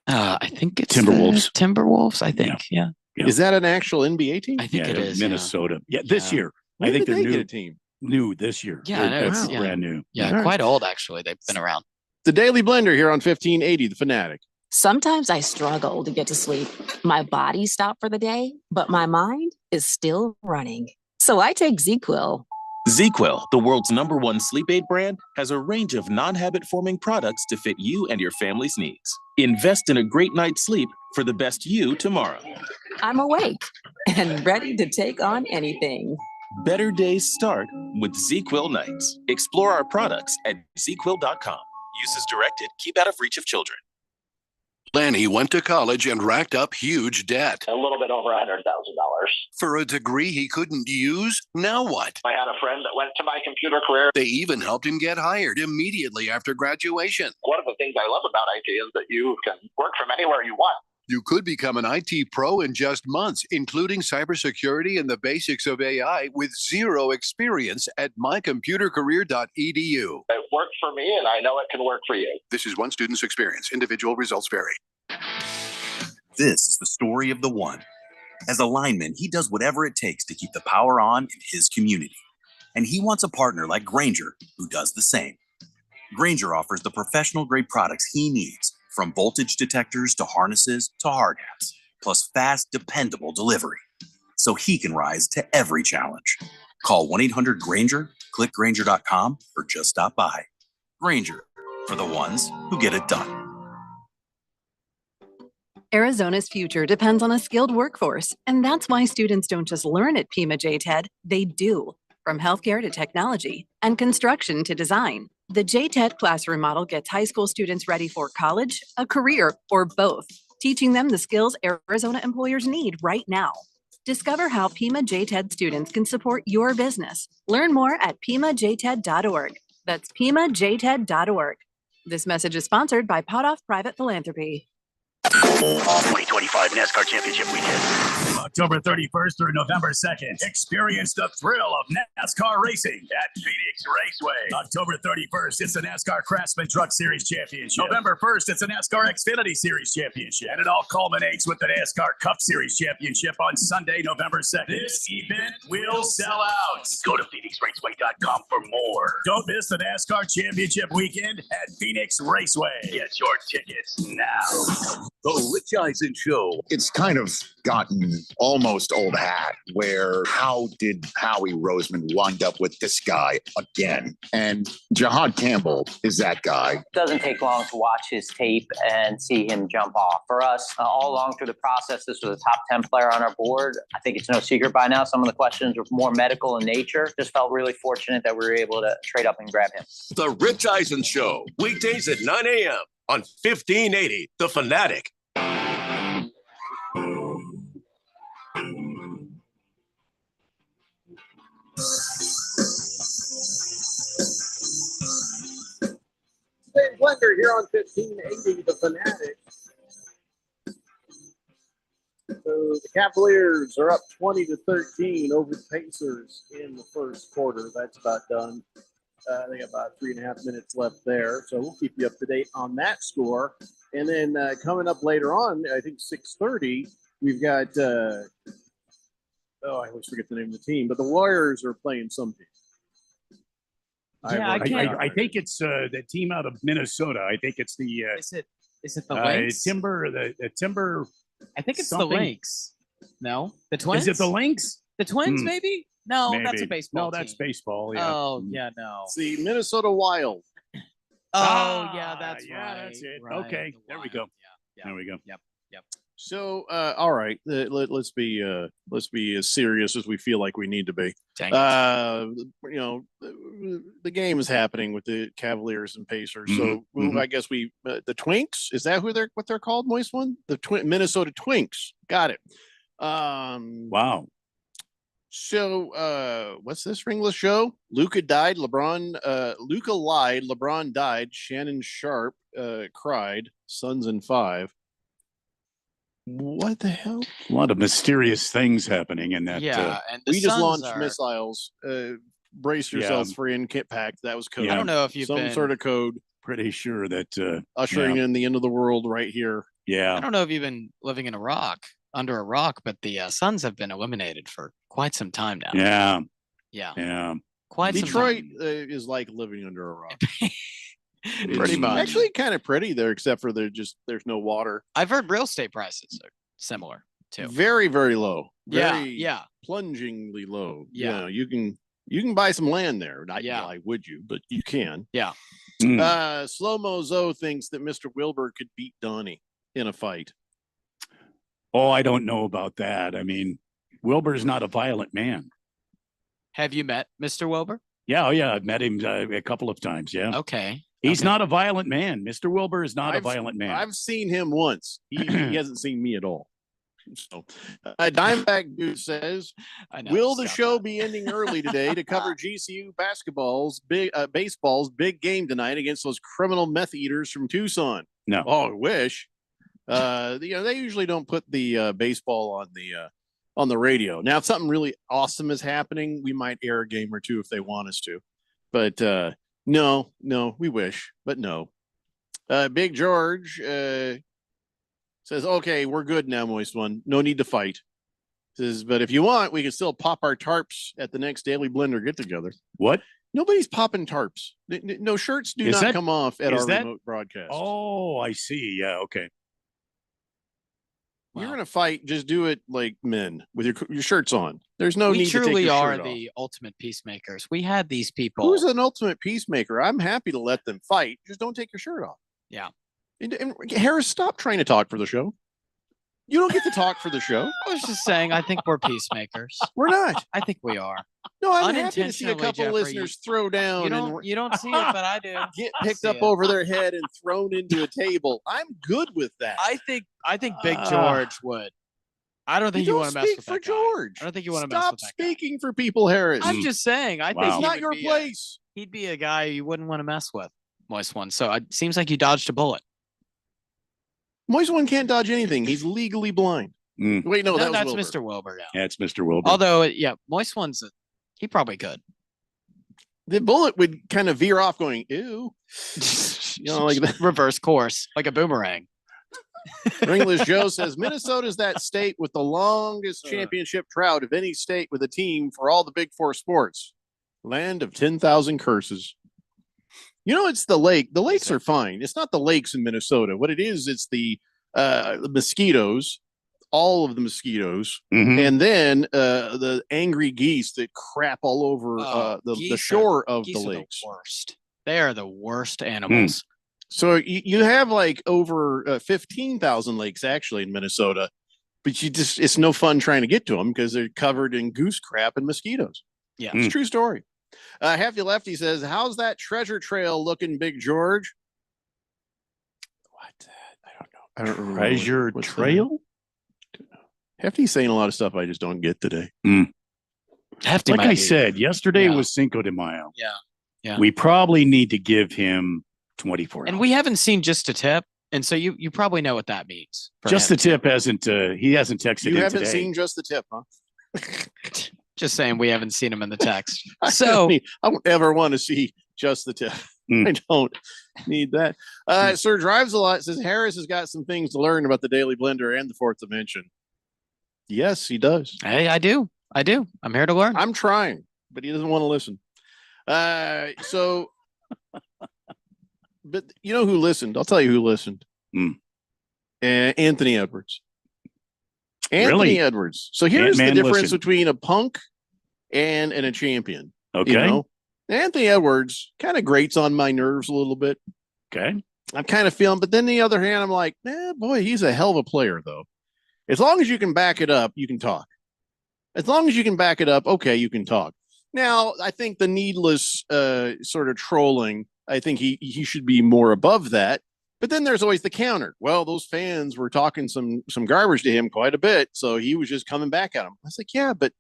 Speaker 10: I think it's
Speaker 9: Timberwolves.
Speaker 10: Timberwolves, I think. Yeah.
Speaker 4: Is that an actual NBA team?
Speaker 10: I think it is.
Speaker 9: Minnesota. Yeah, this year.
Speaker 4: When
Speaker 9: I think
Speaker 4: did
Speaker 9: they're
Speaker 4: they
Speaker 9: new.
Speaker 4: get a team.
Speaker 9: New this year.
Speaker 10: Yeah, I know.
Speaker 9: That's
Speaker 10: It's
Speaker 9: brand new.
Speaker 10: Yeah,
Speaker 4: All right.
Speaker 10: quite old actually. They've been around.
Speaker 4: The Daily Blender here on 1580, The Fanatic.
Speaker 15: Sometimes I struggle to get to sleep. My body stopped for the day, but my mind is still running. So I take ZQuil.
Speaker 16: ZQuil, the world's #1 sleep aid brand, has a range of non-habit forming products to fit you and your family's needs. Invest in a great night's sleep for the best you tomorrow.
Speaker 15: I'm awake and ready to take on anything.
Speaker 16: Better days start with ZQuil nights. Explore our products at ZQuil.com. Use as directed. Keep out of reach of children.
Speaker 17: Lanny went to college and racked up huge debt.
Speaker 5: A little bit over $100,000.
Speaker 17: For a degree he couldn't use? Now what?
Speaker 5: I had a friend that went to my computer career.
Speaker 17: They even helped him get hired immediately after graduation.
Speaker 5: One of the things I love about IT is that you can work from anywhere you want.
Speaker 17: You could become an IT pro in just months, including cybersecurity and the basics of AI with zero experience at mycomputercareer.edu.
Speaker 5: It worked for me, and I know it can work for you.
Speaker 17: This is one student's experience. Individual results vary.
Speaker 18: This is the story of the one. As a lineman, he does whatever it takes to keep the power on in his community. And he wants a partner like Grainger who does the same. Grainger offers the professional-grade products he needs, from voltage detectors to harnesses to hard hats, plus fast, dependable delivery, so he can rise to every challenge. Call 1-800-GRAINGER, click Grainger.com, or just stop by. Grainger, for the ones who get it done.
Speaker 19: Arizona's future depends on a skilled workforce, and that's why students don't just learn at Pima JTED, they do. From healthcare to technology and construction to design, the JTED classroom model gets high school students ready for college, a career, or both, teaching them the skills Arizona employers need right now. Discover how Pima JTED students can support your business. Learn more at PimaJTED.org. That's PimaJTED.org. This message is sponsored by Potoff Private Philanthropy.
Speaker 20: 2025 NASCAR Championship Weekend.
Speaker 2: October 31st through November 2nd. Experience the thrill of NASCAR racing at Phoenix Raceway. October 31st, it's the NASCAR Craftsman Truck Series Championship. November 1st, it's the NASCAR Xfinity Series Championship. And it all culminates with the NASCAR Cup Series Championship on Sunday, November 2nd. This event will sell out.
Speaker 20: Go to PhoenixRaceway.com for more.
Speaker 2: Don't miss the NASCAR Championship weekend at Phoenix Raceway.
Speaker 20: Get your tickets now.
Speaker 26: The Rich Eisen Show.
Speaker 22: It's kind of
Speaker 11: gotten almost old hat, where how did Howie Roseman wind up with this guy again? And Jahad Campbell is that guy.
Speaker 1: It doesn't take long to watch his tape and see him jump off. For us, all along through the process, this was a top 10 player on our board. I think it's no secret by now. Some of the questions were more medical in nature. Just felt really fortunate that we were able to trade up and grab him.
Speaker 5: The Rich Eisen Show, weekdays at 9 a.m. on 1580, The Fanatic.
Speaker 13: Dave Blender here on 1580, The Fanatic. So the Cavaliers are up 20-13 over the Pacers in the first quarter. That's about done. They got about 3.5 minutes left there. So we'll keep you up to date on that score. And then coming up later on, I think 6:30, we've got, I always forget the name of the team, but the Warriors are playing some team.
Speaker 9: Yeah, I think it's the team out of Minnesota. I think it's the.
Speaker 10: Is it the Lynx?
Speaker 9: Timber, the Timber.
Speaker 10: I think it's
Speaker 9: something.
Speaker 10: the Lynx. No, the Twins.
Speaker 9: Is it the Lynx?
Speaker 10: The Twins, maybe? No,
Speaker 9: Maybe.
Speaker 10: that's a baseball.
Speaker 9: No, that's
Speaker 10: team.
Speaker 9: baseball. Yeah.
Speaker 10: Oh, yeah, no.
Speaker 13: It's the Minnesota Wild.
Speaker 10: Oh, yeah, that's
Speaker 9: yeah,
Speaker 10: right.
Speaker 9: that's it.
Speaker 10: Right,
Speaker 9: Okay,
Speaker 10: the
Speaker 9: there we go.
Speaker 10: Wild. Yeah,
Speaker 9: There we go.
Speaker 10: Yep.
Speaker 13: So, all right, let's be as serious as we feel like we need to be.
Speaker 10: Dang
Speaker 13: The game is happening with the Cavaliers and Pacers. So I guess the Twinks, is that what they're called? Moist one, the Minnesota Twinks. Got it.
Speaker 9: Wow.
Speaker 13: So, what's this ringless show? Luca died. Luca lied. LeBron died. Shannon Sharp cried. Suns in 5. What the hell?
Speaker 9: A lot of mysterious things happening in that.
Speaker 10: And the
Speaker 13: we just
Speaker 10: Suns
Speaker 13: launched
Speaker 10: are-
Speaker 13: missiles. Brace yourselves for in kit pack. That was code.
Speaker 10: I don't know if you've
Speaker 13: some
Speaker 10: been-
Speaker 13: sort of code
Speaker 9: Pretty sure that
Speaker 13: ushering
Speaker 9: yeah.
Speaker 13: in the end of the world right here.
Speaker 9: Yeah.
Speaker 10: I don't know if you've been living in under a rock, but the Suns have been eliminated for quite some time now.
Speaker 9: Yeah.
Speaker 10: Yeah.
Speaker 9: Yeah.
Speaker 10: Quite
Speaker 13: Detroit
Speaker 10: some
Speaker 13: is like living under a rock.
Speaker 10: Pretty much.
Speaker 13: Actually, kind of pretty there, except for there's no water.
Speaker 10: I've heard real estate prices are similar too.
Speaker 13: Very, very low.
Speaker 10: Yeah,
Speaker 13: Very
Speaker 10: yeah.
Speaker 13: plungingly low.
Speaker 10: Yeah.
Speaker 13: You can buy some land there. Not why would you, but you can.
Speaker 10: Yeah.
Speaker 13: Slow-Mo Zoe thinks that Mr. Wilbur could beat Donnie in a fight.
Speaker 9: Oh, I don't know about that. I mean, Wilbur's not a violent man.
Speaker 10: Have you met Mr. Wilbur?
Speaker 9: Yeah. Oh, yeah. I've met him a couple of times. Yeah.
Speaker 10: Okay.
Speaker 9: He's not a violent man. Mr. Wilbur is not a violent man.
Speaker 13: I've seen him once. He hasn't seen me at all. So, Dimeback Dude says, "Will the show be ending early today to cover GCU baseball's big game tonight against those criminal meth eaters from Tucson?"
Speaker 9: No.
Speaker 13: Oh, I wish. They usually don't put the baseball on the radio. Now, if something really awesome is happening, we might air a game or two if they want us to. But no, we wish, but no. Big George says, "Okay, we're good now, Moist One. No need to fight." Says, "But if you want, we can still pop our tarps at the next Daily Blender get together."
Speaker 9: What?
Speaker 13: Nobody's popping tarps. No shirts do not come off at our remote broadcast.
Speaker 9: Oh, I see. Yeah. Okay.
Speaker 13: You're in a fight, just do it like men with your shirts on. There's no
Speaker 10: We
Speaker 13: need to take
Speaker 10: truly
Speaker 13: your
Speaker 10: are
Speaker 13: shirt off.
Speaker 10: the ultimate peacemakers. We had these people.
Speaker 13: Who's an ultimate peacemaker? I'm happy to let them fight. Just don't take your shirt off.
Speaker 10: Yeah.
Speaker 13: And Harris, stop trying to talk for the show. You don't get to talk for the show.
Speaker 10: I was just saying, I think we're peacemakers.
Speaker 13: We're not.
Speaker 10: I think we are.
Speaker 13: No, I'm happy to see a
Speaker 10: Unintentionally,
Speaker 13: couple
Speaker 10: Jeffrey,
Speaker 13: listeners throw down
Speaker 10: You don't see it, but I do.
Speaker 13: get picked up over their head and thrown into a table. I'm good with that.
Speaker 10: I think Big George would. I don't think you want to mess with
Speaker 13: for
Speaker 10: that guy.
Speaker 13: George.
Speaker 10: I don't think you want to mess
Speaker 13: Stop
Speaker 10: with that guy.
Speaker 13: speaking for people, Harris.
Speaker 10: I'm just saying. I think
Speaker 13: It's
Speaker 10: he
Speaker 13: not
Speaker 10: would
Speaker 13: your
Speaker 10: be
Speaker 13: place.
Speaker 10: He'd be a guy you wouldn't want to mess with, Moist One. So it seems like you dodged a bullet.
Speaker 13: Moist One can't dodge anything. He's legally blind. Wait, no, that was
Speaker 10: that's
Speaker 13: Wilbur.
Speaker 10: Mr. Wilbur. Yeah.
Speaker 9: Yeah, it's Mr. Wilbur.
Speaker 10: Although, Moist One's he probably could.
Speaker 13: The bullet would kind of veer off, going "ew," like that.
Speaker 10: Reverse course, like a boomerang.
Speaker 13: Ringless Joe says Minnesota's that state with the longest championship drought of any state with a team for all the Big Four sports. Land of 10,000 curses. It's the lake. The lakes are fine. It's not the lakes in Minnesota. What it is, it's the mosquitoes.
Speaker 4: all of the mosquitoes,
Speaker 9: Mhm.
Speaker 4: and then the angry geese that crap all over the
Speaker 10: Geese are-
Speaker 4: shore of
Speaker 10: geese
Speaker 4: the
Speaker 10: are
Speaker 4: lakes.
Speaker 10: worst. They are the worst animals.
Speaker 4: So you have like over 15,000 lakes actually in Minnesota, but it's no fun trying to get to them because they're covered in goose crap and mosquitoes.
Speaker 10: Yeah.
Speaker 4: It's a true story. Hefty Lefty says, how's that treasure trail looking, Big George? What? I don't remember.
Speaker 9: Treasure
Speaker 4: what's
Speaker 9: Trail?
Speaker 4: that? Hefty's saying a lot of stuff I just don't get today.
Speaker 10: Hefty,
Speaker 9: Like
Speaker 10: might
Speaker 9: I
Speaker 10: be-
Speaker 9: said, yesterday
Speaker 10: Yeah.
Speaker 9: was Cinco de Mayo.
Speaker 10: Yeah. Yeah.
Speaker 9: We probably need to give him 24
Speaker 10: and
Speaker 9: hours.
Speaker 10: we haven't seen Just a Tip, and so you probably know what that means. for
Speaker 9: Just
Speaker 10: him,
Speaker 9: the tip hasn't he hasn't texted
Speaker 4: You
Speaker 9: in
Speaker 4: haven't
Speaker 9: today.
Speaker 4: seen Just the Tip, huh?
Speaker 10: too. Just saying, we haven't seen him in the text.
Speaker 4: I
Speaker 10: So
Speaker 4: don't ever want to see Just the Tip. I don't need that. Sir Drives a Lot says Harris has got some things to learn about the Daily Blender and the Fourth Dimension. Yes, he does.
Speaker 10: hey, I do. I'm here to learn.
Speaker 4: I'm trying, but he doesn't want to listen. But you know who listened? I'll tell you who listened. Anthony Edwards. Anthony
Speaker 9: Really?
Speaker 4: Edwards. So here's the
Speaker 9: Ant-Man
Speaker 4: difference
Speaker 9: listened.
Speaker 4: between a punk and a champion.
Speaker 9: Okay.
Speaker 4: You know? Anthony Edwards kind of grates on my nerves a little bit.
Speaker 9: Okay.
Speaker 4: I'm kind of feeling, but then the other hand, I'm like, boy, he's a hell of a player, though. As long as you can back it up, you can talk. As long as you can back it up, okay, you can talk. Now, I think the needless sort of trolling, I think he should be more above that. But then there's always the counter. Well, those fans were talking some garbage to him quite a bit, so he was just coming back at him. I was like, yeah, but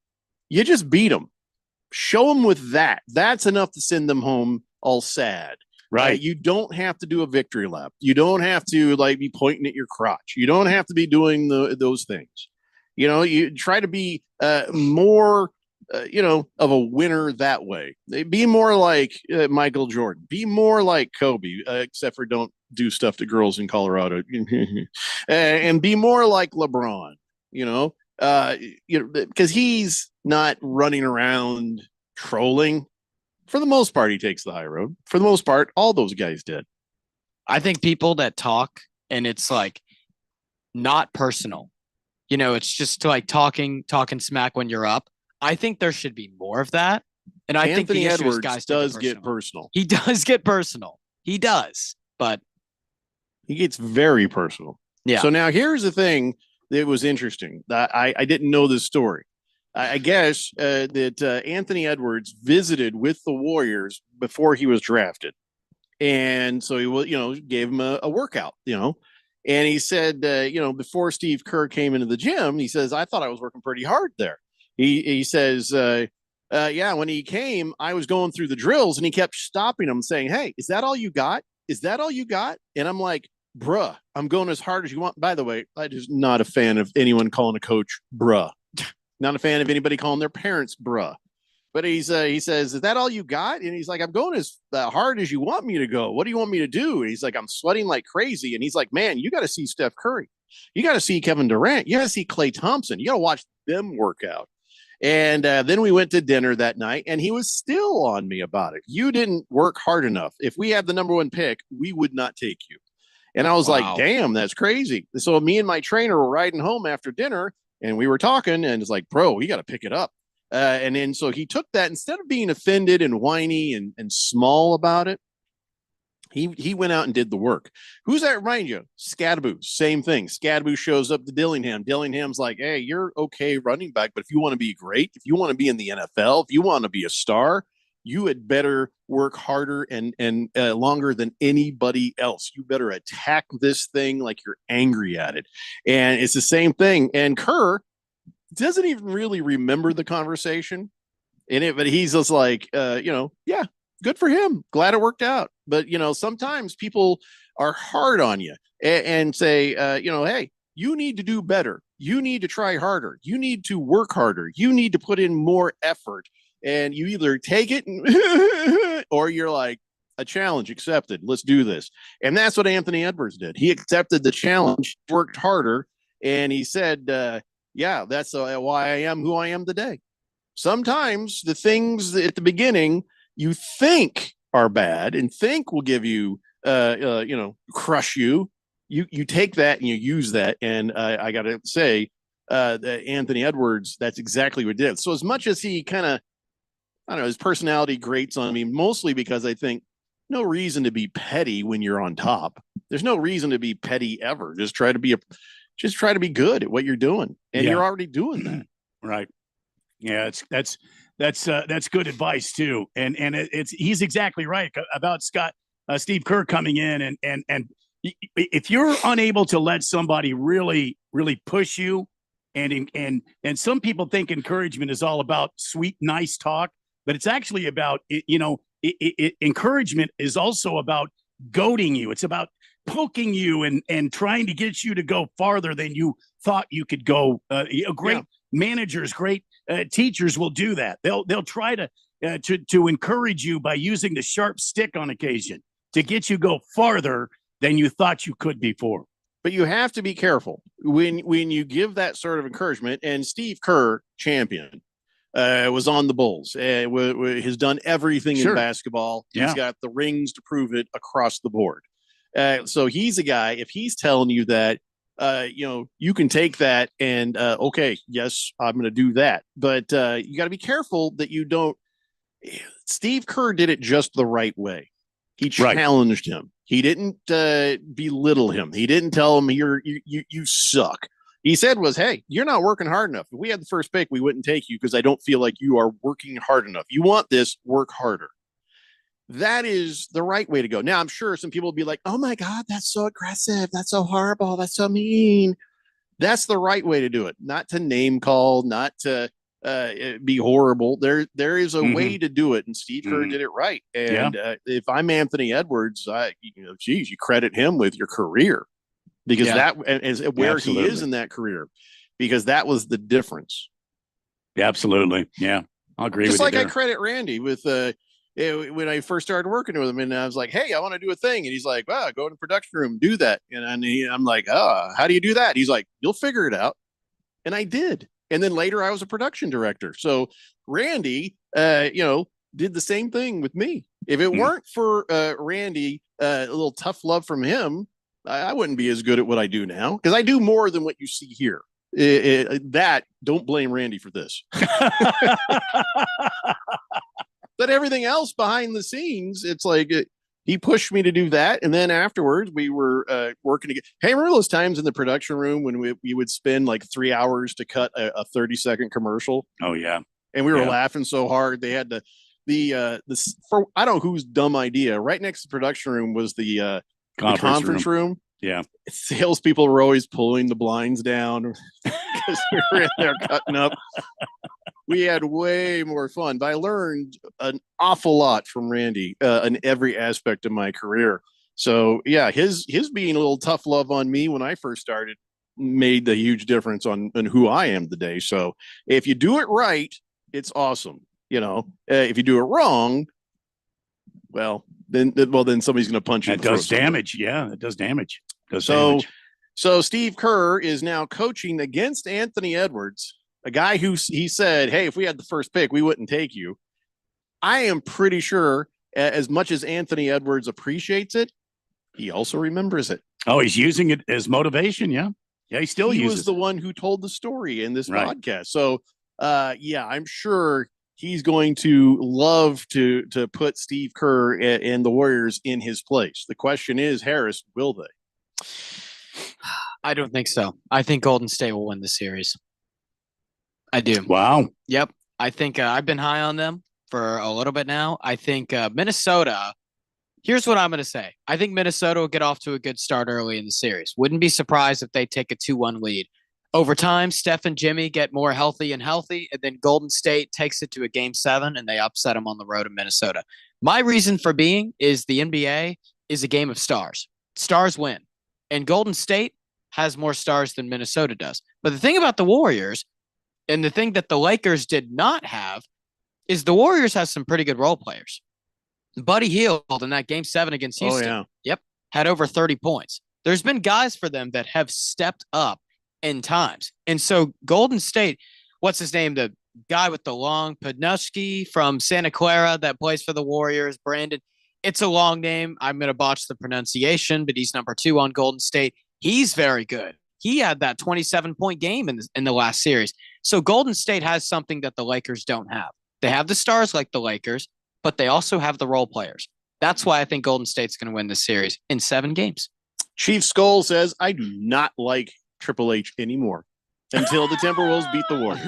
Speaker 4: you just beat him. Show them with that. That's enough to send them home all sad.
Speaker 9: Right.
Speaker 4: You don't have to do a victory lap. You don't have to be pointing at your crotch. You don't have to be doing those things. You try to be more, of a winner that way. Be more like Michael Jordan. Be more like Kobe, except for don't do stuff to girls in Colorado. And be more like LeBron. Because he's not running around trolling. For the most part, he takes the high road. For the most part, all those guys did.
Speaker 10: I think people that talk and it's like not personal, it's just like talking smack when you're up. I think there should be more of that. And I think
Speaker 4: Anthony
Speaker 10: the issue is
Speaker 4: Edwards
Speaker 10: guys
Speaker 4: does get personal.
Speaker 10: He does get personal. He does, but
Speaker 4: he gets very personal.
Speaker 10: Yeah.
Speaker 4: So now here's the thing that was interesting. I didn't know this story. I guess that Anthony Edwards visited with the Warriors before he was drafted. And so he gave him a workout, and he said, before Steve Kerr came into the gym, he says, I thought I was working pretty hard there. He says, yeah, when he came, I was going through the drills and he kept stopping him saying, hey, is that all you got? Is that all you got? And I'm like, bruh, I'm going as hard as you want. By the way, I'm just not a fan of anyone calling a coach bruh. Not a fan of anybody calling their parents bruh. But he says, is that all you got? And he's like, I'm going as hard as you want me to go. What do you want me to do? And he's like, I'm sweating like crazy. And he's like, man, you got to see Steph Curry. You got to see Kevin Durant. You got to see Klay Thompson. You got to watch them work out. And then we went to dinner that night and he was still on me about it. You didn't work hard enough. If we had the number one pick, we would not take you. And I was like, damn, that's crazy. So me and my trainer were riding home after dinner and we were talking and it's like, bro, you got to pick it up. And then so he took that instead of being offended and whiny and small about it. He went out and did the work. Who's that remind you? Scadaboo, same thing. Scadaboo shows up to Dillingham. Dillingham's like, hey, you're okay running back, but if you want to be great, if you want to be in the NFL, if you want to be a star, you had better work harder and longer than anybody else. You better attack this thing like you're angry at it. And it's the same thing. And Kerr doesn't even really remember the conversation in it, but he's just like, yeah, good for him. Glad it worked out. But, sometimes people are hard on you and say, hey, you need to do better. You need to try harder. You need to work harder. You need to put in more effort. And you either take it or you're like, a challenge accepted. Let's do this. And that's what Anthony Edwards did. He accepted the challenge, worked harder. And he said, yeah, that's why I am who I am today. Sometimes the things at the beginning you think are bad and think will give you, crush you. You take that and you use that. And I got to say, Anthony Edwards, that's exactly what he did. So as much as he kind of, I don't know, his personality grates on me, mostly because I think no reason to be petty when you're on top. There's no reason to be petty ever. Just try to be good at what you're doing, and you're already doing that.
Speaker 9: Right. Yeah, that's good advice too. And he's exactly right about Steve Kerr coming in and if you're unable to let somebody really push you, and some people think encouragement is all about sweet, nice talk, but it's actually about encouragement is also about goading you. It's about poking you and trying to get you to go farther than you thought you could go. Great managers, great teachers will do that. They'll try to encourage you by using the sharp stick on occasion to get you go farther than you thought you could before.
Speaker 4: But you have to be careful when you give that sort of encouragement. And Steve Kerr, champion, was on the Bulls. Has done everything in basketball. He's got the rings to prove it across the board. So he's a guy. If he's telling you that, you can take that and okay, yes, I'm going to do that. But you got to be careful that you don't. Steve Kerr did it just the right way. He challenged him. He didn't belittle him. He didn't tell him you suck. He said was, hey, you're not working hard enough. If we had the first pick, we wouldn't take you because I don't feel like you are working hard enough. You want this, work harder. That is the right way to go. Now, I'm sure some people will be like, oh my God, that's so aggressive. That's so horrible. That's so mean. That's the right way to do it. Not to name call, not to be horrible. There is a way to do it. And Steve Kerr did it right. And if I'm Anthony Edwards, you credit him with your career because that is where he is in that career, because that was the difference.
Speaker 9: Yeah, absolutely. Yeah. I'll agree with you.
Speaker 4: Just like I credit Randy with, when I first started working with him, and I was like, hey, I want to do a thing. And he's like, well, go to the production room, do that. And I'm like, oh, how do you do that? He's like, you'll figure it out. And I did. And then later I was a production director. So Randy, did the same thing with me. If it weren't for Randy, a little tough love from him, I wouldn't be as good at what I do now, because I do more than what you see here. Don't blame Randy for this. But everything else behind the scenes, it's like he pushed me to do that. And then afterwards we were working together. Hey, remember those times in the production room when we would spend like 3 hours to cut a 30-second commercial?
Speaker 9: Oh yeah.
Speaker 4: And we were laughing so hard. They had I don't know whose dumb idea. Right next to the production room was the conference room.
Speaker 9: Yeah.
Speaker 4: Salespeople were always pulling the blinds down because we were in there cutting up. We had way more fun, but I learned an awful lot from Randy in every aspect of my career. So yeah, his being a little tough love on me when I first started made the huge difference on who I am today. So if you do it right, it's awesome. If you do it wrong, then somebody's going to punch you.
Speaker 9: That does damage. Yeah, it does damage.
Speaker 4: So Steve Kerr is now coaching against Anthony Edwards, a guy who he said, hey, if we had the first pick, we wouldn't take you. I am pretty sure as much as Anthony Edwards appreciates it, he also remembers it.
Speaker 9: Oh, he's using it as motivation. Yeah. Yeah. He
Speaker 4: was the one who told the story in this podcast. So I'm sure he's going to love to put Steve Kerr and the Warriors in his place. The question is, Harris, will they?
Speaker 10: I don't think so. I think Golden State will win the series. I do.
Speaker 9: Wow.
Speaker 10: Yep. I think I've been high on them for a little bit now. I think Minnesota, here's what I'm going to say. I think Minnesota will get off to a good start early in the series. Wouldn't be surprised if they take a 2-1 lead. Over time, Steph and Jimmy get more healthy, and then Golden State takes it to a Game 7, and they upset them on the road in Minnesota. My reason for being is the NBA is a game of stars. Stars win. And Golden State has more stars than Minnesota does. But the thing about the Warriors, and the thing that the Lakers did not have, is the Warriors have some pretty good role players. Buddy Hield in that Game 7 against Houston, had over 30 points. There's been guys for them that have stepped up in times. And so Golden State, what's his name? The guy with the long, Podnusky from Santa Clara that plays for the Warriors, Brandon. It's a long name. I'm going to botch the pronunciation, but he's number 2 on Golden State. He's very good. he had that 27-point game in the last series. So Golden State has something that the Lakers don't have. They have the stars like the Lakers, but they also have the role players. That's why I think Golden State's going to win this series in 7 games.
Speaker 4: Chief Skull says, I do not like Triple H anymore until the Timberwolves beat the Warriors.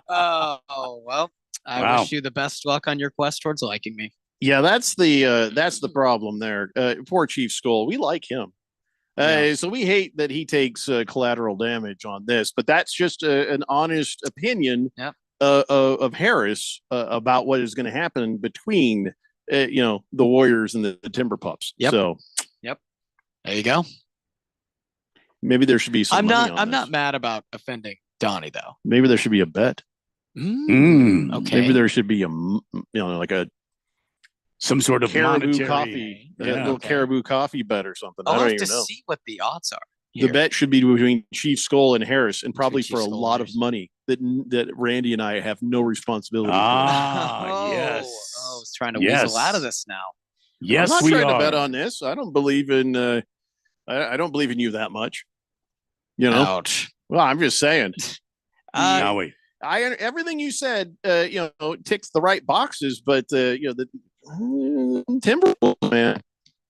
Speaker 10: Well, I wish you the best luck on your quest towards liking me.
Speaker 4: Yeah, that's the problem there. Poor Chief Skull. We like him. So we hate that he takes collateral damage on this, but that's just an honest opinion of Harris about what is going to happen between the Warriors and the Timber Pups.
Speaker 10: Yep.
Speaker 4: So,
Speaker 10: there you go.
Speaker 4: Maybe there should be some.
Speaker 10: I'm not mad about offending Donnie though.
Speaker 4: Maybe there should be a bet.
Speaker 10: Okay.
Speaker 4: Maybe there should be
Speaker 9: some sort of
Speaker 4: Caribou
Speaker 9: monetary
Speaker 4: coffee, little Caribou coffee bet or something. I
Speaker 10: I'll
Speaker 4: don't
Speaker 10: have
Speaker 4: even
Speaker 10: to
Speaker 4: know.
Speaker 10: see what the odds are.
Speaker 4: The bet should be between Chief Skull and Harris, and probably
Speaker 10: Chief
Speaker 4: for a
Speaker 10: Skull
Speaker 4: lot of money that Randy and I have no responsibility for.
Speaker 9: Yes.
Speaker 10: I was trying to weasel out of this now.
Speaker 9: Yes,
Speaker 4: I'm not
Speaker 9: we
Speaker 4: trying
Speaker 9: are.
Speaker 4: to bet on this. I don't believe in. I don't believe in you that much.
Speaker 10: Ouch.
Speaker 4: Well, I'm just saying.
Speaker 9: Everything
Speaker 4: you said, ticks the right boxes, but the Timberwolves, man.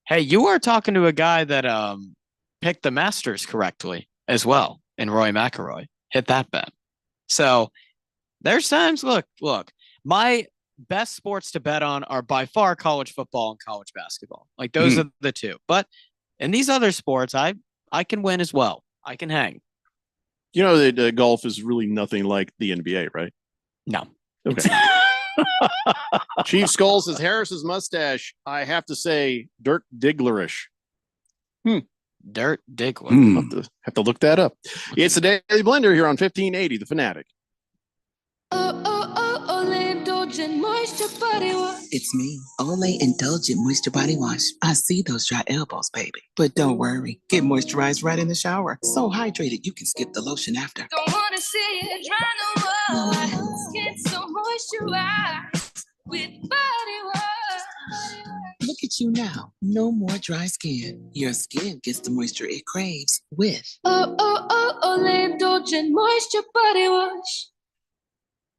Speaker 10: Hey, you are talking to a guy that picked the Masters correctly as well, and Roy McIlroy hit that bet. So there's times. Look. My best sports to bet on are by far college football and college basketball. Like those are the two. But in these other sports, I can win as well. I can hang.
Speaker 4: You know that golf is really nothing like the NBA, right?
Speaker 10: No.
Speaker 4: Okay. Chief Skull says Harris's mustache, I have to say, Dirk Digglerish.
Speaker 10: Dirk Diggler.
Speaker 4: Have to look that up. It's the Daily Blender here on 1580, The Fanatic.
Speaker 3: It's me, Olay Indulgent Moisture Body Wash. I see those dry elbows, baby. But don't worry, get moisturized right in the shower. So hydrated, you can skip the lotion after.
Speaker 8: Don't wanna see it dry no more. Skin so moisturized with body wash.
Speaker 3: Look at you now. No more dry skin. Your skin gets the moisture it craves with
Speaker 8: Olay Indulgent Moisture Body Wash.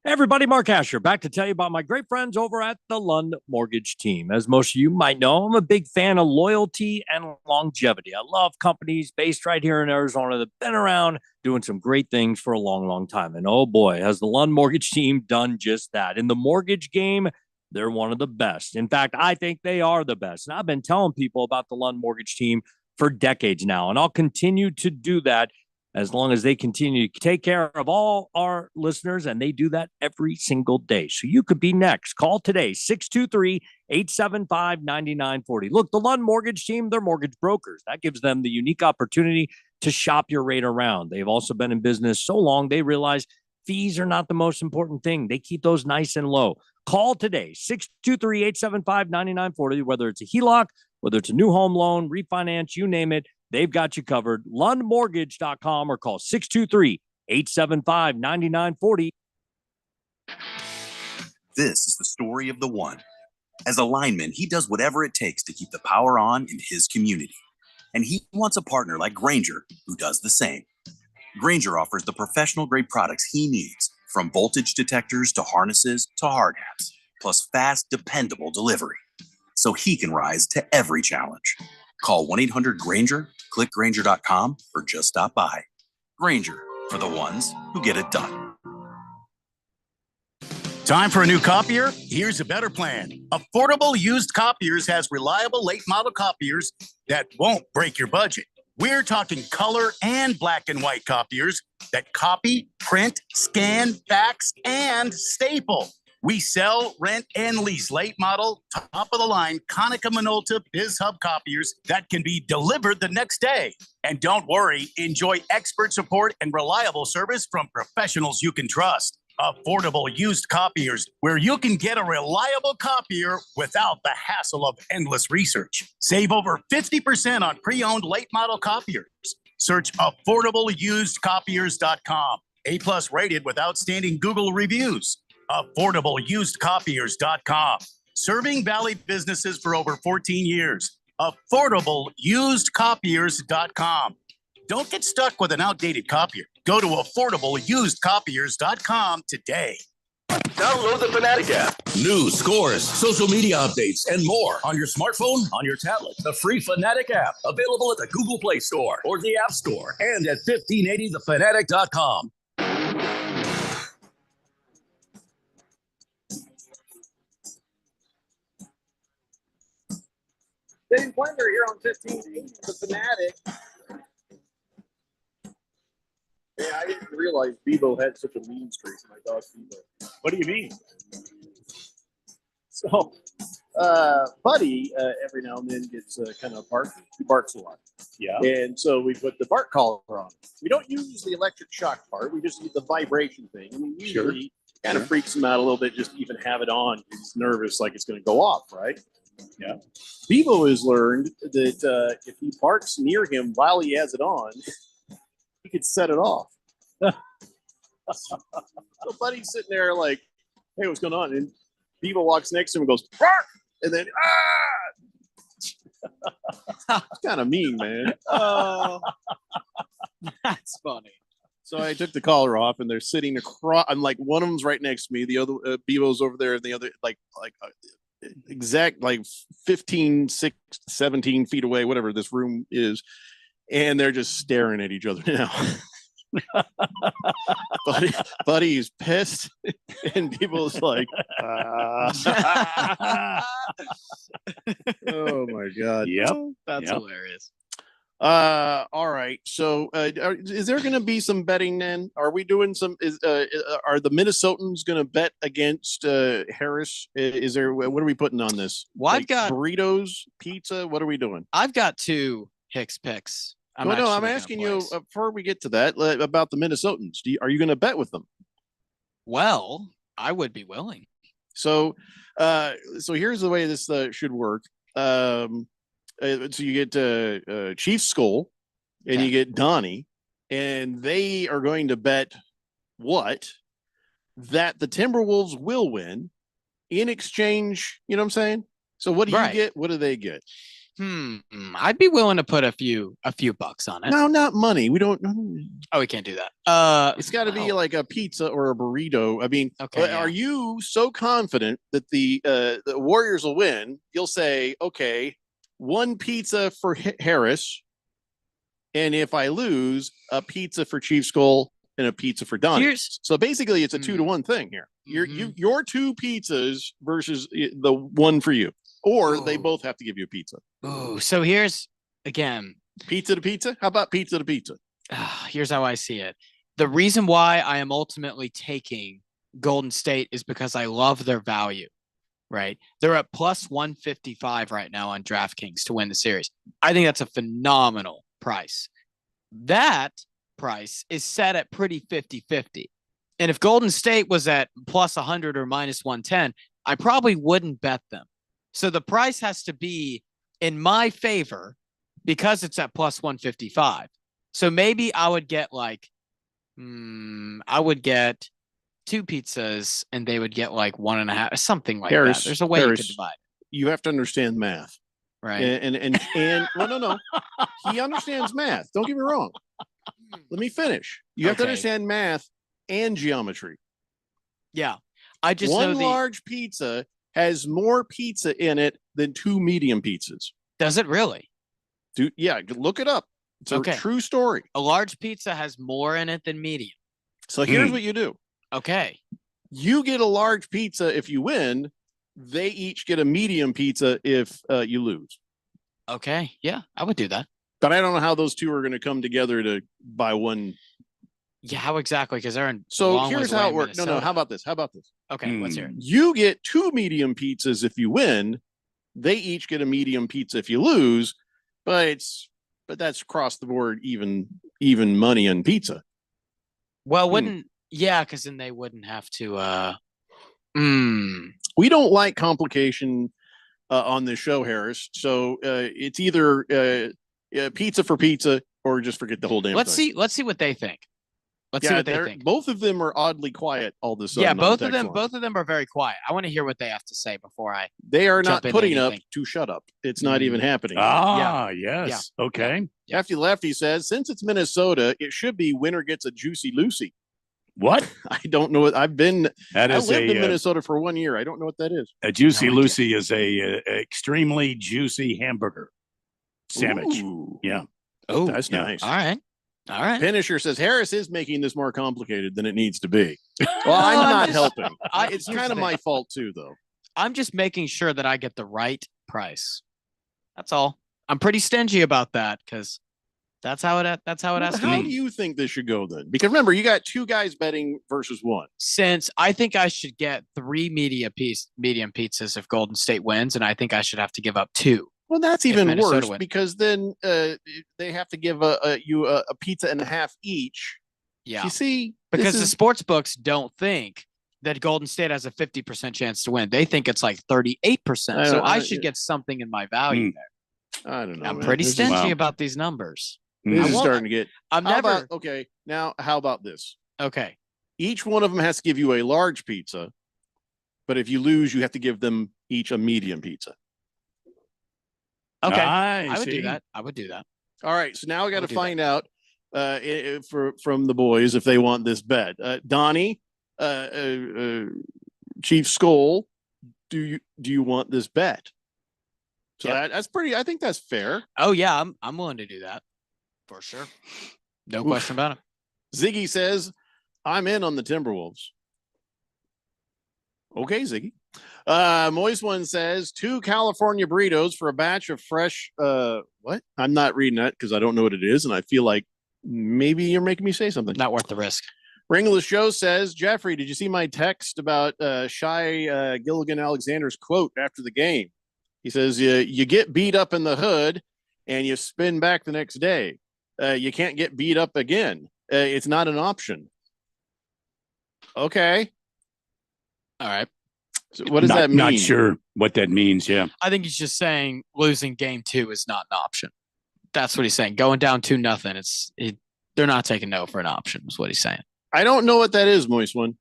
Speaker 22: Hey everybody, Mark Asher, back to tell you about my great friends over at the Lund Mortgage Team. As most of you might know, I'm a big fan of loyalty and longevity. I love companies based right here in Arizona that have been around doing some great things for a long, long time. And oh boy, has the Lund Mortgage Team done just that. In the mortgage game, they're one of the best. In fact, I think they are the best. And I've been telling people about the Lund Mortgage Team for decades now, and I'll continue to do that as long as they continue to take care of all our listeners, and they do that every single day. So you could be next. Call today, 623-875-9940. Look, the Lund Mortgage Team, they're mortgage brokers. That gives them the unique opportunity to shop your rate around. They've also been in business so long, they realize fees are not the most important thing. They keep those nice and low. Call today, 623-875-9940, whether it's a HELOC, whether it's a new home loan, refinance, you name it. They've got you covered. LundMortgage.com or call 623-875-9940.
Speaker 18: This is the story of the one. As a lineman, he does whatever it takes to keep the power on in his community. And he wants a partner like Grainger who does the same. Grainger offers the professional-grade products he needs, from voltage detectors to harnesses to hard hats, plus fast, dependable delivery, so he can rise to every challenge. Call 1-800-GRAINGER, click Grainger.com, or just stop by. Grainger, for the ones who get it done.
Speaker 2: Time for a new copier? Here's a better plan. Affordable Used Copiers has reliable late model copiers that won't break your budget. We're talking color and black and white copiers that copy, print, scan, fax, and staple. We sell, rent, and lease late model, top-of-the-line Konica Minolta BizHub copiers that can be delivered the next day. And don't worry, enjoy expert support and reliable service from professionals you can trust. Affordable Used Copiers, where you can get a reliable copier without the hassle of endless research. Save over 50% on pre-owned late model copiers. Search AffordableUsedCopiers.com. A+ rated with outstanding Google reviews. AffordableUsedCopiers.com. Serving Valley businesses for over 14 years. AffordableUsedCopiers.com. Don't get stuck with an outdated copier. Go to affordableUsedCopiers.com today.
Speaker 5: Download the Fanatic app.
Speaker 20: News, scores, social media updates, and more on your smartphone, on your tablet. The free Fanatic app, available at the Google Play Store or the App Store, and at 1580thefanatic.com.
Speaker 13: Dave Blender here on 1580 The Fanatic. Yeah, I didn't realize Bebo had such a mean streak. My dog Bebo.
Speaker 2: What do you mean?
Speaker 13: So, Buddy, every now and then gets kind of barky. He barks a lot.
Speaker 2: Yeah.
Speaker 13: And so we put the bark collar on. We don't use the electric shock part. We just use the vibration thing. And we usually kind of freaks him out a little bit just to even have it on. He's nervous, like it's going to go off, right?
Speaker 2: Yeah.
Speaker 13: Bebo has learned that if he barks near him while he has it on, he could set it off. So Buddy's sitting there like, hey, what's going on? And Bebo walks next to him and goes, bark! And then, it's kind of mean, man.
Speaker 10: Oh, that's funny.
Speaker 4: So I took the collar off, and they're sitting across. I'm like, one of them's right next to me. The other Bebo's over there, and the other exact 15, 6, 17 feet away, whatever this room is, and they're just staring at each other now. Buddy's pissed, and people's like, oh my god,
Speaker 2: Yep,
Speaker 10: that's hilarious.
Speaker 4: All right, so is there going to be some betting then? Are we doing some? Are the Minnesotans going to bet against Harris? Is there? What are we putting on this?
Speaker 10: Well, I've got
Speaker 4: burritos, pizza. What are we doing?
Speaker 10: I've got 2 Hicks picks.
Speaker 4: I'm asking you before we get to that about the Minnesotans. Are you going to bet with them?
Speaker 10: Well, I would be willing.
Speaker 4: So here's the way this should work. So you get Chief Skull, and you get Donnie, and they are going to bet that the Timberwolves will win in exchange. You know what I'm saying? So what do you get? What do they get?
Speaker 10: I'd be willing to put a few bucks on it.
Speaker 4: No, not money. We don't.
Speaker 10: Oh, we can't do that.
Speaker 4: It's got to be like a pizza or a burrito. I mean,
Speaker 10: Okay,
Speaker 4: are you so confident that the Warriors will win? You'll say, okay, 1 pizza for Harris, and if I lose, a pizza for Chief Skull and a pizza for Donnie. So basically, it's a 2-to-1 thing here. Your 2 pizzas versus the 1 for you. Or they both have to give you a pizza.
Speaker 10: Oh, so here's again
Speaker 4: pizza to pizza. How about pizza to pizza?
Speaker 10: Here's how I see it. The reason why I am ultimately taking Golden State is because I love their value, right? They're at plus 155 right now on DraftKings to win the series. I think that's a phenomenal price. That price is set at pretty 50-50. And if Golden State was at plus 100 or minus 110, I probably wouldn't bet them. So the price has to be in my favor because it's at plus 155. So maybe I would get I would get 2 pizzas and they would get like 1.5, something like that. There's a way you could divide.
Speaker 4: You have to understand math.
Speaker 10: Right.
Speaker 4: And no. He understands math. Don't get me wrong. Let me finish. You have to understand math and geometry.
Speaker 10: Yeah. I just
Speaker 4: One
Speaker 10: know
Speaker 4: large pizza has more pizza in it than 2 medium pizzas.
Speaker 10: Does it really?
Speaker 4: Yeah, look it up. It's a true story.
Speaker 10: A large pizza has more in it than medium.
Speaker 4: So here's what you do.
Speaker 10: Okay.
Speaker 4: You get a large pizza if you win. They each get a medium pizza if you lose.
Speaker 10: Okay. Yeah, I would do that.
Speaker 4: But I don't know how those 2 are going to come together to buy one.
Speaker 10: Yeah, how exactly? Because they're in.
Speaker 4: So here's how it works. No. How about this?
Speaker 10: Okay, let's hear it.
Speaker 4: You get 2 medium pizzas if you win. They each get a medium pizza if you lose. But that's across the board even money on pizza.
Speaker 10: Well, because then they wouldn't have to.
Speaker 4: We don't like complication on this show, Harris. So it's either pizza for pizza or just forget the whole damn thing.
Speaker 10: Let's see what they think. Let's see what they
Speaker 4: they're-
Speaker 10: think.
Speaker 4: Both of them are oddly quiet all of a sudden.
Speaker 10: Yeah,
Speaker 4: on the
Speaker 10: both of
Speaker 4: text
Speaker 10: them.
Speaker 4: line.
Speaker 10: Both of them are very quiet. I want to hear what they have to say before I.
Speaker 4: They are
Speaker 10: jump
Speaker 4: not
Speaker 10: into
Speaker 4: putting up
Speaker 10: anything.
Speaker 4: to shut up. It's not even happening.
Speaker 9: Ah, yes. Okay.
Speaker 4: Hefty Lefty says, since it's Minnesota, it should be winner gets a juicy Lucy.
Speaker 9: What?
Speaker 4: I don't know. I lived
Speaker 9: a,
Speaker 4: in Minnesota for 1 year. I don't know what that is.
Speaker 9: A Juicy Lucy is a extremely juicy hamburger sandwich.
Speaker 4: Ooh.
Speaker 9: Yeah.
Speaker 4: Oh, that's nice.
Speaker 10: All right. All right.
Speaker 4: Finisher says Harris is making this more complicated than it needs to be. Well, I'm not helping. It's
Speaker 10: here's
Speaker 4: kind
Speaker 10: the
Speaker 4: of
Speaker 10: thing.
Speaker 4: my fault too, though.
Speaker 10: I'm just making sure that I get the right price. That's all. I'm pretty stingy about that because that's how it has to
Speaker 4: How
Speaker 10: be.
Speaker 4: do you think this should go then? Because remember, you got two guys betting versus one.
Speaker 10: Since I think I should get 3 medium pizzas if Golden State wins, and I think I should have to give up 2.
Speaker 4: Well, that's
Speaker 10: if
Speaker 4: even
Speaker 10: Minnesota
Speaker 4: worse
Speaker 10: wins.
Speaker 4: because then they have to give you a pizza and a half each.
Speaker 10: Yeah.
Speaker 4: You see,
Speaker 10: Because
Speaker 4: this
Speaker 10: the
Speaker 4: is-
Speaker 10: sports books don't think that Golden State has a 50% chance to win. They think it's like 38%. So I should get something in my value there.
Speaker 4: I don't know.
Speaker 10: I'm
Speaker 4: man.
Speaker 10: pretty
Speaker 4: This is-
Speaker 10: stingy about these numbers.
Speaker 4: This
Speaker 10: I
Speaker 4: is
Speaker 10: won't-
Speaker 4: starting to get.
Speaker 10: I'm
Speaker 4: How
Speaker 10: never
Speaker 4: about- okay. Now, how about this?
Speaker 10: okay.
Speaker 4: Each one of them has to give you a large pizza, but if you lose, you have to give them each a medium pizza.
Speaker 10: Okay.
Speaker 9: I
Speaker 10: I would
Speaker 9: see.
Speaker 10: do that. I would do that.
Speaker 4: All right. So now I got to
Speaker 10: We'll do that.
Speaker 4: find out from the boys if they want this bet. Donnie, Chief Skull, do you want this bet? So that's pretty. I think that's fair.
Speaker 10: Oh yeah, I'm willing to do that for sure. No question about it.
Speaker 4: Ziggy says, "I'm in on the Timberwolves." Okay, Ziggy. Moist One says 2 California burritos for a batch of fresh. What? I'm not reading that because I don't know what it is, and I feel like maybe you're making me say something.
Speaker 10: Not worth the risk.
Speaker 4: Ringless Joe says, Jeffrey, did you see my text about Shai Gilligan Alexander's quote after the game? He says, you get beat up in the hood and you spin back the next day. You can't get beat up again. It's not an option. Okay.
Speaker 10: All right.
Speaker 4: So what does that mean?
Speaker 9: Not sure what that means. Yeah.
Speaker 10: I think he's just saying losing game 2 is not an option. That's what he's saying. Going down 2-0. They're not taking no for an option. Is what he's saying.
Speaker 4: I don't know what that is, Moist One.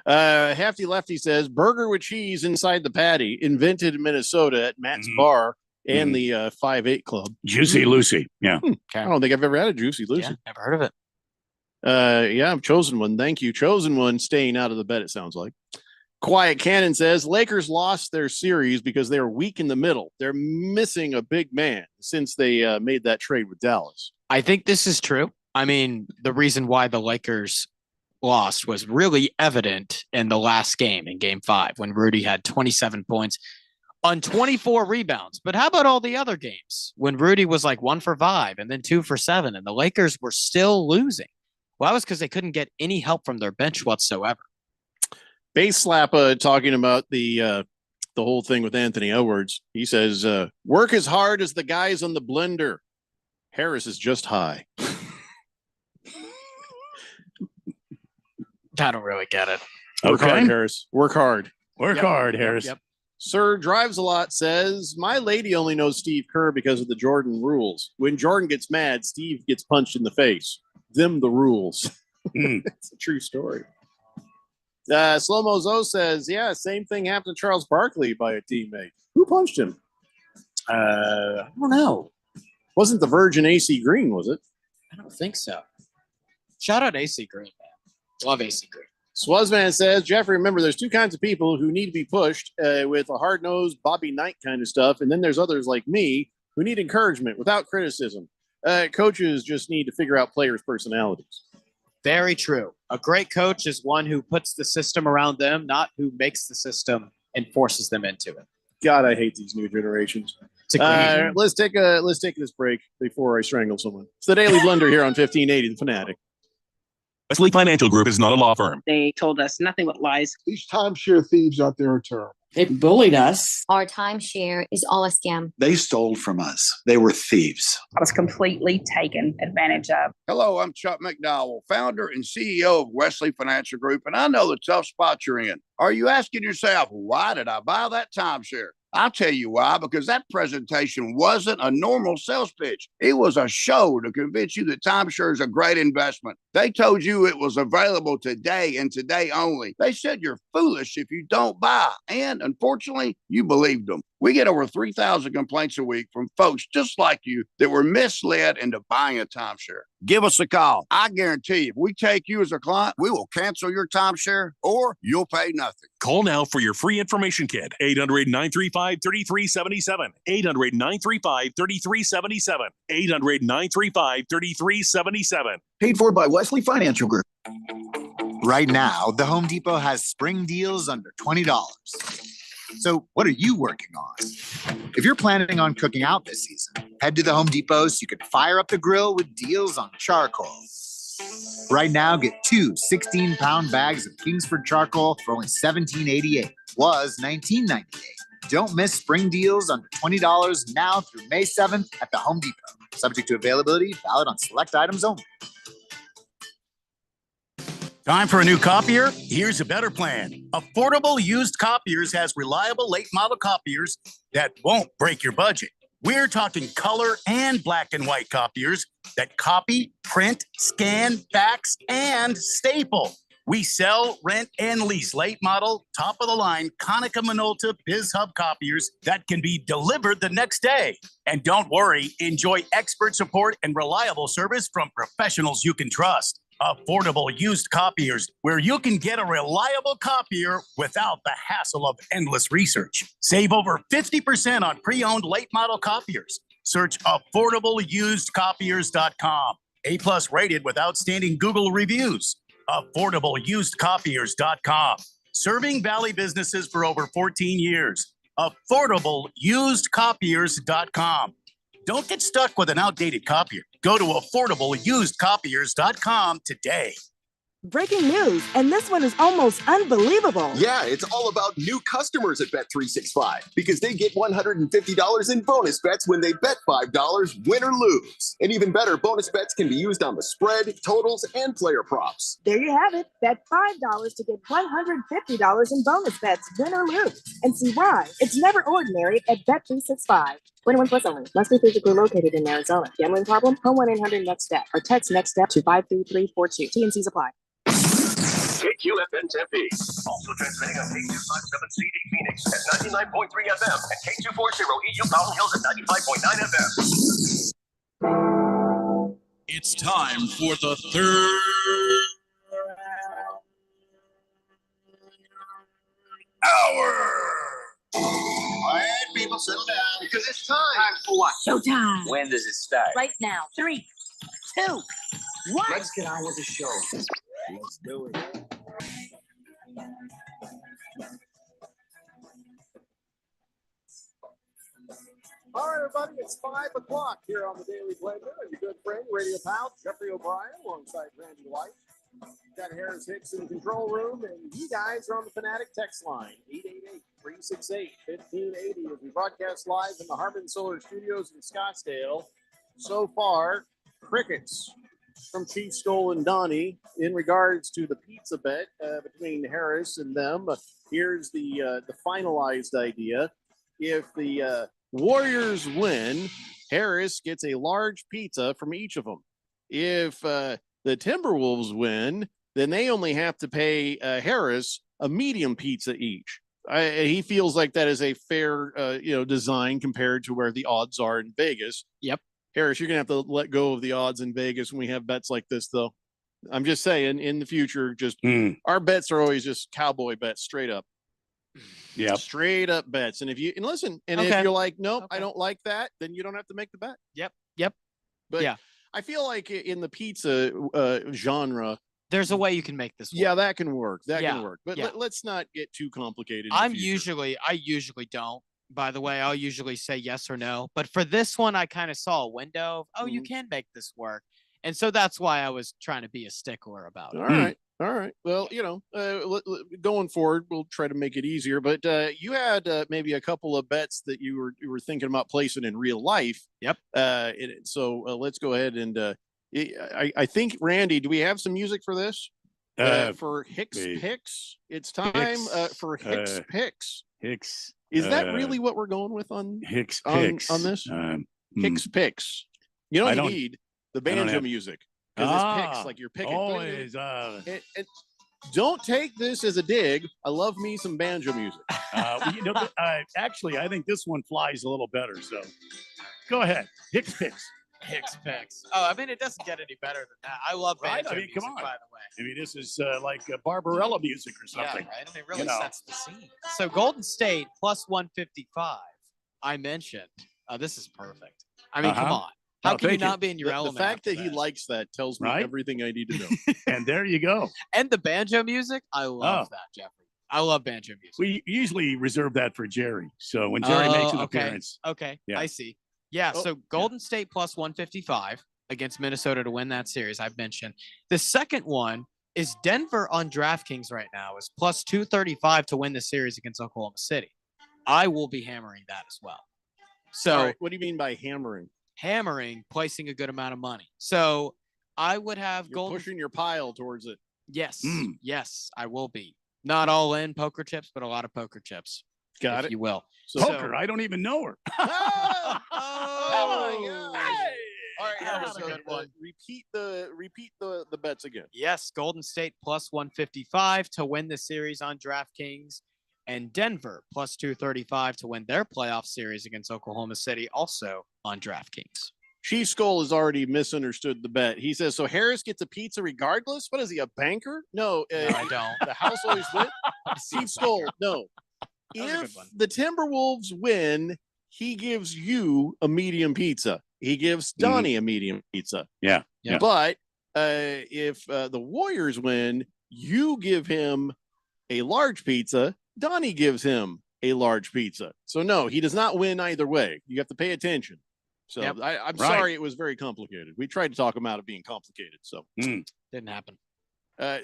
Speaker 4: Hefty Lefty says burger with cheese inside the patty, invented in Minnesota at Matt's Bar and the 5-8 Club.
Speaker 9: Juicy Lucy. Yeah.
Speaker 4: I don't think I've ever had a Juicy Lucy.
Speaker 10: Yeah, never heard of it.
Speaker 4: Yeah, Chosen One. Thank you. Chosen One staying out of the bet, it sounds like. Quiet Cannon says Lakers lost their series because they are weak in the middle. They're missing a big man since they made that trade with Dallas.
Speaker 10: I think this is true. I mean, the reason why the Lakers lost was really evident in the last game, in game 5, when Rudy had 27 points on 24 rebounds. But how about all the other games when Rudy was like 1 for 5 and then 2 for 7 and the Lakers were still losing? Well, that was because they couldn't get any help from their bench whatsoever.
Speaker 4: Base Slap talking about the whole thing with Anthony Edwards. He says, work as hard as the guys on the blender. Harris is just high.
Speaker 10: I don't really get it.
Speaker 4: Work
Speaker 9: Okay.
Speaker 4: hard, Harris. Work hard.
Speaker 9: Work
Speaker 10: Yep.
Speaker 9: hard,
Speaker 10: Yep,
Speaker 9: Harris.
Speaker 10: yep.
Speaker 4: Sir Drives a Lot says, my lady only knows Steve Kerr because of the Jordan rules. When Jordan gets mad, Steve gets punched in the face. Them the rules. It's a true story. Slow-Mo Zo says, yeah, same thing happened to Charles Barkley by a teammate. Who punched him? I don't know. Wasn't the Virgin AC Green, was it?
Speaker 10: I don't think so. Shout out AC Green, man. Love AC Green.
Speaker 4: Swazman says, Jeffrey, remember, there's 2 kinds of people who need to be pushed with a hard-nosed Bobby Knight kind of stuff, and then there's others like me who need encouragement without criticism. Coaches just need to figure out players' personalities.
Speaker 10: Very true. A great coach is one who puts the system around them, not who makes the system and forces them into it.
Speaker 4: God, I hate these new generations. Let's take this break before I strangle someone. It's the Daily Blender here on 1580 The Fanatic.
Speaker 16: Wesley Financial Group is not a law firm.
Speaker 6: They told us nothing but lies.
Speaker 7: These timeshare thieves out there are terrible.
Speaker 6: They bullied us.
Speaker 12: Our timeshare is all a scam.
Speaker 23: They stole from us. They were thieves.
Speaker 6: I was completely taken advantage of.
Speaker 24: Hello, I'm Chuck McDowell, founder and CEO of Wesley Financial Group, and I know the tough spot you're in. Are you asking yourself, why did I buy that timeshare? I'll tell you why, because that presentation wasn't a normal sales pitch. It was a show to convince you that timeshare is a great investment. They told you it was available today and today only. They said you're foolish if you don't buy. And unfortunately, you believed them. We get over 3,000 complaints a week from folks just like you that were misled into buying a timeshare. Give us a call. I guarantee you, if we take you as a client, we will cancel your timeshare or you'll pay nothing.
Speaker 5: Call now for your free information kit. 800-935-3377. 800-935-3377. 800-935-3377.
Speaker 11: Paid for by Wesley Financial Group. Right now, the Home Depot has spring deals under $20. So what are you working on? If you're planning on cooking out this season, head to the Home Depot so you can fire up the grill with deals on charcoal. Right now, get two 16-pound bags of Kingsford charcoal for only $17.88. Was $19.98. Don't miss spring deals under $20 now through May 7th at the Home Depot. Subject to availability, valid on select items only.
Speaker 2: Time for a new copier? Here's a better plan. Affordable Used Copiers has reliable late model copiers that won't break your budget. We're talking color and black and white copiers that copy, print, scan, fax, and staple. We sell, rent, and lease late model, top of the line Konica Minolta BizHub copiers that can be delivered the next day. And don't worry, enjoy expert support and reliable service from professionals you can trust. Affordable Used Copiers, where you can get a reliable copier without the hassle of endless research. Save over 50% on pre-owned late model copiers. Search AffordableUsedCopiers.com. A+ rated with outstanding Google reviews. AffordableUsedCopiers.com. Serving Valley businesses for over 14 years. AffordableUsedCopiers.com. Don't get stuck with an outdated copier. Go to AffordableUsedCopiers.com today.
Speaker 14: Breaking news, and this one is almost unbelievable.
Speaker 15: Yeah, it's all about new customers at Bet365 because they get $150 in bonus bets when they bet $5, win or lose. And even better, bonus bets can be used on the spread, totals, and player props.
Speaker 14: There you have it. Bet $5 to get $150 in bonus bets, win or lose. And see why. It's never ordinary at Bet365. 21 plus only. Must be physically located in Arizona. Gambling problem? Call 1-800-NEXT-STEP or text NEXT-STEP to 53342. T&Cs apply.
Speaker 5: KQFN Tempe. Also transmitting on K257CD Phoenix at 99.3 FM and K240 EU Mountain Hills at 95.9 FM.
Speaker 20: It's time for the third hour.
Speaker 17: All right, people, settle down because it's time for what?
Speaker 6: Showtime.
Speaker 17: When does it start?
Speaker 6: Right now. 3, 2, 1.
Speaker 17: Let's get on with the show. Let's do it.
Speaker 13: All right, everybody, it's 5 o'clock here on the Daily Blender, and your good friend, radio pal, Jeffrey O'Brien, alongside Randy White. Got Harris Hicks in the control room, and you guys are on the Fanatic text line, 888-368-1580, as we broadcast live in the Harbin Solar Studios in Scottsdale. So far, crickets from Chief Stoll and Donnie in regards to the pizza bet between Harris and them. Here's the finalized idea. If the Warriors win, Harris gets a large pizza from each of them. If the Timberwolves win, then they only have to pay Harris a medium pizza each. He feels like that is a fair, design compared to where the odds are in Vegas.
Speaker 10: Yep.
Speaker 13: Harris, you're gonna have to let go of the odds in Vegas when we have bets like this, though. I'm just saying, in the future, just our bets are always just cowboy bets, straight up.
Speaker 9: Yeah,
Speaker 13: straight up bets. And if you listen, and if you're like, nope, I don't like that, then you don't have to make the bet.
Speaker 10: Yep.
Speaker 13: But
Speaker 10: yeah,
Speaker 13: I feel like in the pizza genre,
Speaker 10: there's a way you can make this work.
Speaker 13: Yeah, that can work. That can work. But
Speaker 10: yeah.
Speaker 13: let's not get too complicated.
Speaker 10: I usually don't. By the way, I'll usually say yes or no. But for this one, I kind of saw a window of, you can make this work. And so that's why I was trying to be a stickler about it.
Speaker 13: All right. Well, going forward, we'll try to make it easier. But you had maybe a couple of bets that you were thinking about placing in real life.
Speaker 10: Yep.
Speaker 13: So let's go ahead and I think, Randy, do we have some music for this? For Hicks Picks? It's time for Hicks Picks.
Speaker 9: Hicks.
Speaker 4: Is that really what we're going with on
Speaker 9: Hicks
Speaker 4: on
Speaker 9: picks
Speaker 4: this? Hicks picks. You know
Speaker 9: I
Speaker 4: what you
Speaker 9: don't-
Speaker 4: need? The
Speaker 9: I don't
Speaker 4: banjo
Speaker 9: have-
Speaker 4: music. Because it's picks, like you're picking.
Speaker 9: Always.
Speaker 4: And don't take this as a dig. I love me some banjo music.
Speaker 9: Actually, I think this one flies a little better. So go ahead. Hicks picks.
Speaker 10: Hicks picks. Oh, I mean, it doesn't get any better than that. I love
Speaker 9: Right?
Speaker 10: banjo
Speaker 9: I mean,
Speaker 10: music,
Speaker 9: come on.
Speaker 10: by the way.
Speaker 9: I mean, this is like Barbarella music or
Speaker 10: Yeah,
Speaker 9: something.
Speaker 10: right. And it really
Speaker 9: You know.
Speaker 10: sets the scene. So Golden State plus 155. I mentioned. This is perfect. I mean, come
Speaker 9: Uh-huh.
Speaker 10: on. How
Speaker 9: Oh,
Speaker 10: can you
Speaker 9: thank you.
Speaker 10: not be in your
Speaker 4: The
Speaker 10: element?
Speaker 4: fact
Speaker 10: after
Speaker 4: that he likes that tells me
Speaker 9: Right?
Speaker 4: everything I need to know.
Speaker 9: And there you go.
Speaker 10: And the banjo music, I love
Speaker 9: Oh.
Speaker 10: that, Jeffrey. I love banjo music.
Speaker 9: We usually reserve that for Jerry. So when Jerry makes an
Speaker 10: okay.
Speaker 9: appearance,
Speaker 10: Okay,
Speaker 9: Yeah.
Speaker 10: I see. Yeah,
Speaker 4: Oh,
Speaker 10: so Golden State plus 155 against Minnesota to win that series, I've mentioned. The second one is Denver on DraftKings right now is plus 235 to win the series against Oklahoma City. I will be hammering that as well. So
Speaker 4: All right, what do you mean by hammering?
Speaker 10: hammering, placing a good amount of money. So I would have
Speaker 4: You're
Speaker 10: Golden.
Speaker 4: pushing your pile towards it.
Speaker 10: Yes,
Speaker 9: Mm.
Speaker 10: yes, I will be. Not all in poker chips, but a lot of poker chips.
Speaker 4: Got
Speaker 10: if
Speaker 4: it.
Speaker 10: you will.
Speaker 9: poker. I don't even know her.
Speaker 4: Oh, my God. All right,
Speaker 10: That
Speaker 4: Harris,
Speaker 10: was a good one.
Speaker 4: repeat the bets again.
Speaker 10: Yes, Golden State plus 155 to win the series on DraftKings, and Denver plus 235 to win their playoff series against Oklahoma City, also on DraftKings.
Speaker 4: Chief Skull has already misunderstood the bet. He says, so Harris gets a pizza regardless? What is he, a banker? No,
Speaker 10: No, I don't.
Speaker 4: the house always wins. Chief Skull, no.
Speaker 10: That was a good
Speaker 4: If
Speaker 10: one.
Speaker 4: the Timberwolves win, he gives you a medium pizza. He gives Donnie a medium pizza.
Speaker 9: Yeah. Yeah.
Speaker 4: But if the Warriors win, you give him a large pizza. Donnie gives him a large pizza. So no, he does not win either way. You have to pay attention. So
Speaker 10: Yep.
Speaker 4: I'm
Speaker 9: Right.
Speaker 4: sorry it was very complicated. We tried to talk him out of being complicated. So
Speaker 10: Didn't happen.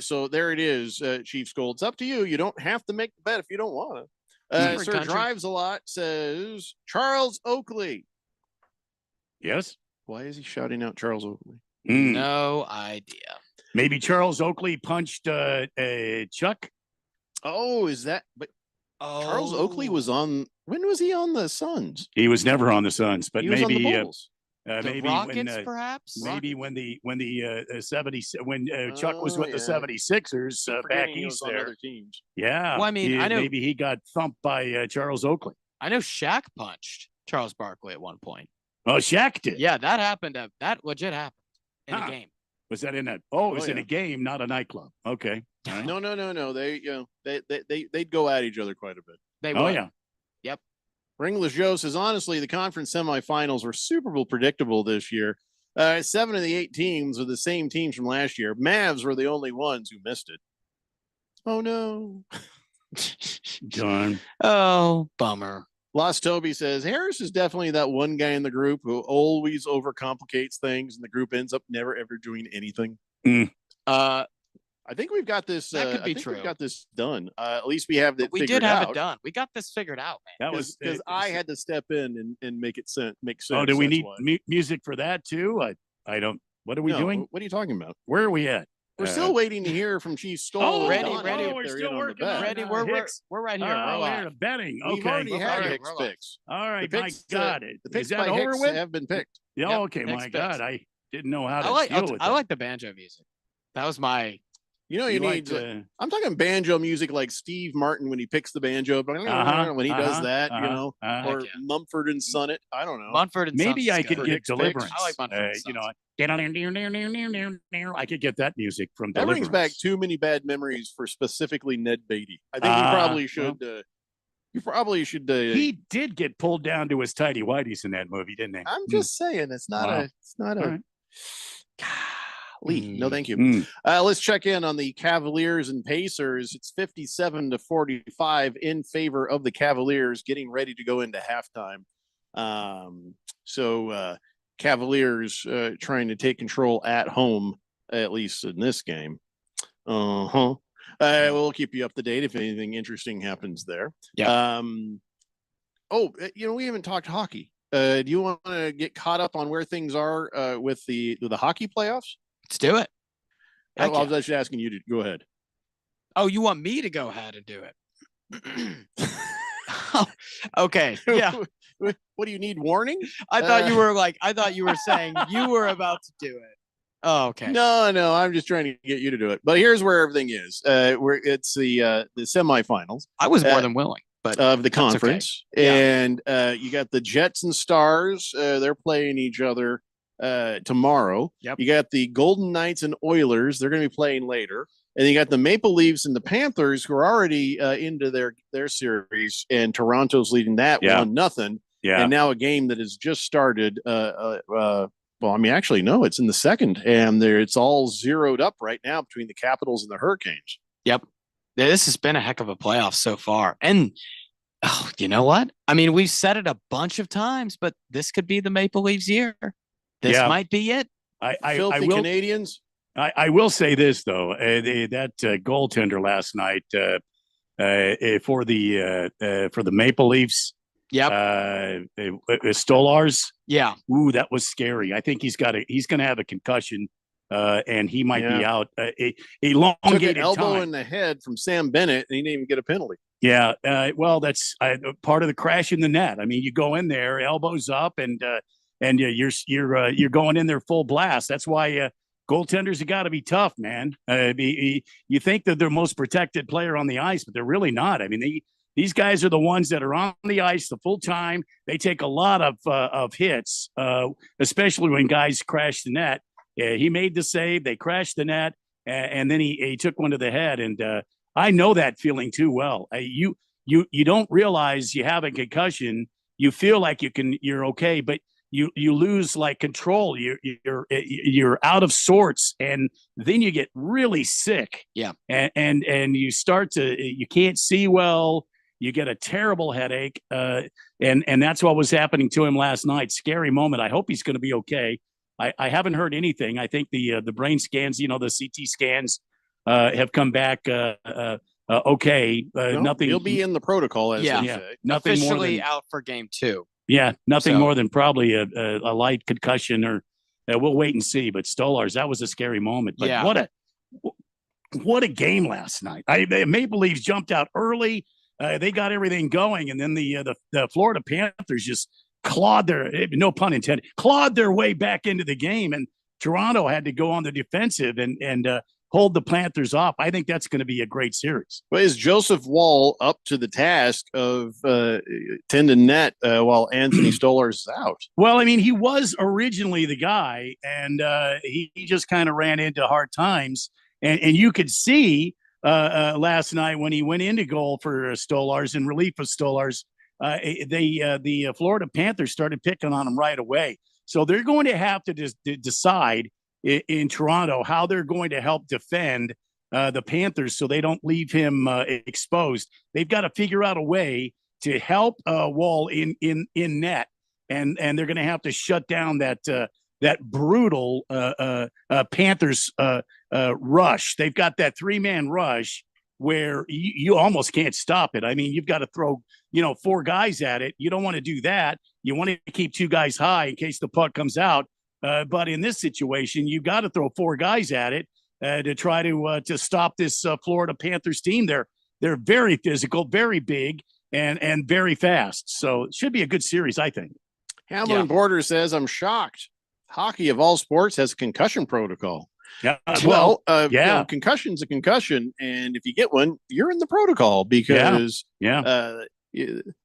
Speaker 4: so there it is, Chief Skull. It's up to you. You don't have to make the bet if you don't want to.
Speaker 10: Different
Speaker 4: Sir
Speaker 10: country.
Speaker 4: Drives a Lot says Charles Oakley.
Speaker 9: Yes.
Speaker 4: Why is he shouting out Charles Oakley?
Speaker 9: Mm.
Speaker 10: No idea.
Speaker 9: Maybe Charles Oakley punched Chuck.
Speaker 4: Oh, is that? But Charles Oakley was on. When was he on the Suns?
Speaker 9: He was never on the Suns, but
Speaker 4: He was on the
Speaker 9: maybe
Speaker 4: Bulls.
Speaker 10: The
Speaker 9: maybe
Speaker 10: Rockets,
Speaker 9: when
Speaker 10: perhaps?
Speaker 9: maybe when the 70 when Chuck was
Speaker 4: Oh,
Speaker 9: with the
Speaker 4: yeah.
Speaker 9: 76ers back
Speaker 4: Forgetting he was
Speaker 9: east
Speaker 4: on
Speaker 9: there.
Speaker 4: other teams.
Speaker 9: Yeah.
Speaker 10: Well, I mean, I know-
Speaker 9: maybe he got thumped by Charles Oakley.
Speaker 10: I know Shaq punched Charles Barkley at one point.
Speaker 9: Oh, Shaq did.
Speaker 10: Yeah, that happened. That legit happened in
Speaker 9: Huh.
Speaker 10: a game.
Speaker 9: Was that in a? Oh, it was in
Speaker 4: yeah.
Speaker 9: a game, not a nightclub. Okay. All right.
Speaker 4: No. They'd go at each other quite a bit.
Speaker 10: They
Speaker 9: Oh
Speaker 10: would.
Speaker 9: yeah.
Speaker 10: Yep.
Speaker 4: Ringless Joe says, honestly, the conference semifinals were Super Bowl predictable this year. 7 of the 8 teams are the same teams from last year. Mavs were the only ones who missed it. Oh, no.
Speaker 9: Darn.
Speaker 10: Oh, bummer.
Speaker 4: Lost Toby says, Harris is definitely that one guy in the group who always overcomplicates things, and the group ends up never ever doing anything. I think we've got this.
Speaker 10: That could
Speaker 4: I
Speaker 10: be
Speaker 4: think
Speaker 10: true.
Speaker 4: We've got this done. At least we have it.
Speaker 10: We
Speaker 4: figured
Speaker 10: did have
Speaker 4: out.
Speaker 10: it done. We got this figured out, man.
Speaker 9: That was
Speaker 4: because I had to step in and make it make sense.
Speaker 9: Oh, do we
Speaker 4: that's
Speaker 9: need
Speaker 4: why.
Speaker 9: music for that too? I don't. What are we
Speaker 4: No,
Speaker 9: doing?
Speaker 4: What are you talking about?
Speaker 9: Where are we at?
Speaker 4: We're still waiting to hear from Chief Skull.
Speaker 9: Oh,
Speaker 4: and
Speaker 10: ready,
Speaker 4: Donnie
Speaker 10: ready.
Speaker 4: if
Speaker 9: We're
Speaker 4: they're
Speaker 9: still
Speaker 4: in on the
Speaker 9: working
Speaker 4: bet.
Speaker 9: on
Speaker 10: Ready? We're right here.
Speaker 9: Oh,
Speaker 10: We're
Speaker 9: we're
Speaker 10: live.
Speaker 9: betting.
Speaker 4: We've
Speaker 9: Okay.
Speaker 4: already had
Speaker 10: Alright,
Speaker 4: Hicks
Speaker 10: we're live.
Speaker 4: picks.
Speaker 9: All right.
Speaker 4: The
Speaker 9: My
Speaker 4: picks,
Speaker 9: God.
Speaker 4: The
Speaker 9: Is
Speaker 4: picks
Speaker 9: that
Speaker 4: by
Speaker 9: over
Speaker 4: Hicks
Speaker 9: with?
Speaker 4: have been picked.
Speaker 9: Yeah.
Speaker 10: Yep,
Speaker 9: Okay.
Speaker 10: Hicks
Speaker 9: My God.
Speaker 10: picks.
Speaker 9: I didn't know how to
Speaker 10: I like.
Speaker 9: deal with
Speaker 10: I
Speaker 9: that.
Speaker 10: like the banjo music. That was my.
Speaker 4: You know, you need. I'm talking banjo music like Steve Martin when he picks the banjo, when he does that, you know, or
Speaker 10: Heck yeah.
Speaker 4: Mumford and Son it. I don't know.
Speaker 10: Mumford and
Speaker 9: Maybe
Speaker 10: Sons
Speaker 9: I
Speaker 10: is
Speaker 9: could
Speaker 10: good.
Speaker 9: get
Speaker 4: Hicks picks.
Speaker 9: Deliverance.
Speaker 10: I like Mumford and
Speaker 9: You know,
Speaker 10: Sons.
Speaker 9: I could get that music from
Speaker 4: That
Speaker 9: Deliverance.
Speaker 4: brings back too many bad memories for specifically Ned Beatty. I think you probably should.
Speaker 9: He did get pulled down to his tidy whities in that movie, didn't he?
Speaker 4: I'm just saying, it's not
Speaker 9: Wow.
Speaker 4: It's not
Speaker 9: All
Speaker 4: a.
Speaker 9: right.
Speaker 4: Golly. No, thank you.
Speaker 9: Mm.
Speaker 4: Let's check in on the Cavaliers and Pacers. It's 57-45 in favor of the Cavaliers, getting ready to go into halftime. Cavaliers trying to take control at home, at least in this game. We'll keep you up to date if anything interesting happens there.
Speaker 10: Yeah.
Speaker 4: We haven't talked hockey. Do you want to get caught up on where things are with the hockey playoffs?
Speaker 10: Let's do it.
Speaker 4: I
Speaker 10: Heck
Speaker 4: was
Speaker 10: yeah.
Speaker 4: just asking you to go ahead.
Speaker 10: Oh, you want me to go ahead and do it? Okay. Yeah.
Speaker 4: What do you need? Warning?
Speaker 10: I thought you were saying you were about to do it. Oh, okay.
Speaker 4: No, I'm just trying to get you to do it. But here's where everything is. It's the semifinals.
Speaker 10: I was more than willing, but
Speaker 4: of the
Speaker 10: that's okay.
Speaker 4: conference,
Speaker 10: Yeah.
Speaker 4: and you got the Jets and Stars. They're playing each other tomorrow.
Speaker 10: Yep.
Speaker 4: You got the Golden Knights and Oilers. They're going to be playing later. And you got the Maple Leafs and the Panthers, who are already into their series, and Toronto's leading that 1-0.
Speaker 9: Yeah.
Speaker 4: And now a game that has just started. Well, I mean, actually, no, it's in the second, and it's all zeroed up right now between the Capitals and the Hurricanes.
Speaker 10: Yep. Yeah, this has been a heck of a playoff so far. And you know what? I mean, we've said it a bunch of times, but this could be the Maple Leafs year. This might be it.
Speaker 9: I
Speaker 4: Filthy
Speaker 9: will,
Speaker 4: Canadians.
Speaker 9: I will say this though, that goaltender last night for the Maple Leafs.
Speaker 10: Yep.
Speaker 9: Stolars.
Speaker 10: Yeah.
Speaker 9: Ooh, that was scary. I think he's going to have a concussion, and he might be out a elongated
Speaker 4: Took an elbow
Speaker 9: time.
Speaker 4: in the head from Sam Bennett, and he didn't even get a penalty.
Speaker 9: Yeah. Well, that's part of the crash in the net. I mean, you go in there, elbows up, and you're going in there full blast. That's why goaltenders have got to be tough, man. You think that they're the most protected player on the ice, but they're really not. I mean, these guys are the ones that are on the ice the full time. They take a lot of hits, especially when guys crash the net. He made the save. They crashed the net, and then he took one to the head. And I know that feeling too well. You don't realize you have a concussion. You feel like you're okay, but you lose like control. You're out of sorts, and then you get really sick.
Speaker 10: Yeah,
Speaker 9: and you start to you can't see well. You get a terrible headache, and that's what was happening to him last night. Scary moment. I hope he's going to be okay. I haven't heard anything. I think the brain scans, the CT scans, have come back okay. Nothing.
Speaker 4: He'll be in the protocol, as they say.
Speaker 9: Nothing
Speaker 10: officially
Speaker 9: more than,
Speaker 10: out for game 2.
Speaker 9: Yeah, nothing more than probably a light concussion, or we'll wait and see. But Stolars, that was a scary moment. But what a game last night. The Maple Leafs jumped out early. They got everything going, and then the Florida Panthers just clawed no pun intended, clawed their way back into the game, and Toronto had to go on the defensive and hold the Panthers off. I think that's going to be a great series.
Speaker 4: Well, is Joseph Wall up to the task of tending net while Anthony Stolars is out?
Speaker 9: Well, I mean, he was originally the guy, and he just kind of ran into hard times, and you could see last night when he went into goal for Stolars in relief of Stolars, the Florida Panthers started picking on him right away. So they're going to have to decide in Toronto how they're going to help defend the Panthers so they don't leave him exposed. They've got to figure out a way to help Wall in net, and they're going to have to shut down that brutal Panthers rush. They've got that 3-man rush where you almost can't stop it. I mean, you've got to throw 4 guys at it. You don't want to do that. You want to keep 2 guys high in case the puck comes out. But in this situation, you've got to throw 4 guys at it to try to stop this Florida Panthers team. They're very physical, very big, and very fast. So it should be a good series, I think.
Speaker 4: Hamlin Porter says, "I'm shocked. Hockey of all sports has a concussion protocol."
Speaker 9: Yeah.
Speaker 4: Concussion's a concussion, and if you get one, you're in the protocol because that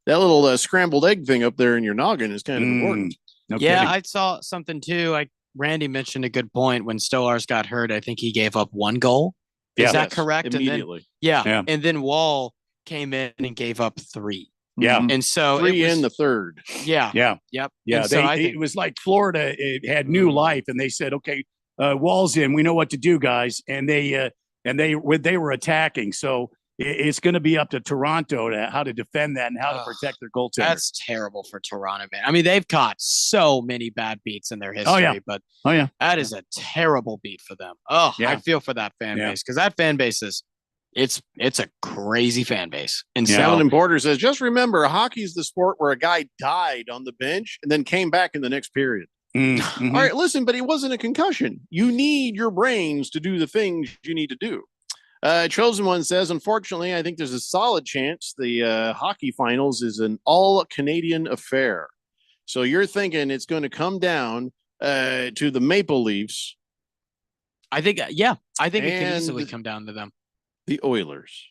Speaker 4: little scrambled egg thing up there in your noggin is kind of important.
Speaker 10: I saw something too. Randy mentioned a good point when Stolars got hurt. I think he gave up 1 goal. Is that correct?
Speaker 4: Immediately.
Speaker 10: And then Wall came in and gave up 3.
Speaker 9: Yeah.
Speaker 10: And so
Speaker 4: 3 in the third.
Speaker 10: Yeah.
Speaker 9: Yeah.
Speaker 10: It
Speaker 9: was like Florida had new life, and they said, okay, Wall's in. We know what to do, guys. And they were attacking. So it's going to be up to Toronto to how to defend that and how to protect their goaltender.
Speaker 10: That's terrible for Toronto, man. I mean, they've caught so many bad beats in their history, but that is a terrible beat for them. I feel for that fan base, because that fan base it's a crazy fan base. And
Speaker 4: Hamlin Porter says, just remember, hockey's the sport where a guy died on the bench and then came back in the next period.
Speaker 9: Mm-hmm.
Speaker 4: All right, listen, but it wasn't a concussion. You need your brains to do the things you need to do. Chosen One says, unfortunately, I think there's a solid chance the hockey finals is an all Canadian affair. So you're thinking it's going to come down to the Maple Leafs.
Speaker 10: I think, it can easily come down to them.
Speaker 4: The Oilers.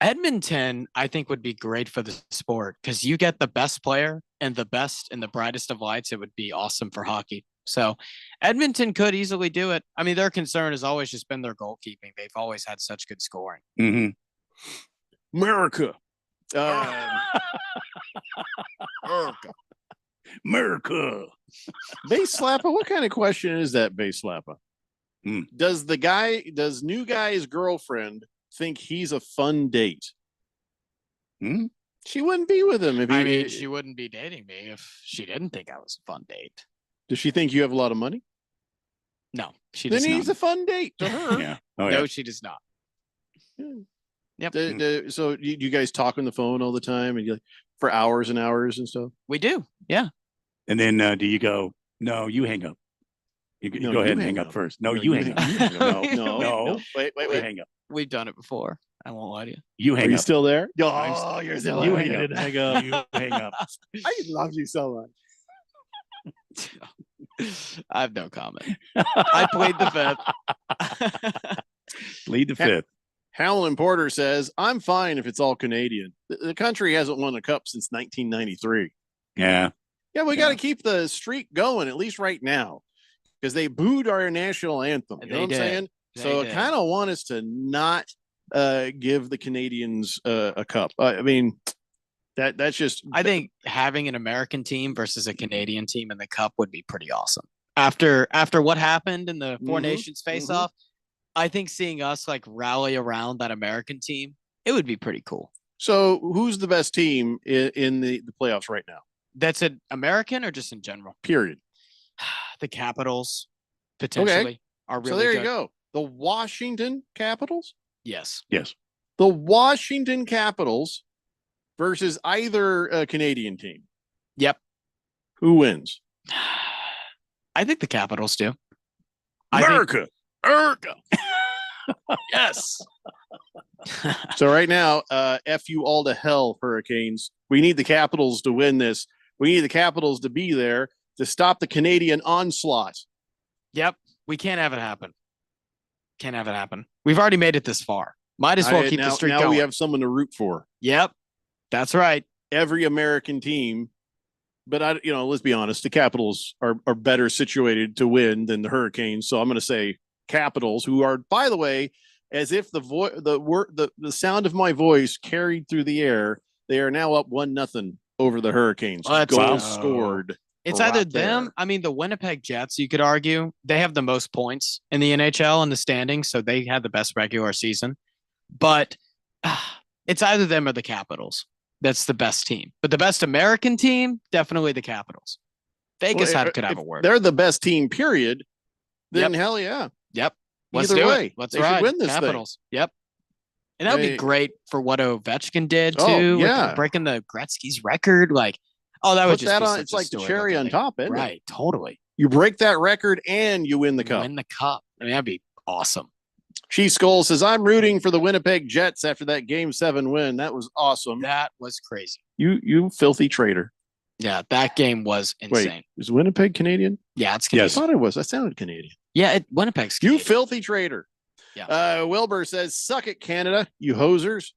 Speaker 10: Edmonton, I think, would be great for the sport because you get the best player and the best and the brightest of lights. It would be awesome for hockey. So Edmonton could easily do it. I mean, their concern has always just been their goalkeeping. They've always had such good scoring.
Speaker 9: Mm-hmm.
Speaker 4: America.
Speaker 9: America.
Speaker 4: Base Slapper. What kind of question is that, Base Slapper? Does new guy's girlfriend think he's a fun date? She wouldn't be with him if
Speaker 10: she wouldn't be dating me if she didn't think I was a fun date.
Speaker 4: Does she think you have a lot of money?
Speaker 10: No, she
Speaker 4: then
Speaker 10: does
Speaker 4: he's
Speaker 10: not.
Speaker 4: a fun date to her.
Speaker 9: Yeah.
Speaker 10: No, she does not. Yep.
Speaker 4: So you guys talk on the phone all the time and for hours and hours and stuff?
Speaker 10: We do. Yeah.
Speaker 9: And then do you go, no, you hang up. You go ahead and hang up first. No, you hang up. No. Wait. Hang up.
Speaker 10: We've done it before. I won't lie to you.
Speaker 9: You hang up.
Speaker 4: Are you still there?
Speaker 9: Oh,
Speaker 4: you're still
Speaker 9: you
Speaker 4: there.
Speaker 9: hang up. You hang up.
Speaker 4: I love you so much.
Speaker 10: I have no comment. I played the fifth.
Speaker 9: Plead the fifth.
Speaker 4: Howlin' Porter says, I'm fine if it's all Canadian. The country hasn't won a cup since 1993.
Speaker 9: Yeah.
Speaker 4: Yeah, we got to keep the streak going, at least right now, because they booed our national anthem. You know what I'm saying? So I kind of want us to not give the Canadians a cup. I mean, that's just.
Speaker 10: I think having an American team versus a Canadian team in the cup would be pretty awesome. After what happened in the Four Nations face-off, I think seeing us like rally around that American team, it would be pretty cool.
Speaker 4: So who's the best team in the playoffs right now?
Speaker 10: That's an American or just in general?
Speaker 4: Period.
Speaker 10: The Capitals potentially are really
Speaker 4: So there
Speaker 10: good.
Speaker 4: you go. The Washington Capitals?
Speaker 10: Yes.
Speaker 9: Yes.
Speaker 4: The Washington Capitals versus either Canadian team.
Speaker 10: Yep.
Speaker 4: Who wins?
Speaker 10: I think the Capitals do.
Speaker 4: America.
Speaker 10: Yes.
Speaker 4: So right now, F you all to hell, Hurricanes. We need the Capitals to win this. We need the Capitals to be there to stop the Canadian onslaught.
Speaker 10: Yep. We can't have it happen. Can't have it happen. We've already made it this far. Might as well keep the streak
Speaker 4: now
Speaker 10: going.
Speaker 4: we have someone to root for.
Speaker 10: Yep. That's right.
Speaker 4: Every American team. But let's be honest, the Capitals are better situated to win than the Hurricanes. So I'm going to say Capitals, who are, by the way, as if the sound of my voice carried through the air, they are now up 1-0 over the Hurricanes. Goals scored.
Speaker 10: It's either them. I mean, the Winnipeg Jets, you could argue, they have the most points in the NHL in the standings, so they had the best regular season. But it's either them or the Capitals. That's the best team. But the best American team, definitely the Capitals. Vegas could have a word.
Speaker 4: They're the best team, period. Then hell yeah.
Speaker 10: Yep. Let's
Speaker 4: Either
Speaker 10: do
Speaker 4: way,
Speaker 10: it. Let's
Speaker 4: they
Speaker 10: ride.
Speaker 4: should win this
Speaker 10: Capitals. Yep. And that would be
Speaker 4: They-
Speaker 10: great for what Ovechkin did
Speaker 4: Oh,
Speaker 10: too. with
Speaker 4: yeah.
Speaker 10: breaking the Gretzky's record. Like, oh, that would
Speaker 4: Put
Speaker 10: just
Speaker 4: that
Speaker 10: be
Speaker 4: on.
Speaker 10: such
Speaker 4: It's
Speaker 10: a
Speaker 4: like the
Speaker 10: story
Speaker 4: cherry
Speaker 10: about
Speaker 4: on
Speaker 10: the-
Speaker 4: top, isn't it?
Speaker 10: Right. Totally.
Speaker 4: You break that record and you win the cup.
Speaker 10: Win the cup. I mean, that'd be awesome.
Speaker 4: She Skull says, I'm rooting for the Winnipeg Jets after that Game 7 win. That was awesome.
Speaker 10: That was crazy.
Speaker 4: You filthy traitor.
Speaker 10: Yeah, that game was insane.
Speaker 4: Wait, is Winnipeg Canadian?
Speaker 10: Yeah, it's
Speaker 4: I
Speaker 10: Canadian.
Speaker 4: thought it was. I sounded Canadian.
Speaker 10: Yeah, Winnipeg's
Speaker 4: You
Speaker 10: Canadian.
Speaker 4: filthy traitor.
Speaker 10: Yeah.
Speaker 4: Wilbur says, suck it, Canada, you hosers.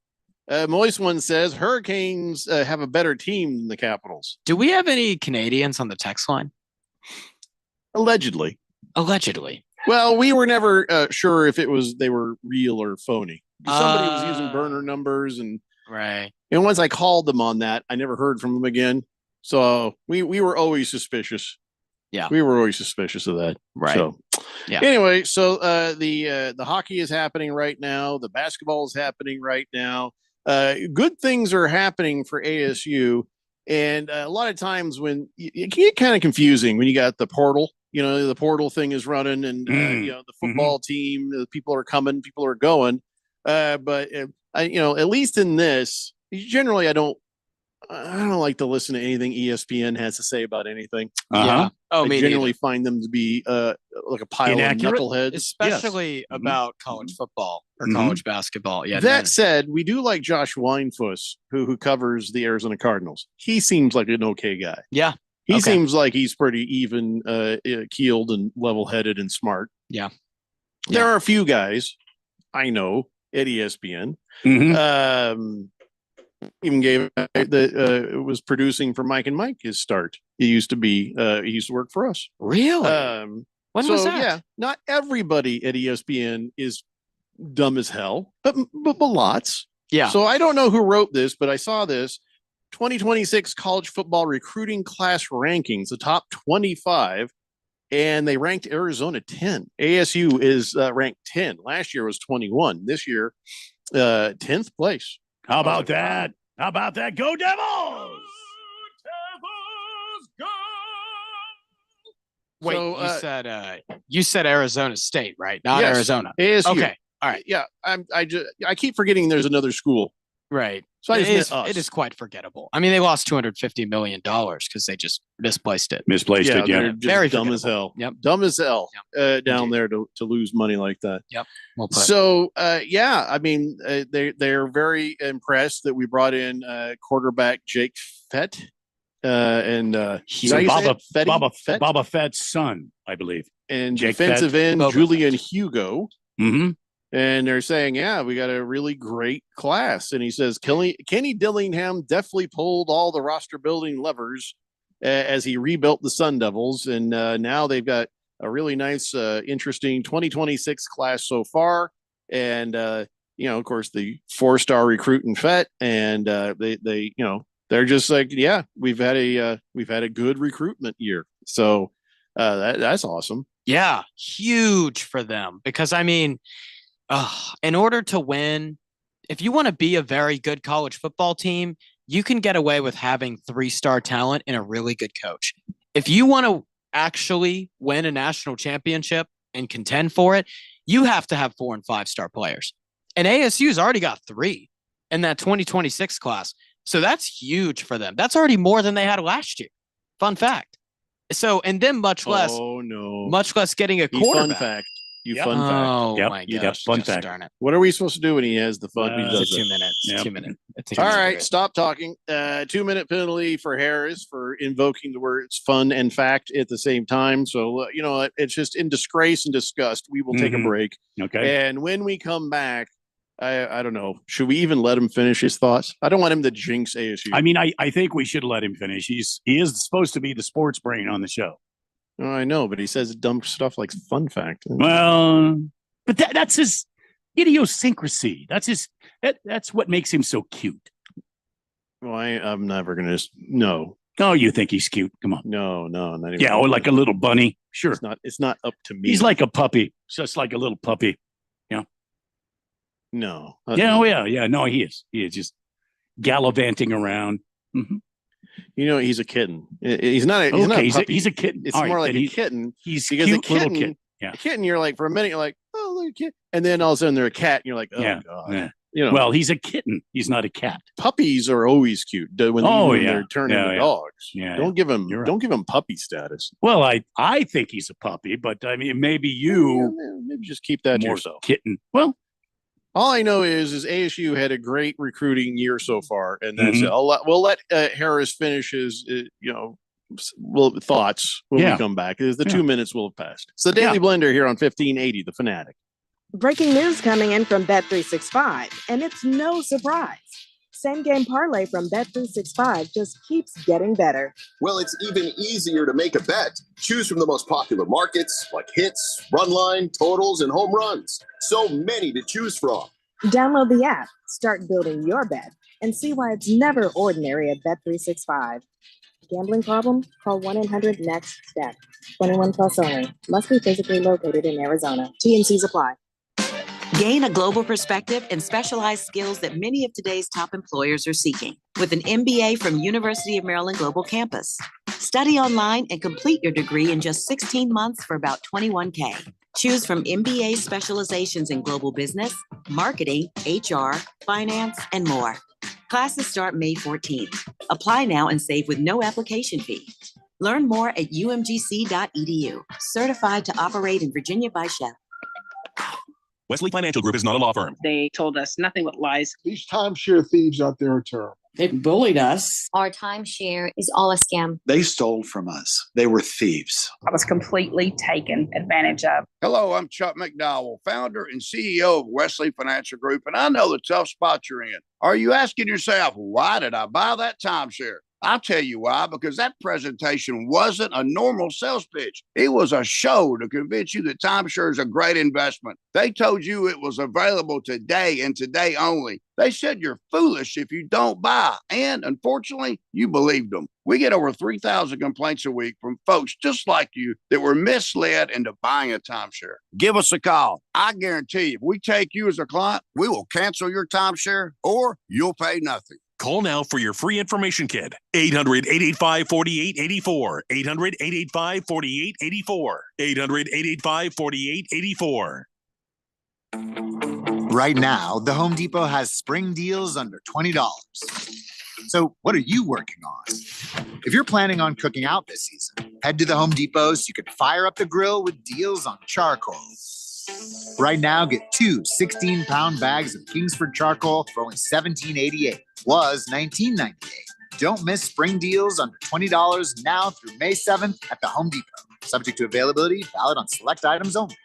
Speaker 4: Moist One says, Hurricanes have a better team than the Capitals.
Speaker 10: Do we have any Canadians on the text line?
Speaker 4: Allegedly.
Speaker 10: Allegedly.
Speaker 4: Well, we were never sure if they were real or phony. Somebody was using burner numbers, and
Speaker 10: right.
Speaker 4: And once I called them on that, I never heard from them again. So we were always suspicious.
Speaker 10: Yeah,
Speaker 4: we were always suspicious of that.
Speaker 10: Right.
Speaker 4: So
Speaker 10: yeah.
Speaker 4: Anyway, so the hockey is happening right now. The basketball is happening right now. Good things are happening for ASU, and a lot of times when it can get kind of confusing when you got the portal. The portal thing is running, and the football team, the people are coming, people are going. But at least in this, generally, I don't like to listen to anything ESPN has to say about anything.
Speaker 10: Yeah. Oh,
Speaker 4: I
Speaker 10: me
Speaker 4: generally
Speaker 10: neither.
Speaker 4: find them to be like a pile
Speaker 9: Inaccurate?
Speaker 4: of knuckleheads.
Speaker 10: Especially about college football or
Speaker 4: Mhm.
Speaker 10: college basketball. Yeah.
Speaker 4: That said, we do like Josh Weinfuss, who covers the Arizona Cardinals. He seems like an okay guy.
Speaker 10: Yeah.
Speaker 4: He
Speaker 10: Okay.
Speaker 4: seems like he's pretty even keeled and level-headed and smart.
Speaker 10: Yeah.
Speaker 4: There are a few guys I know at ESPN.
Speaker 9: Mhm.
Speaker 4: Even gave that was producing for Mike and Mike his start. He used to work for us.
Speaker 10: Really? When was that?
Speaker 4: Yeah, not everybody at ESPN is dumb as hell, but lots.
Speaker 10: Yeah.
Speaker 4: So I don't know who wrote this, but I saw this 2026 college football recruiting class rankings, the top 25, and they ranked Arizona 10. ASU is ranked 10. Last year was 21. This year, 10th place.
Speaker 9: How about that? How about that? Go Devils!
Speaker 10: Wait,
Speaker 4: So,
Speaker 10: you said Arizona State, right? Not
Speaker 4: Yes,
Speaker 10: Arizona.
Speaker 4: ASU.
Speaker 10: Okay. All right.
Speaker 4: Yeah, I keep forgetting there's another school.
Speaker 10: Right.
Speaker 4: So I
Speaker 10: it,
Speaker 4: just
Speaker 10: is,
Speaker 4: meant us.
Speaker 10: it is quite forgettable. I mean, they lost $250 million because they just misplaced it.
Speaker 9: Misplaced it, yeah.
Speaker 4: They're just
Speaker 10: Very
Speaker 4: dumb as
Speaker 10: forgettable.
Speaker 4: hell.
Speaker 10: Yep.
Speaker 4: Dumb as hell down there to lose money like that.
Speaker 10: Yep. Well put.
Speaker 4: So yeah, I mean they're very impressed that we brought in quarterback Jake Fett and
Speaker 9: He's
Speaker 4: is that how you say it? Fetty?
Speaker 9: Boba Fett's son, I believe.
Speaker 4: And
Speaker 9: Jake
Speaker 4: defensive
Speaker 9: Fett.
Speaker 4: end
Speaker 10: Boba
Speaker 4: Julian Hugo.
Speaker 9: Mm-hmm.
Speaker 4: And they're saying, yeah, we got a really great class. And he says, Kenny Dillingham definitely pulled all the roster building levers as he rebuilt the Sun Devils. And now they've got a really nice, interesting 2026 class so far. And, of course, the 4-star recruit in Fett. And they're just like, yeah, we've had a good recruitment year. So that's awesome.
Speaker 10: Yeah. Huge for them because, I mean, in order to win, if you want to be a very good college football team, you can get away with having 3-star talent and a really good coach. If you want to actually win a national championship and contend for it, you have to have 4- and 5-star players. And ASU's already got 3 in that 2026 class. So that's huge for them. That's already more than they had last year. Fun fact. So, and then much less getting a quarterback.
Speaker 4: Fun fact.
Speaker 9: Yep.
Speaker 4: Fun fact.
Speaker 10: Oh
Speaker 9: Yep.
Speaker 10: my
Speaker 9: Yep.
Speaker 10: gosh!
Speaker 9: Fun
Speaker 10: gosh
Speaker 9: fact.
Speaker 10: darn it!
Speaker 4: What are we supposed to do when he has the fun? He
Speaker 10: It's
Speaker 4: does
Speaker 10: a
Speaker 4: it?
Speaker 10: 2 minutes.
Speaker 9: Yep.
Speaker 10: 2 minutes.
Speaker 4: All right, stop talking. 2-minute penalty for Harris for invoking the words "fun" and "fact" at the same time. So it's just in disgrace and disgust. We will take a
Speaker 9: Mhm.
Speaker 4: break.
Speaker 9: Okay.
Speaker 4: And when we come back, I don't know. Should we even let him finish his thoughts? I don't want him to jinx ASU.
Speaker 9: I mean, I think we should let him finish. He is supposed to be the sports brain on the show.
Speaker 4: Oh, I know, but he says dumb stuff like "fun fact."
Speaker 9: Well, but that's his idiosyncrasy. That's what makes him so cute.
Speaker 4: Well, I'm never gonna no.
Speaker 9: Oh, you think he's cute? Come on.
Speaker 4: No, not even.
Speaker 9: Yeah, or like a little bunny. Sure.
Speaker 4: It's not up to me.
Speaker 9: He's like a puppy, just like a little puppy. Yeah.
Speaker 4: No.
Speaker 9: Yeah. Oh, yeah. No, he is. He is just gallivanting around. Mm-hmm.
Speaker 4: He's a kitten. He's not a. He's
Speaker 9: Okay,
Speaker 4: not a
Speaker 9: he's a-
Speaker 4: puppy.
Speaker 9: he's a kitten.
Speaker 4: It's
Speaker 9: All
Speaker 4: more
Speaker 9: right,
Speaker 4: like
Speaker 9: then
Speaker 4: a kitten.
Speaker 9: He's
Speaker 4: because
Speaker 9: cute
Speaker 4: a
Speaker 9: little
Speaker 4: kitten.
Speaker 9: kid. Yeah.
Speaker 4: A kitten. You're like for a minute. You're like, oh, look, kid. And then all of a sudden they're a cat. And you're like, oh
Speaker 9: Yeah.
Speaker 4: god.
Speaker 9: Yeah. Well, he's a kitten. He's not a cat.
Speaker 4: Puppies are always cute when they're turning
Speaker 9: Yeah,
Speaker 4: into
Speaker 9: yeah.
Speaker 4: dogs.
Speaker 9: Yeah,
Speaker 4: Don't give them.
Speaker 9: You're right.
Speaker 4: Don't give them puppy status.
Speaker 9: Well, I think he's a puppy, but I mean, maybe you
Speaker 4: Maybe just keep that to
Speaker 9: more
Speaker 4: yourself.
Speaker 9: kitten. Well,
Speaker 4: All I know is ASU had a great recruiting year so far, and that's
Speaker 9: Mhm.
Speaker 4: it. We'll let Harris finish his thoughts when
Speaker 9: Yeah.
Speaker 4: we come back. The
Speaker 9: Yeah.
Speaker 4: 2 minutes will have passed. It's the Daily Blender here on 1580, The Fanatic.
Speaker 14: Breaking news coming in from Bet365, and it's no surprise. Same game parlay from Bet365 just keeps getting better.
Speaker 15: Well, it's even easier to make a bet. Choose from the most popular markets like hits, run line, totals, and home runs. So many to choose from.
Speaker 14: Download the app, start building your bet, and see why it's never ordinary at Bet365. Gambling problem? Call 1-800-NEXT-STEP. 21 plus only. Must be physically located in Arizona. T&Cs apply.
Speaker 6: Gain a global perspective and specialized skills that many of today's top employers are seeking with an MBA from University of Maryland Global Campus. Study online and complete your degree in just 16 months for about $21K. Choose from MBA specializations in global business, marketing, HR, finance, and more. Classes start May 14th. Apply now and save with no application fee. Learn more at umgc.edu. Certified to operate in Virginia by Chef.
Speaker 20: Wesley Financial Group is not a law firm.
Speaker 1: They told us nothing but lies.
Speaker 7: These timeshare thieves out there are terrible.
Speaker 1: They bullied us.
Speaker 12: Our timeshare is all a scam.
Speaker 23: They stole from us. They were thieves.
Speaker 1: I was completely taken advantage of.
Speaker 24: Hello, I'm Chuck McDowell, founder and CEO of Wesley Financial Group, and I know the tough spot you're in. Are you asking yourself, why did I buy that timeshare? I'll tell you why, because that presentation wasn't a normal sales pitch. It was a show to convince you that timeshare is a great investment. They told you it was available today and today only. They said you're foolish if you don't buy. And unfortunately, you believed them. We get over 3,000 complaints a week from folks just like you that were misled into buying a timeshare. Give us a call. I guarantee if we take you as a client, we will cancel your timeshare or you'll pay nothing.
Speaker 20: Call now for your free information kit. 800-885-4884. 800-885-4884. 800-885-4884.
Speaker 11: Right now, the Home Depot has spring deals under $20. So what are you working on? If you're planning on cooking out this season, head to the Home Depot so you can fire up the grill with deals on charcoal. Right now, get two 16-pound bags of Kingsford charcoal for only $17.88. Was $19.98. Don't miss spring deals under $20 now through May 7th at the Home Depot. Subject to availability, valid on select items only.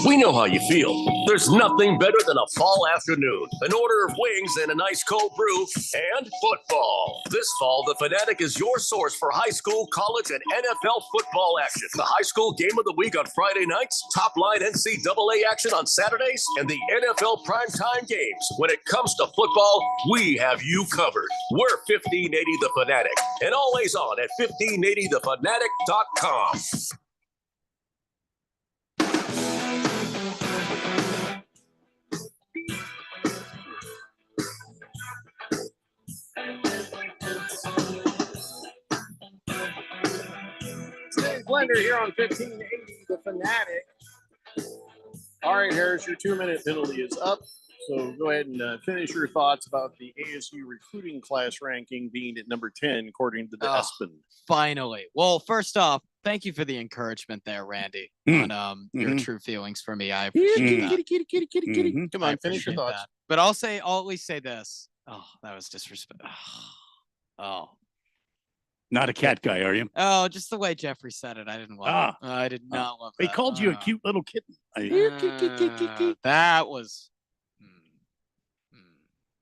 Speaker 20: We know how you feel. There's nothing better than a fall afternoon, an order of wings and a nice cold brew, and football. This fall, the Fanatic is your source for high school, college, and NFL football action. The high school game of the week on Friday nights, top line NCAA action on Saturdays, and the NFL primetime games. When it comes to football, we have you covered. We're 1580 The Fanatic, and always on at 1580thefanatic.com.
Speaker 13: Today's Blender here on 1580 The Fanatic. All right, Harris, your 2-minute penalty is up. So go ahead and finish your thoughts about the ASU recruiting class ranking being at number 10, according to the ESPN.
Speaker 10: Finally. Well, first off, thank you for the encouragement there, Randy, on your true feelings for me. I appreciate that.
Speaker 13: Kitty. Come on, finish your thoughts.
Speaker 10: That. But I'll at least say this. Oh, that was disrespectful. Oh.
Speaker 9: Not a cat guy, are you?
Speaker 10: Oh, just the way Jeffrey said it. I didn't love it. I did not love that.
Speaker 9: They called you a cute little kitten.
Speaker 10: That was...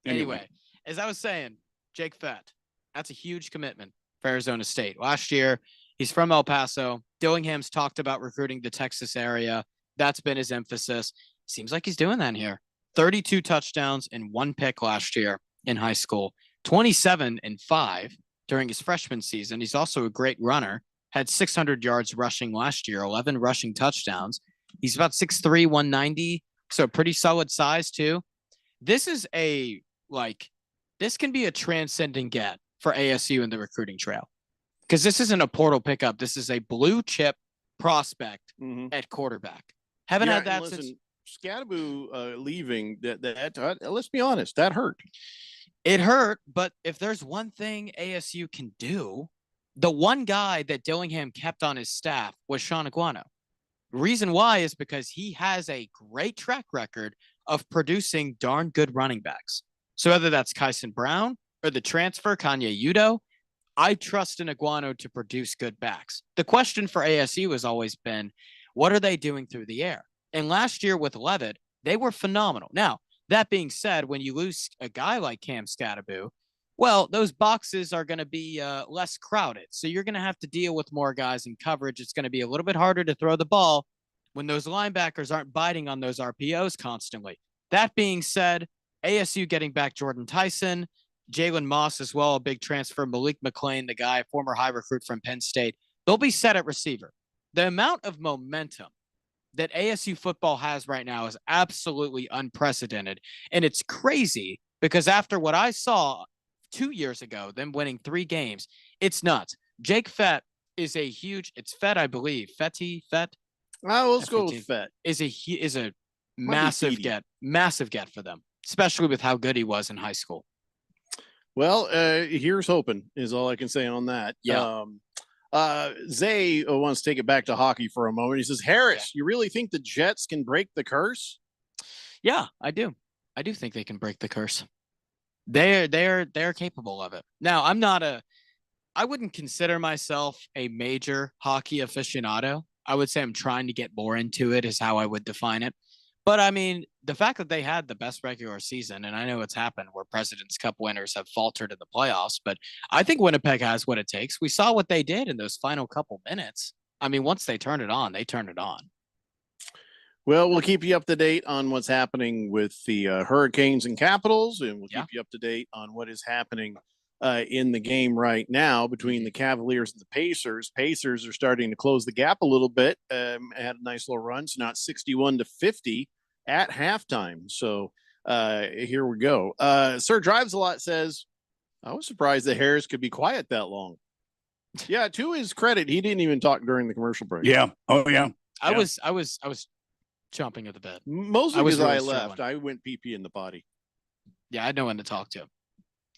Speaker 10: Anyway, as I was saying, Jake Fett, that's a huge commitment for Arizona State. Last year, he's from El Paso. Dillingham's talked about recruiting the Texas area. That's been his emphasis. Seems like he's doing that here. 32 touchdowns and 1 pick last year in high school. 27-5 during his freshman season. He's also a great runner. Had 600 yards rushing last year, 11 rushing touchdowns. He's about 6'3", 190, so pretty solid size too. This is this can be a transcending get for ASU in the recruiting trail, because this isn't a portal pickup. This is a blue chip prospect at quarterback. Haven't had that since
Speaker 13: Scadaboo leaving. That let's be honest, that hurt.
Speaker 10: It hurt, but if there's one thing ASU can do, the one guy that Dillingham kept on his staff was Sean Aguano. Reason why is because he has a great track record of producing darn good running backs. So whether that's Kyson Brown or the transfer Kanye Udo, I trust in Aguano to produce good backs. The question for ASU has always been, what are they doing through the air? And last year with Levitt, they were phenomenal. Now, that being said, when you lose a guy like Cam Scadaboo, well, those boxes are going to be less crowded. So you're going to have to deal with more guys in coverage. It's going to be a little bit harder to throw the ball when those linebackers aren't biting on those RPOs constantly. That being said, ASU getting back Jordan Tyson, Jalen Moss as well, a big transfer, Malik McClain, the guy, former high recruit from Penn State. They'll be set at receiver. The amount of momentum that ASU football has right now is absolutely unprecedented. And it's crazy because after what I saw 2 years ago, them winning 3 games, it's nuts. Jake Fett is a huge, it's Fett, I believe. Fett?
Speaker 13: Oh, let's go with Fett.
Speaker 10: Is a massive get for them, especially with how good he was in high school.
Speaker 4: Well, here's hoping is all I can say on that.
Speaker 10: Yeah.
Speaker 4: Zay wants to take it back to hockey for a moment. He says, Harris, you really think the Jets can break the curse?
Speaker 10: Yeah, I do. I do think they can break the curse. They're capable of it. Now, I wouldn't consider myself a major hockey aficionado. I would say I'm trying to get more into it is how I would define it. But I mean, the fact that they had the best regular season, and I know it's happened where President's Cup winners have faltered in the playoffs, but I think Winnipeg has what it takes. We saw what they did in those final couple minutes. I mean, once they turned it on, they turned it on.
Speaker 4: Well, we'll keep you up to date on what's happening with the Hurricanes and Capitals, and we'll keep you up to date on what is happening in the game right now between the Cavaliers and the Pacers. Pacers are starting to close the gap a little bit. Had a nice little run, so now it's 61-50 at halftime. So here we go. Sir Drives a Lot says, I was surprised that Harris could be quiet that long. Yeah, to his credit, he didn't even talk during the commercial break.
Speaker 9: Yeah. Oh, yeah.
Speaker 10: I was chomping at the bit.
Speaker 4: Mostly because I left. I went pee in the potty.
Speaker 10: Yeah, I had no one to talk to.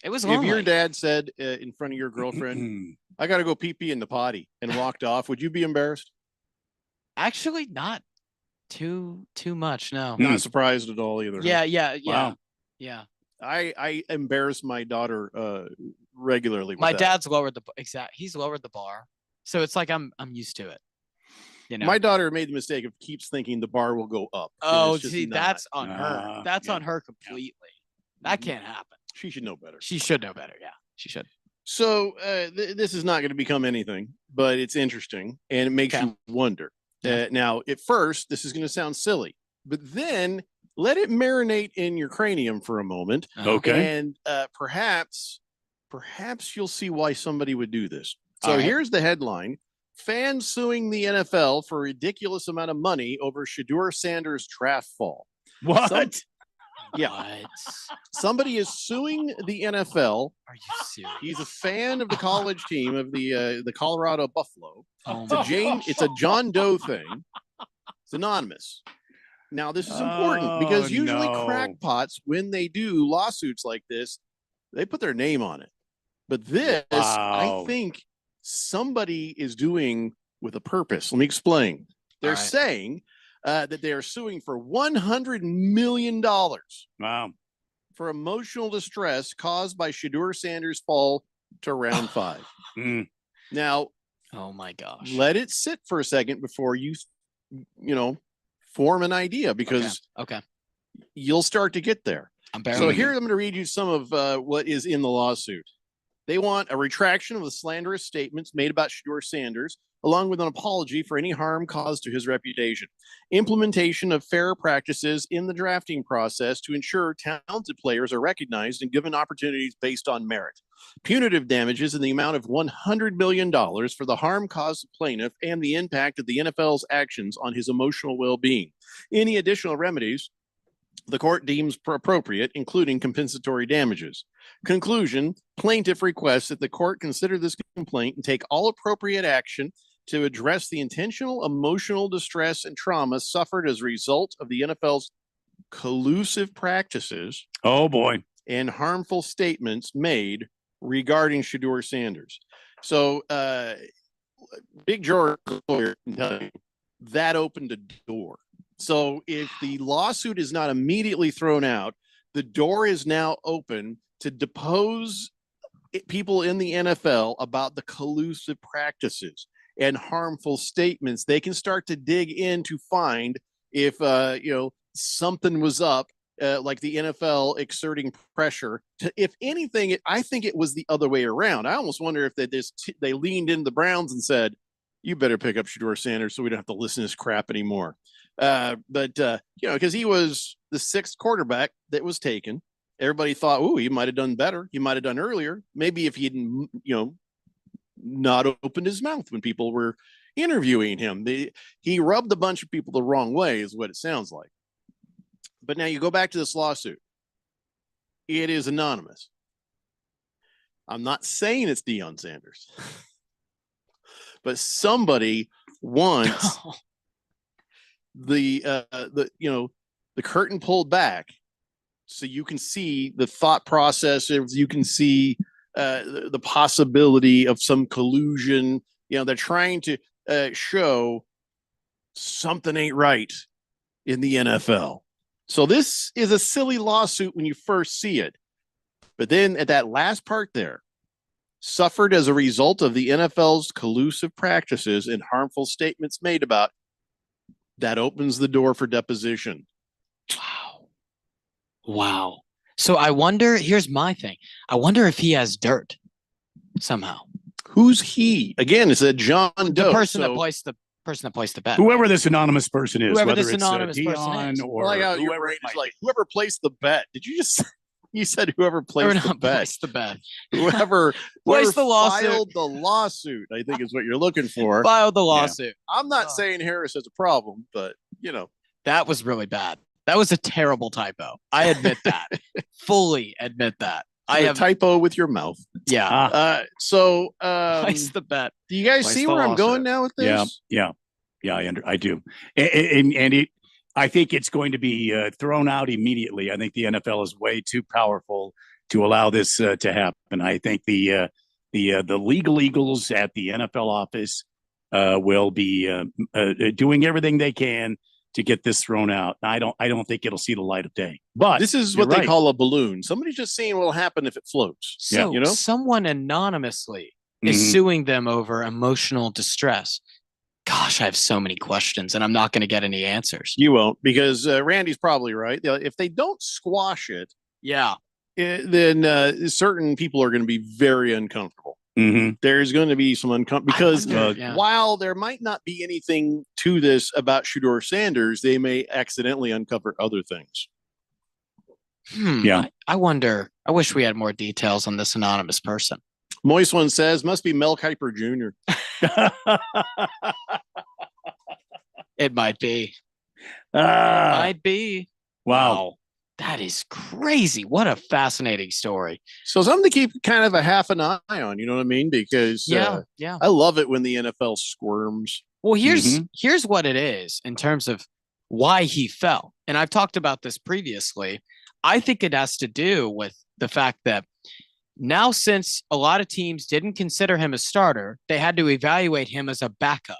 Speaker 10: It was
Speaker 4: if
Speaker 10: lonely.
Speaker 4: your dad said in front of your girlfriend, I got to go pee in the potty and walked off, would you be embarrassed?
Speaker 10: Actually, not too much. No.
Speaker 4: Not surprised at all either.
Speaker 10: Yeah.
Speaker 4: Wow.
Speaker 10: Yeah.
Speaker 4: I embarrass my daughter regularly.
Speaker 10: My dad's lowered he's lowered the bar. So it's like I'm used to it. You know?
Speaker 4: My daughter made the mistake of keeps thinking the bar will go up.
Speaker 10: Oh, see, that's on her. That's on her completely. That can't happen.
Speaker 4: She should know better.
Speaker 10: She should know better. Yeah, she should.
Speaker 4: So this is not going to become anything, but it's interesting and it makes you wonder. Now, at first, this is going to sound silly, but then let it marinate in your cranium for a moment.
Speaker 9: Okay.
Speaker 4: And perhaps you'll see why somebody would do this. So
Speaker 10: All right.
Speaker 4: here's the headline. Fans suing the NFL for a ridiculous amount of money over Shedeur Sanders' draft fall.
Speaker 9: What?
Speaker 4: Somebody is suing the NFL.
Speaker 10: Are you serious?
Speaker 4: He's a fan of the college team of the Colorado Buffalo.
Speaker 10: Oh
Speaker 4: It's a John Doe thing. It's anonymous. Now, this is important because usually crackpots, when they do lawsuits like this, they put their name on it. But this, I think somebody is doing with a purpose. Let me explain. They're saying that they are suing for $100 million.
Speaker 9: Wow.
Speaker 4: For emotional distress caused by Shedeur Sanders' fall to round 5. Now,
Speaker 10: oh my gosh,
Speaker 4: let it sit for a second before you form an idea, because
Speaker 10: okay,
Speaker 4: you'll start to get there. So here I'm going to read you some of what is in the lawsuit. They want a retraction of the slanderous statements made about Shedeur Sanders, along with an apology for any harm caused to his reputation. Implementation of fair practices in the drafting process to ensure talented players are recognized and given opportunities based on merit. Punitive damages in the amount of $100 million for the harm caused to plaintiff and the impact of the NFL's actions on his emotional well-being. Any additional remedies the court deems appropriate, including compensatory damages. Conclusion, plaintiff requests that the court consider this complaint and take all appropriate action to address the intentional emotional distress and trauma suffered as a result of the NFL's collusive practices.
Speaker 9: Oh boy.
Speaker 4: And harmful statements made regarding Shedeur Sanders. So Big George lawyer can tell you that opened a door. So if the lawsuit is not immediately thrown out, the door is now open to depose people in the NFL about the collusive practices and harmful statements. They can start to dig in to find if something was up, like the NFL exerting pressure to, if anything, I think it was the other way around. I almost wonder if they leaned into the Browns and said, you better pick up Shedeur Sanders so we don't have to listen to this crap anymore. Because he was the 6th quarterback that was taken. Everybody thought, he might have done better. He might have done earlier. Maybe if he hadn't, not opened his mouth when people were interviewing him. He rubbed a bunch of people the wrong way is what it sounds like. But now you go back to this lawsuit. It is anonymous. I'm not saying it's Deion Sanders, but somebody wants the the curtain pulled back so you can see the thought process, you can see the possibility of some collusion. They're trying to show something ain't right in the NFL. So this is a silly lawsuit when you first see it. But then at that last part there, suffered as a result of the NFL's collusive practices and harmful statements made about, that opens the door for deposition.
Speaker 10: Wow. So I wonder, here's my thing. I wonder if he has dirt somehow.
Speaker 4: Who's he? Again, it's a John Doe.
Speaker 10: The person that placed the bet.
Speaker 9: Whoever this anonymous person is,
Speaker 10: Whoever
Speaker 9: whether
Speaker 10: this
Speaker 9: it's
Speaker 10: anonymous person
Speaker 9: Dion
Speaker 10: is.
Speaker 9: or
Speaker 4: Like how your
Speaker 9: whoever
Speaker 4: brain
Speaker 9: it
Speaker 4: is
Speaker 9: might
Speaker 4: like, whoever placed the bet. Did you just you said whoever
Speaker 10: Or
Speaker 4: placed the
Speaker 10: not
Speaker 4: bet?
Speaker 10: placed the bet.
Speaker 4: Whoever
Speaker 10: Placed the lawsuit.
Speaker 4: filed the lawsuit, I think is what you're looking for.
Speaker 10: Filed the lawsuit.
Speaker 4: I'm not saying Harris has a problem, but
Speaker 10: That was really bad. That was a terrible typo. I admit that. Fully admit that. I
Speaker 4: a
Speaker 10: have
Speaker 4: typo with your mouth.
Speaker 10: Yeah.
Speaker 4: Place
Speaker 10: the bet.
Speaker 4: Do you guys
Speaker 10: Place
Speaker 4: see
Speaker 10: the
Speaker 4: where I'm
Speaker 10: lawsuit.
Speaker 4: going now with this?
Speaker 9: Yeah. I do, and I think it's going to be thrown out immediately. I think the NFL is way too powerful to allow this to happen. I think the legal eagles at the NFL office will be doing everything they can to get this thrown out. I don't think it'll see the light of day. But
Speaker 4: This is
Speaker 9: you're
Speaker 4: what they
Speaker 9: right.
Speaker 4: call a balloon. Somebody's just seeing what will happen if it floats.
Speaker 10: So someone anonymously is
Speaker 4: Mhm.
Speaker 10: suing them over emotional distress. Gosh, I have so many questions and I'm not going to get any answers.
Speaker 4: You won't, because Randy's probably right. If they don't squash it,
Speaker 10: Yeah.
Speaker 4: then certain people are going to be very uncomfortable.
Speaker 9: Mm-hmm.
Speaker 4: There's going to be some uncomfortable because
Speaker 10: wonder, yeah.
Speaker 4: while there might not be anything to this about Shedeur Sanders, they may accidentally uncover other things.
Speaker 9: Yeah.
Speaker 10: I wonder. I wish we had more details on this anonymous person.
Speaker 4: Moist One says, must be Mel Kiper Jr.
Speaker 10: It might be.
Speaker 9: Might
Speaker 10: be.
Speaker 9: Wow.
Speaker 10: That is crazy. What a fascinating story.
Speaker 4: So something to keep kind of a half an eye on, you know what I mean? Because
Speaker 10: Yeah.
Speaker 4: I love it when the NFL squirms.
Speaker 10: Well, here's what it is in terms of why he fell. And I've talked about this previously. I think it has to do with the fact that now, since a lot of teams didn't consider him a starter, they had to evaluate him as a backup.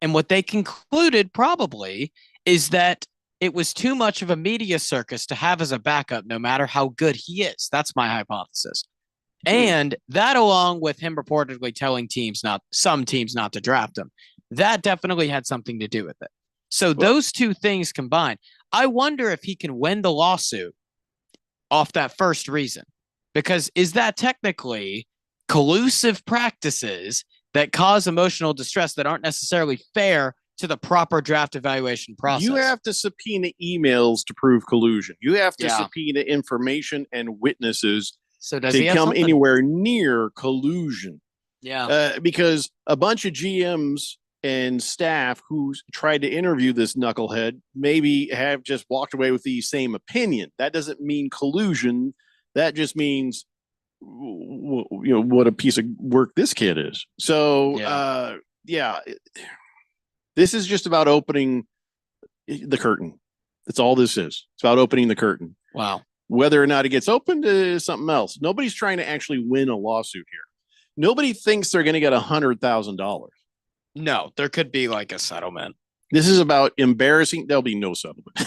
Speaker 10: And what they concluded probably is that it was too much of a media circus to have as a backup, no matter how good he is. That's my hypothesis. And that, along with him reportedly telling some teams not to draft him, that definitely had something to do with it. So those two things combined, I wonder if he can win the lawsuit off that first reason. Because is that technically collusive practices that cause emotional distress that aren't necessarily fair to the proper draft evaluation process?
Speaker 4: You have to subpoena emails to prove collusion. You have to
Speaker 10: Yeah.
Speaker 4: subpoena information and witnesses
Speaker 10: So does
Speaker 4: to
Speaker 10: he have
Speaker 4: come
Speaker 10: something?
Speaker 4: anywhere near collusion.
Speaker 10: Yeah.
Speaker 4: Because a bunch of GMs and staff who tried to interview this knucklehead maybe have just walked away with the same opinion. That doesn't mean collusion. That just means what a piece of work this kid is. So this is just about opening the curtain. That's all this is. It's about opening the curtain.
Speaker 10: Wow.
Speaker 4: Whether or not it gets opened is something else. Nobody's trying to actually win a lawsuit here. Nobody thinks they're going to get $100,000.
Speaker 10: No, there could be like a settlement.
Speaker 4: This is about embarrassing. There'll be no settlement.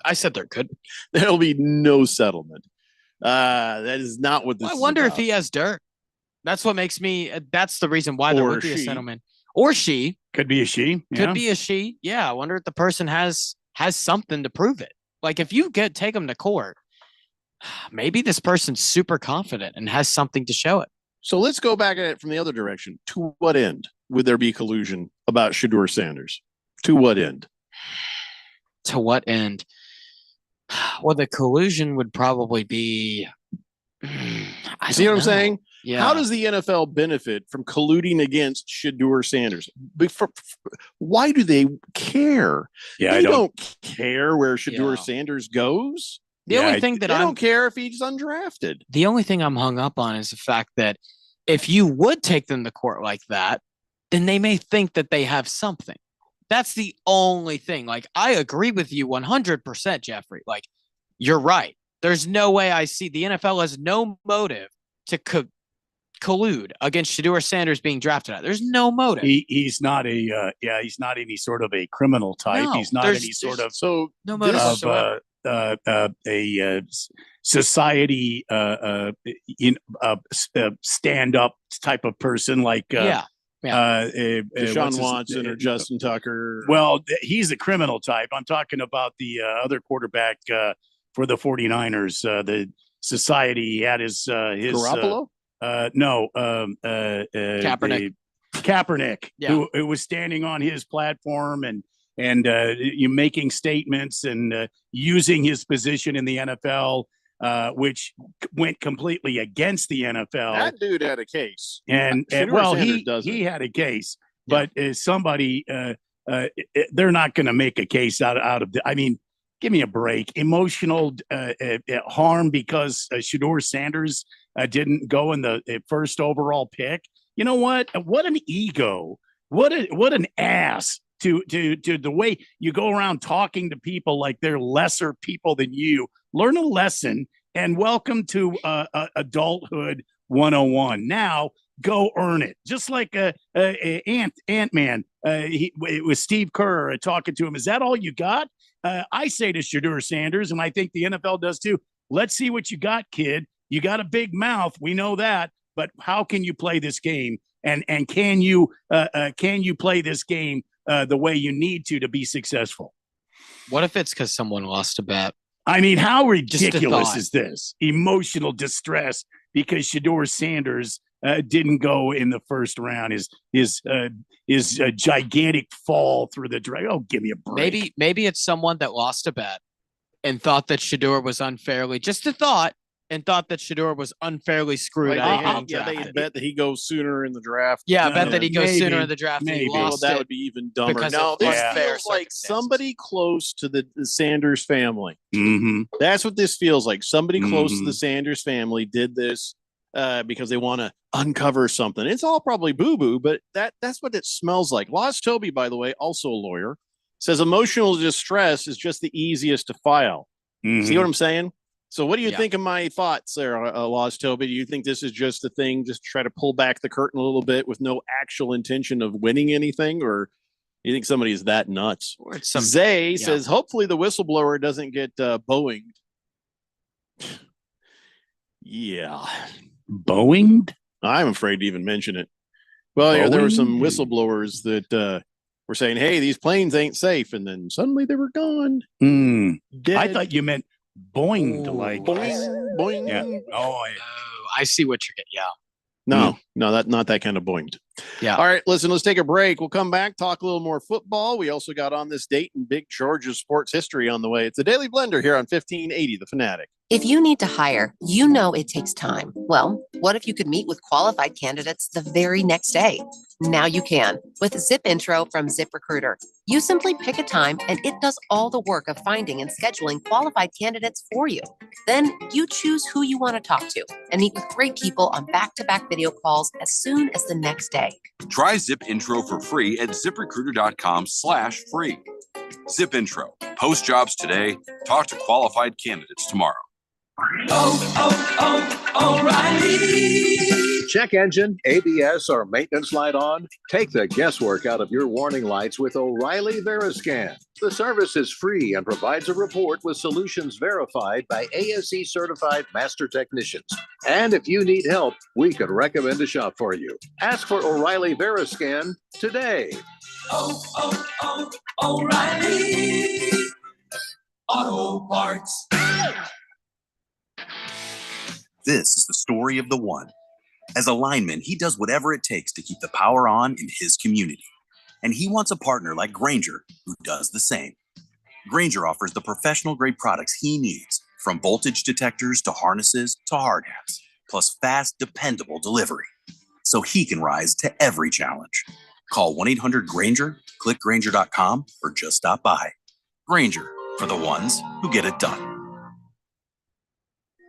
Speaker 10: I said there could.
Speaker 4: There'll be no settlement. That is not what this
Speaker 10: I
Speaker 4: is
Speaker 10: wonder if
Speaker 4: about.
Speaker 10: he has dirt. That's what makes me. That's the reason why there
Speaker 4: Or
Speaker 10: would be a
Speaker 4: she.
Speaker 10: settlement. Or she.
Speaker 9: Could be a she.
Speaker 10: Could be a she. Yeah. I wonder if the person has something to prove it. Like if you take them to court, maybe this person's super confident and has something to show it.
Speaker 4: So let's go back at it from the other direction. To what end would there be collusion about Shedeur Sanders? To what end?
Speaker 10: To what end? Well, the collusion would probably be. I
Speaker 4: See
Speaker 10: don't
Speaker 4: what I'm
Speaker 10: know.
Speaker 4: saying?
Speaker 10: Yeah.
Speaker 4: How does the NFL benefit from colluding against Shedeur Sanders? Why do they care?
Speaker 9: Yeah,
Speaker 4: they
Speaker 9: I don't-
Speaker 4: don't care where Shedeur Sanders goes.
Speaker 10: The only thing that
Speaker 4: they
Speaker 10: I'm
Speaker 4: don't care if he's undrafted.
Speaker 10: The only thing I'm hung up on is the fact that if you would take them to court like that, then they may think that they have something. That's the only thing. Like, I agree with you 100%, Jeffrey. Like, you're right. There's no way I see the NFL has no motive to collude against Shedeur Sanders being drafted. There's no motive.
Speaker 9: He's not he's not any sort of a criminal type.
Speaker 10: No,
Speaker 9: He's not any sort of
Speaker 10: no motive whatsoever.
Speaker 9: a society stand up type of person like
Speaker 4: Deshaun Watson or Justin Tucker.
Speaker 9: Well, he's a criminal type. I'm talking about the other quarterback for the 49ers. The society had his
Speaker 4: Garoppolo.
Speaker 9: Kaepernick, who was standing on his platform and you making statements and using his position in the NFL, which went completely against the NFL.
Speaker 4: That dude had a case,
Speaker 9: and well, he had a case, but somebody they're not going to make a case out of the. I mean, give me a break. Emotional harm because Shedeur Sanders didn't go in the first overall pick. You know what? What an ego! What an ass! To the way you go around talking to people like they're lesser people than you. Learn a lesson and welcome to adulthood 101. Now go earn it. Just like Ant-Man. It was Steve Kerr talking to him. Is that all you got? I say to Shedeur Sanders, and I think the NFL does too. Let's see what you got, kid. You got a big mouth. We know that. But how can you play this game? And can you play this game the way you need to be successful?
Speaker 10: What if it's because someone lost a bet?
Speaker 9: I mean, how ridiculous is this? Emotional distress because Shedeur Sanders didn't go in the first round. His gigantic fall through the draft. Oh, give me a break.
Speaker 10: Maybe it's someone that lost a bet and thought that Shedeur was unfairly, just a thought, and thought that Shedeur was unfairly screwed out.
Speaker 4: They bet that he goes sooner in the draft.
Speaker 10: Yeah, I bet that he goes sooner in the draft.
Speaker 4: Maybe.
Speaker 10: Lost
Speaker 4: that would be even dumber. No, this feels like somebody close to the Sanders family.
Speaker 9: Mm-hmm.
Speaker 4: That's what this feels like. Somebody close to the Sanders family did this because they want to uncover something. It's all probably boo-boo, but that's what it smells like. Lost Toby, by the way, also a lawyer, says emotional distress is just the easiest to file.
Speaker 9: Mm-hmm.
Speaker 4: See what I'm saying? So what do you think of my thoughts there, Lost Toby? Do you think this is just a thing, just try to pull back the curtain a little bit with no actual intention of winning anything? Or you think somebody is that nuts? Zay says, hopefully the whistleblower doesn't get Boeinged. Yeah.
Speaker 9: Boeinged?
Speaker 4: I'm afraid to even mention it. Well, there were some whistleblowers that were saying, hey, these planes ain't safe. And then suddenly they were gone.
Speaker 9: I thought you meant boinged, like
Speaker 4: boing.
Speaker 9: Yeah.
Speaker 10: I see what you're getting. Yeah.
Speaker 4: No, not that kind of boinged.
Speaker 10: Yeah.
Speaker 4: All right, listen, let's take a break. We'll come back, talk a little more football. We also got on this date in Big Georgia's sports history on the way. It's the Daily Blender here on 1580 The Fanatic.
Speaker 3: If you need to hire, you know it takes time. Well, what if you could meet with qualified candidates the very next day? Now you can with Zip Intro from ZipRecruiter. You simply pick a time and it does all the work of finding and scheduling qualified candidates for you. Then you choose who you want to talk to and meet with great people on back-to-back video calls as soon as the next day.
Speaker 8: Try Zip Intro for free at ZipRecruiter.com/free. Zip Intro. Post jobs today. Talk to qualified candidates tomorrow.
Speaker 19: O'Reilly. Check engine, ABS, or maintenance light on? Take the guesswork out of your warning lights with O'Reilly Veriscan. The service is free and provides a report with solutions verified by ASE certified master technicians. And if you need help, we could recommend a shop for you. Ask for O'Reilly Veriscan today.
Speaker 21: O'Reilly Auto Parts.
Speaker 18: This is the story of the one. As a lineman, he does whatever it takes to keep the power on in his community. And he wants a partner like Grainger who does the same. Grainger offers the professional-grade products he needs, from voltage detectors to harnesses to hard hats, plus fast, dependable delivery, so he can rise to every challenge. Call 1-800-GRAINGER, click Grainger.com, or just stop by. Grainger, for the ones who get it done.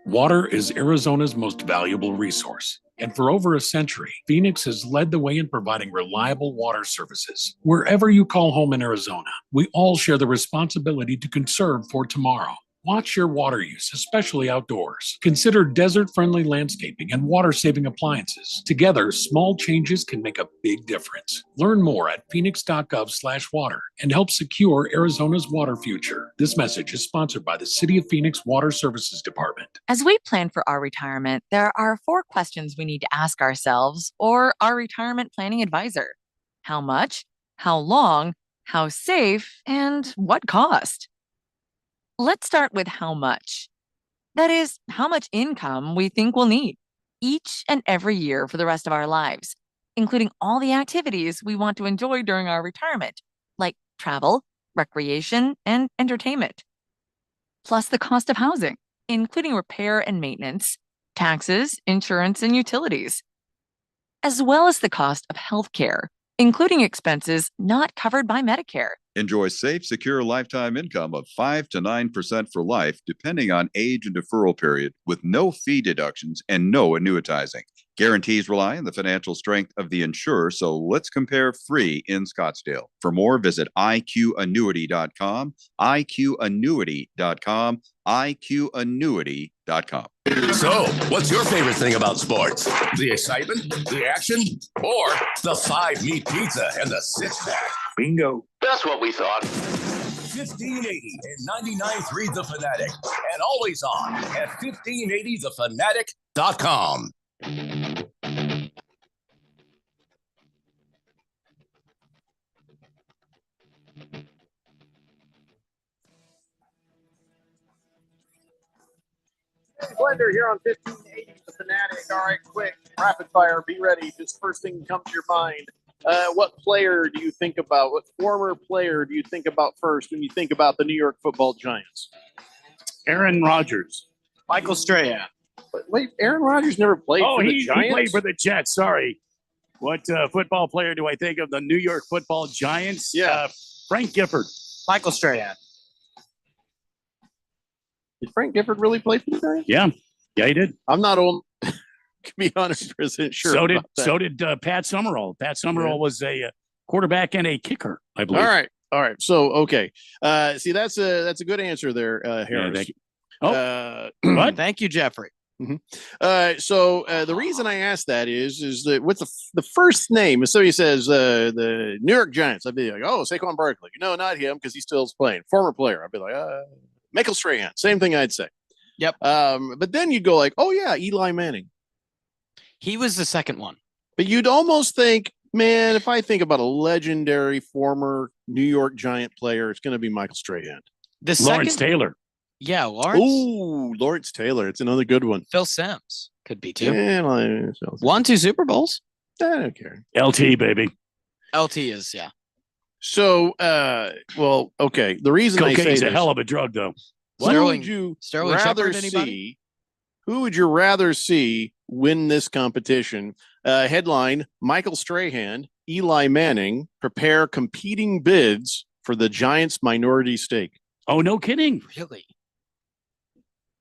Speaker 2: Water is Arizona's most valuable resource. And for over a century, Phoenix has led the way in providing reliable water services. Wherever you call home in Arizona, we all share the responsibility to conserve for tomorrow. Watch your water use, especially outdoors. Consider desert-friendly landscaping and water-saving appliances. Together, small changes can make a big difference. Learn more at phoenix.gov/water and help secure Arizona's water future. This message is sponsored by the City of Phoenix Water Services Department.
Speaker 5: As we plan for our retirement, there are 4 questions we need to ask ourselves or our retirement planning advisor. How much? How long? How safe? And what cost? Let's start with how much. That is, how much income we think we'll need each and every year for the rest of our lives, including all the activities we want to enjoy during our retirement, like travel, recreation, and entertainment. Plus the cost of housing, including repair and maintenance, taxes, insurance, and utilities, as well as the cost of healthcare, including expenses not covered by Medicare.
Speaker 16: Enjoy safe, secure lifetime income of 5 to 9% for life, depending on age and deferral period, with no fee deductions and no annuitizing. Guarantees rely on the financial strength of the insurer, so let's compare free in Scottsdale. For more, visit iqannuity.com, iqannuity.com, iqannuity.com.
Speaker 20: So, what's your favorite thing about sports? The excitement, the action, or the 5-meat pizza and the 6-pack?
Speaker 2: Bingo.
Speaker 20: That's what we thought. 1580 and 99.3 The Fanatic, and always on at 1580thefanatic.com.
Speaker 13: Blender here on 1580 The Fanatic. All right, quick, rapid fire. Be ready. Just first thing that comes to your mind. What player do you think about? What former player do you think about first when you think about the New York Football Giants?
Speaker 9: Aaron Rodgers.
Speaker 10: Michael Strahan.
Speaker 13: Wait, Aaron Rodgers never played for the Giants?
Speaker 9: He played for the Jets. Sorry. What football player do I think of? The New York Football Giants?
Speaker 13: Yeah.
Speaker 9: Frank Gifford.
Speaker 10: Michael Strahan.
Speaker 13: Did Frank Gifford really play for the Giants?
Speaker 9: Yeah. Yeah, he did.
Speaker 13: I'm not old. To be 100% sure.
Speaker 9: So did Pat Summerall. Pat Summerall was a quarterback and a kicker, I believe.
Speaker 13: All right. So okay. See, that's a good answer there, Harris.
Speaker 9: What?
Speaker 10: Thank you, Jeffrey.
Speaker 13: So the reason I asked that is that with the first name, if somebody says the New York Giants, I'd be like, oh, Saquon Barkley. No, not him, because he still is playing. Former player. I'd be like, Michael Strahan. Same thing I'd say.
Speaker 10: Yep.
Speaker 13: But then you go like, oh yeah, Eli Manning.
Speaker 10: He was the second one.
Speaker 13: But you'd almost think, man, if I think about a legendary former New York Giant player, it's going to be Michael Strahan.
Speaker 9: Lawrence Taylor.
Speaker 10: Yeah, Lawrence.
Speaker 13: Ooh, Lawrence Taylor. It's another good one.
Speaker 10: Phil Simms could be too.
Speaker 13: Yeah,
Speaker 10: won 2 Super Bowls.
Speaker 13: I don't care.
Speaker 9: LT, baby.
Speaker 10: LT is, yeah.
Speaker 13: So, well, okay. The reason I say
Speaker 9: cocaine's a
Speaker 13: this,
Speaker 9: hell of a drug, though.
Speaker 13: who would you rather see? Who would you rather see win this competition? Headline: Michael Strahan, Eli Manning prepare competing bids for the Giants' minority stake.
Speaker 9: Oh, no kidding!
Speaker 10: Really?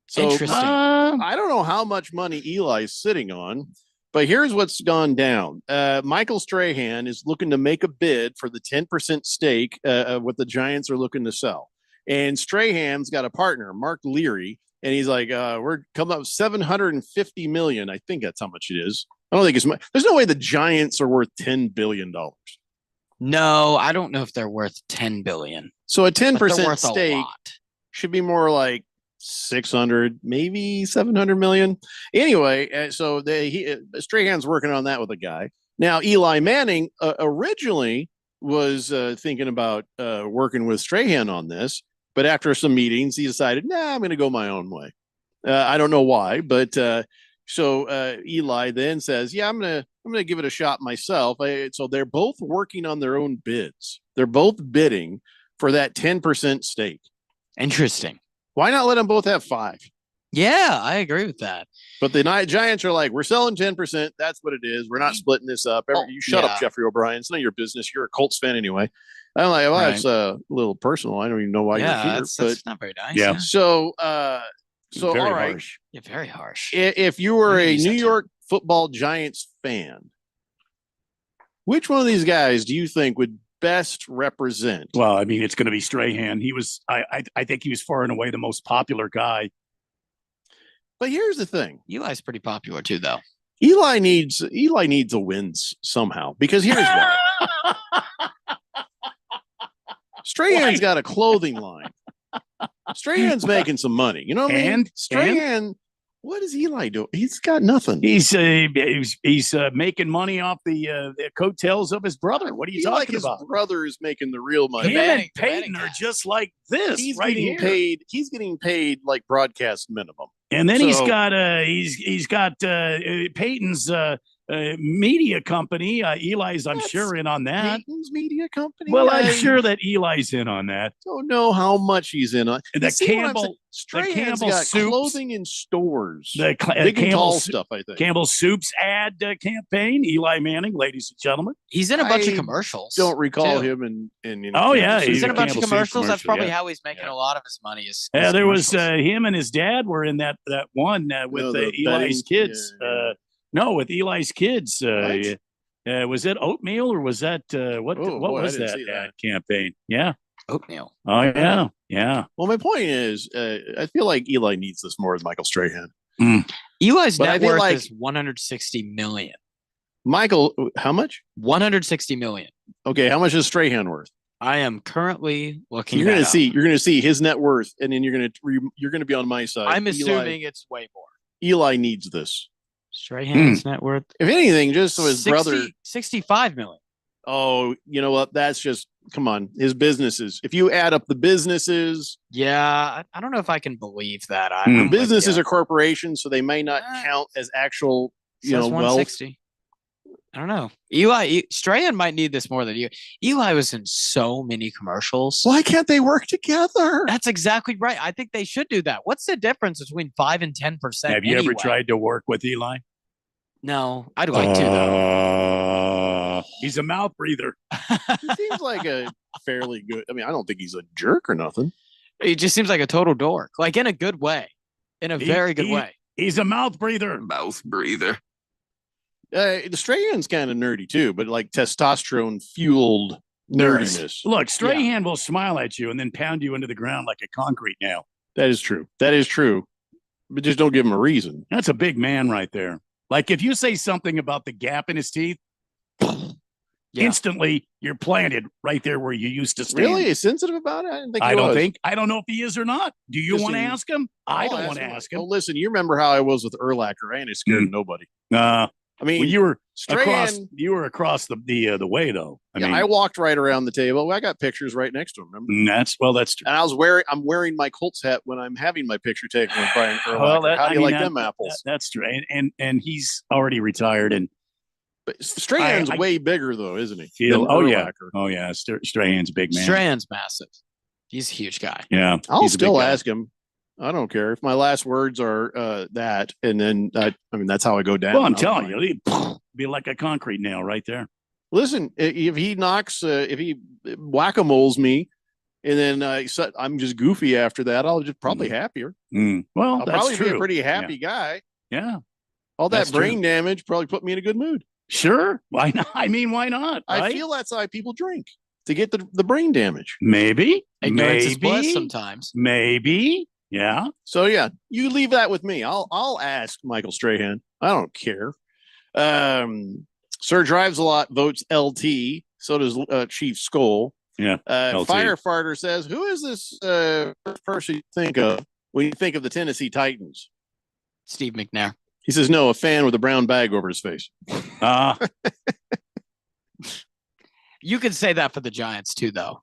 Speaker 13: So,
Speaker 10: interesting.
Speaker 13: I don't know how much money Eli's sitting on, but here's what's gone down. Michael Strahan is looking to make a bid for the 10% stake what the Giants are looking to sell. And Strahan's got a partner, Mark Leary, and he's like, we're coming up with $750 million. I think that's how much it is. I don't think it's much. There's no way the Giants are worth $10 billion.
Speaker 10: No, I don't know if they're worth $10 billion.
Speaker 13: So a 10%
Speaker 10: stake
Speaker 13: stake should be more like 600, maybe 700 million. Anyway, so Strahan's working on that with a guy. Now, Eli Manning originally was thinking about working with Strahan on this, but after some meetings, he decided, I'm going to go my own way. I don't know why, but so Eli then says, I'm going to give it a shot myself. So they're both working on their own bids. They're both bidding for that 10% stake.
Speaker 10: Interesting.
Speaker 13: Why not let them both have 5?
Speaker 10: Yeah, I agree with that.
Speaker 13: But the Giants are like, we're selling 10%. That's what it is. We're not splitting this up. You shut up, Jeffrey O'Brien. It's none of your business. You're a Colts fan anyway. I'm like, well, it's a little personal. I don't even know why you're here.
Speaker 10: That's not very nice.
Speaker 13: Yeah. So
Speaker 4: So,
Speaker 9: Very
Speaker 4: all right.
Speaker 9: harsh.
Speaker 5: Yeah, very harsh.
Speaker 4: If you were
Speaker 5: Maybe
Speaker 4: a
Speaker 5: use
Speaker 4: New
Speaker 5: that
Speaker 4: York Football Giants fan, which one of these guys do you think would best represent?
Speaker 9: Well, I mean, it's going to be Strahan. He was, I think he was far and away the most popular guy.
Speaker 4: But here's the thing:
Speaker 10: Eli's pretty popular too, though.
Speaker 4: Eli needs a wins somehow, because here's why. Strahan's got a clothing line. Strahan's making some money. You know what I mean?
Speaker 9: And
Speaker 4: Strahan, what is Eli doing? He's got nothing.
Speaker 9: He's making money off the coattails of his brother. What are you talking about?
Speaker 4: His brother is making the real money.
Speaker 9: Him and Peyton are just like this.
Speaker 4: He's
Speaker 9: right
Speaker 4: getting
Speaker 9: here.
Speaker 4: paid. He's getting paid like broadcast minimum.
Speaker 9: And then
Speaker 4: So-
Speaker 9: he's got Peyton's media company. Eli's, I'm sure, in on that.
Speaker 4: Peyton's media company.
Speaker 9: Well, I'm
Speaker 4: I
Speaker 9: sure that Eli's in on that.
Speaker 4: don't know how much he's in on.
Speaker 9: And
Speaker 4: You
Speaker 9: the
Speaker 4: see what I'm saying?
Speaker 9: Campbell
Speaker 4: Strahan's
Speaker 9: Campbell
Speaker 4: got
Speaker 9: Soups.
Speaker 4: clothing in stores.
Speaker 9: The
Speaker 4: Big and tall
Speaker 9: Campbell
Speaker 4: stuff, I think.
Speaker 9: Campbell Soup's ad campaign. Eli Manning, ladies and gentlemen.
Speaker 10: He's in a bunch of
Speaker 4: I
Speaker 10: commercials.
Speaker 4: Don't recall
Speaker 10: too.
Speaker 4: him in
Speaker 9: Oh, yeah,
Speaker 10: He's in a bunch
Speaker 9: Campbell
Speaker 10: of
Speaker 9: Soup
Speaker 10: commercials. That's
Speaker 9: commercial,
Speaker 10: probably
Speaker 9: yeah.
Speaker 10: how he's making a lot of his money. Is
Speaker 9: Yeah, there was
Speaker 10: commercials.
Speaker 9: him and his dad were in that one with
Speaker 4: No, the
Speaker 9: Eli's
Speaker 4: betting-
Speaker 9: kids. No, with Eli's kids. Was it oatmeal or was that what
Speaker 4: Oh,
Speaker 9: what
Speaker 4: boy, I
Speaker 9: was
Speaker 4: didn't
Speaker 9: that
Speaker 4: see that.
Speaker 9: ad campaign? Yeah.
Speaker 10: Oatmeal.
Speaker 9: Oh yeah. Yeah.
Speaker 4: Well, my point is, I feel like Eli needs this more than Michael Strahan.
Speaker 10: Eli's
Speaker 4: But I
Speaker 10: net
Speaker 4: feel
Speaker 10: worth
Speaker 4: like-
Speaker 10: is 160 million.
Speaker 4: Michael, how much?
Speaker 10: 160 million.
Speaker 4: Okay, how much is Strahan worth?
Speaker 10: I am currently looking.
Speaker 4: You're gonna
Speaker 10: that up.
Speaker 4: see. You're gonna see his net worth, and then you're gonna be on my side.
Speaker 10: I'm assuming it's way more.
Speaker 4: Eli needs this.
Speaker 10: Strahan's net worth.
Speaker 4: If anything, just so his
Speaker 10: 60
Speaker 4: brother.
Speaker 10: 65 million.
Speaker 4: Oh, you know what? That's just come on. His businesses. If you add up the businesses,
Speaker 10: Yeah, I don't know if I can believe that.
Speaker 4: the businesses are corporations, so they may not count as actual, wealth.
Speaker 10: 160. I don't know. Strahan might need this more than you. Eli was in so many commercials.
Speaker 4: Why can't they work together?
Speaker 10: That's exactly right. I think they should do that. What's the difference between 5 and 10%?
Speaker 9: Have you ever tried to work with Eli?
Speaker 10: No, I'd like to though.
Speaker 9: He's a mouth breather.
Speaker 4: He seems like a fairly good. I mean, I don't think he's a jerk or nothing.
Speaker 10: He just seems like a total dork, like in a good way, in a very good way.
Speaker 9: He's a mouth breather.
Speaker 8: Mouth breather.
Speaker 4: The Strahan's kind of nerdy too, but like testosterone fueled nerdiness.
Speaker 9: Look, Strahan will smile at you and then pound you into the ground like a concrete nail.
Speaker 4: That is true. That is true. But just don't give him a reason.
Speaker 9: That's a big man right there. Like if you say something about the gap in his teeth, instantly you're planted right there where you used to stand.
Speaker 4: Really? Is sensitive about it? I didn't think he was.
Speaker 9: I don't know if he is or not. Do you want to ask him? I don't want to ask him.
Speaker 4: Well, listen, you remember how I was with Urlacher. I ain't scared of nobody. I mean,
Speaker 9: well, you were
Speaker 4: Strahan-
Speaker 9: across the way though.
Speaker 4: I walked right around the table. I got pictures right next to him. Remember?
Speaker 9: That's true.
Speaker 4: And I'm wearing my Colts hat when I'm having my picture taken with Brian Urlacher.
Speaker 9: Well,
Speaker 4: How do you like them apples?
Speaker 9: That's true. And he's already retired. And
Speaker 4: But Strahan's way bigger though, isn't he?
Speaker 9: oh
Speaker 4: than
Speaker 9: yeah,
Speaker 4: Urlacher.
Speaker 9: Strahan's a big man.
Speaker 10: Strahan's massive. He's a huge guy.
Speaker 9: Yeah,
Speaker 4: I'll
Speaker 9: he's a big
Speaker 4: still
Speaker 9: guy.
Speaker 4: ask him. I don't care if my last words are that, and then I mean that's how I go down.
Speaker 9: Well, I'm
Speaker 4: I'll
Speaker 9: telling
Speaker 4: find-
Speaker 9: you, he'd be like a concrete nail right there.
Speaker 4: Listen, if he knocks, if he whack-a-moles me, and then I'm just goofy after that, I'll just probably happier.
Speaker 9: Well,
Speaker 4: I'll
Speaker 9: that's
Speaker 4: probably be
Speaker 9: true.
Speaker 4: a pretty happy guy.
Speaker 9: Yeah,
Speaker 4: All that
Speaker 9: That's
Speaker 4: brain
Speaker 9: true.
Speaker 4: damage probably put me in a good mood.
Speaker 9: Sure. Why not? I mean, why not?
Speaker 4: I
Speaker 9: right?
Speaker 4: feel that's why people drink to get the brain damage.
Speaker 9: Maybe.
Speaker 10: Ignorance is bliss
Speaker 9: Maybe.
Speaker 10: sometimes.
Speaker 9: Maybe. Yeah.
Speaker 4: So yeah, you leave that with me. I'll ask Michael Strahan. I don't care. Sir Drives a Lot votes LT. So does Chief Skull.
Speaker 9: Yeah. LT.
Speaker 4: Firefighter says, "Who is this first person you think of when you think of the Tennessee Titans?"
Speaker 10: Steve McNair.
Speaker 4: He says, "No, a fan with a brown bag over his face."
Speaker 10: You could say that for the Giants too, though.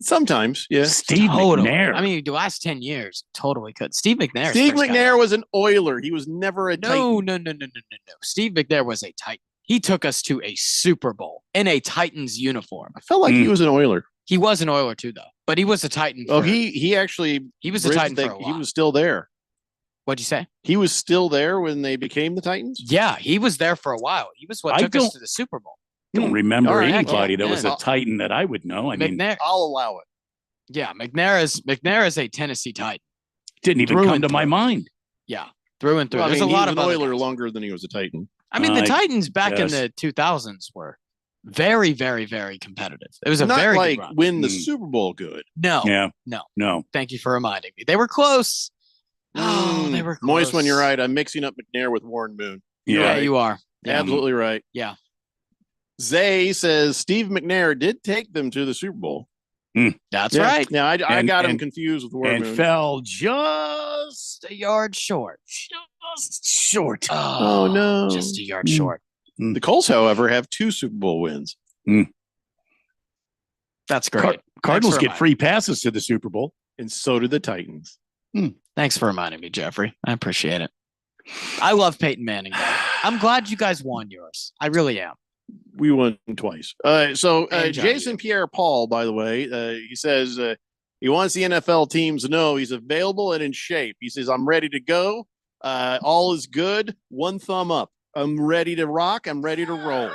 Speaker 4: Sometimes, yeah.
Speaker 9: Steve
Speaker 10: Totally.
Speaker 9: McNair.
Speaker 10: I mean, the last 10 years, totally could. Steve McNair.
Speaker 4: Steve McNair was an Oiler. He was never a Titan.
Speaker 10: No. Steve McNair was a Titan. He took us to a Super Bowl in a Titans uniform.
Speaker 4: I felt like he was an Oiler.
Speaker 10: He was an Oiler too, though. But he was a Titan.
Speaker 4: Oh,
Speaker 10: for-
Speaker 4: he actually
Speaker 10: he was a
Speaker 4: bridged
Speaker 10: Titan
Speaker 4: that-
Speaker 10: for a
Speaker 4: He
Speaker 10: while.
Speaker 4: was still there.
Speaker 10: What'd you say?
Speaker 4: He was still there when they became the Titans.
Speaker 10: Yeah, he was there for a while. He was what
Speaker 9: I
Speaker 10: took us
Speaker 9: don't-
Speaker 10: to the Super Bowl.
Speaker 9: I don't remember
Speaker 10: All right,
Speaker 9: anybody that
Speaker 10: yeah,
Speaker 9: was
Speaker 10: yeah.
Speaker 9: a Titan that I would know. I mean,
Speaker 10: McNair.
Speaker 4: I'll allow it.
Speaker 10: Yeah, McNair is a Tennessee Titan.
Speaker 9: Didn't even
Speaker 10: Through
Speaker 9: come
Speaker 10: and
Speaker 9: to my
Speaker 10: through.
Speaker 9: mind.
Speaker 10: Yeah, through and through.
Speaker 4: Well, I
Speaker 10: There's
Speaker 4: mean,
Speaker 10: a lot
Speaker 4: he
Speaker 10: of
Speaker 4: was an
Speaker 10: other
Speaker 4: Oiler
Speaker 10: guys.
Speaker 4: longer than he was a Titan.
Speaker 10: I mean, the
Speaker 9: I
Speaker 10: Titans back in
Speaker 9: guess.
Speaker 10: the 2000s were very, very, very competitive. It was a
Speaker 4: Not
Speaker 10: very
Speaker 4: like
Speaker 10: good run.
Speaker 4: win the Super Bowl good.
Speaker 10: No,
Speaker 9: Yeah.
Speaker 10: no. Thank you for reminding me. They were close. Oh, they were close.
Speaker 4: Moist when you're right. I'm mixing up McNair with Warren Moon.
Speaker 10: Yeah,
Speaker 4: Right.
Speaker 10: you are. Yeah.
Speaker 4: Absolutely right.
Speaker 10: Yeah.
Speaker 4: Zay says Steve McNair did take them to the Super Bowl.
Speaker 10: That's
Speaker 4: Yeah.
Speaker 10: right.
Speaker 4: Now I
Speaker 9: And-
Speaker 4: got him
Speaker 9: and-
Speaker 4: confused with Warren
Speaker 9: And
Speaker 4: Moon.
Speaker 9: fell just
Speaker 10: A yard short.
Speaker 9: just short.
Speaker 4: Oh no,
Speaker 10: Just a yard short.
Speaker 4: The Colts, however, have 2 Super Bowl wins.
Speaker 10: That's great.
Speaker 9: Cardinals
Speaker 10: Thanks for
Speaker 9: get
Speaker 10: reminding
Speaker 9: free passes to the Super Bowl.
Speaker 4: And so do the Titans.
Speaker 10: Thanks for reminding me, Jeffrey. I appreciate it. I love Peyton Manning, though. I'm glad you guys won yours. I really am.
Speaker 4: We won twice.
Speaker 10: And Johnny.
Speaker 4: Jason Pierre-Paul, by the way, he says he wants the NFL teams to know he's available and in shape. He says, I'm ready to go. All is good. 1 thumb up. I'm ready to rock. I'm ready to roll.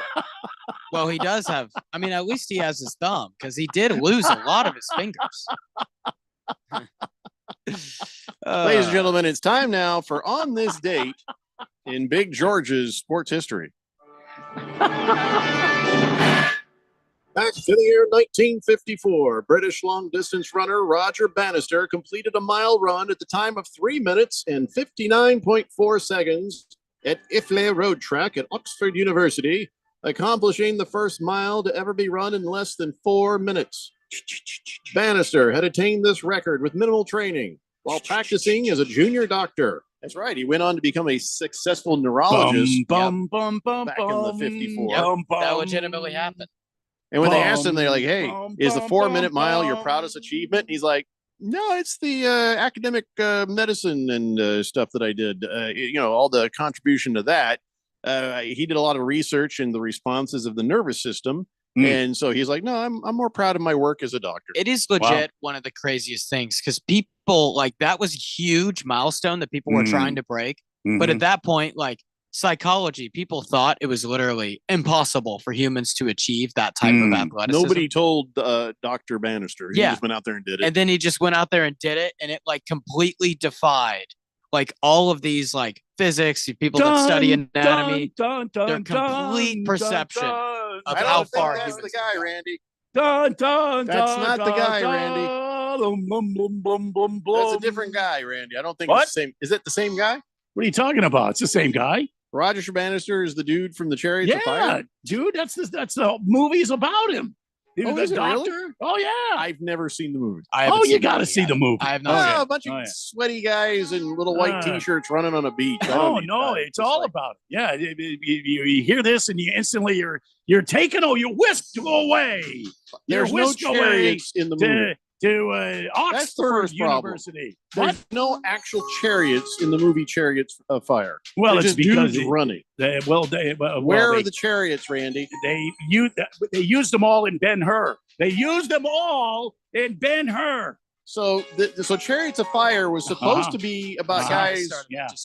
Speaker 10: Well, he does have, I mean, at least he has his thumb because he did lose a lot of his fingers.
Speaker 4: Ladies and gentlemen, it's time now for On This Date in Big George's sports history. Back to the year 1954, British long-distance runner Roger Bannister completed a mile run at the time of 3 minutes and 59.4 seconds at Iffley Road Track at Oxford University, accomplishing the first mile to ever be run in less than 4 minutes. Bannister had attained this record with minimal training while practicing as a junior doctor. That's right. He went on to become a successful neurologist back in the 54.
Speaker 10: That legitimately happened.
Speaker 4: And when they asked him, they're like, hey, is the 4 minute mile your proudest achievement? And he's like, no, it's the academic medicine and stuff that I did. All the contribution to that. He did a lot of research in the responses of the nervous system. And so he's like, no, I'm more proud of my work as a doctor.
Speaker 10: It is legit one of the craziest things because people like that was a huge milestone that people were trying to break. But at that point, like psychology, people thought it was literally impossible for humans to achieve that type of athleticism.
Speaker 4: Nobody told Dr. Bannister. He just went out there and did it.
Speaker 10: And then he just went out there and did it. And it like completely defied like all of these like physics, people that study anatomy, their complete perception of how far he
Speaker 4: that's
Speaker 10: was.
Speaker 4: the guy, Randy.
Speaker 9: That's
Speaker 4: not the guy, Randy. That's a different guy, Randy. I don't think
Speaker 9: What?
Speaker 4: it's the same. Is it the same guy?
Speaker 9: What are you talking about? It's the same guy.
Speaker 4: Roger Bannister is the dude from the Chariots of
Speaker 9: Yeah,
Speaker 4: Fire.
Speaker 9: dude, that's the movie's about him. He was
Speaker 4: Oh,
Speaker 9: the
Speaker 4: is it
Speaker 9: doctor.
Speaker 4: really?
Speaker 9: Oh yeah.
Speaker 4: I've never seen the movie.
Speaker 9: Oh, you got to see the movie.
Speaker 10: I have
Speaker 4: Oh,
Speaker 10: not.
Speaker 4: a bunch of sweaty guys in little white T-shirts running on a beach. I don't
Speaker 9: Oh
Speaker 4: need
Speaker 9: no,
Speaker 4: that.
Speaker 9: it's all about it. Yeah, you hear this and you instantly you're taken. Oh, you're whisked away. You're
Speaker 4: There's no
Speaker 9: whisked away
Speaker 4: chariots in the movie.
Speaker 9: to
Speaker 4: That's the
Speaker 9: Oxford
Speaker 4: first problem.
Speaker 9: University.
Speaker 4: There's no actual chariots in the movie Chariots of Fire.
Speaker 9: Well,
Speaker 4: They're
Speaker 9: it's
Speaker 4: just
Speaker 9: because
Speaker 4: dudes running.
Speaker 9: Where
Speaker 4: are the chariots, Randy?
Speaker 9: They used them all in Ben-Hur. They used them all in Ben-Hur.
Speaker 4: So, so Chariots of Fire was supposed to be about guys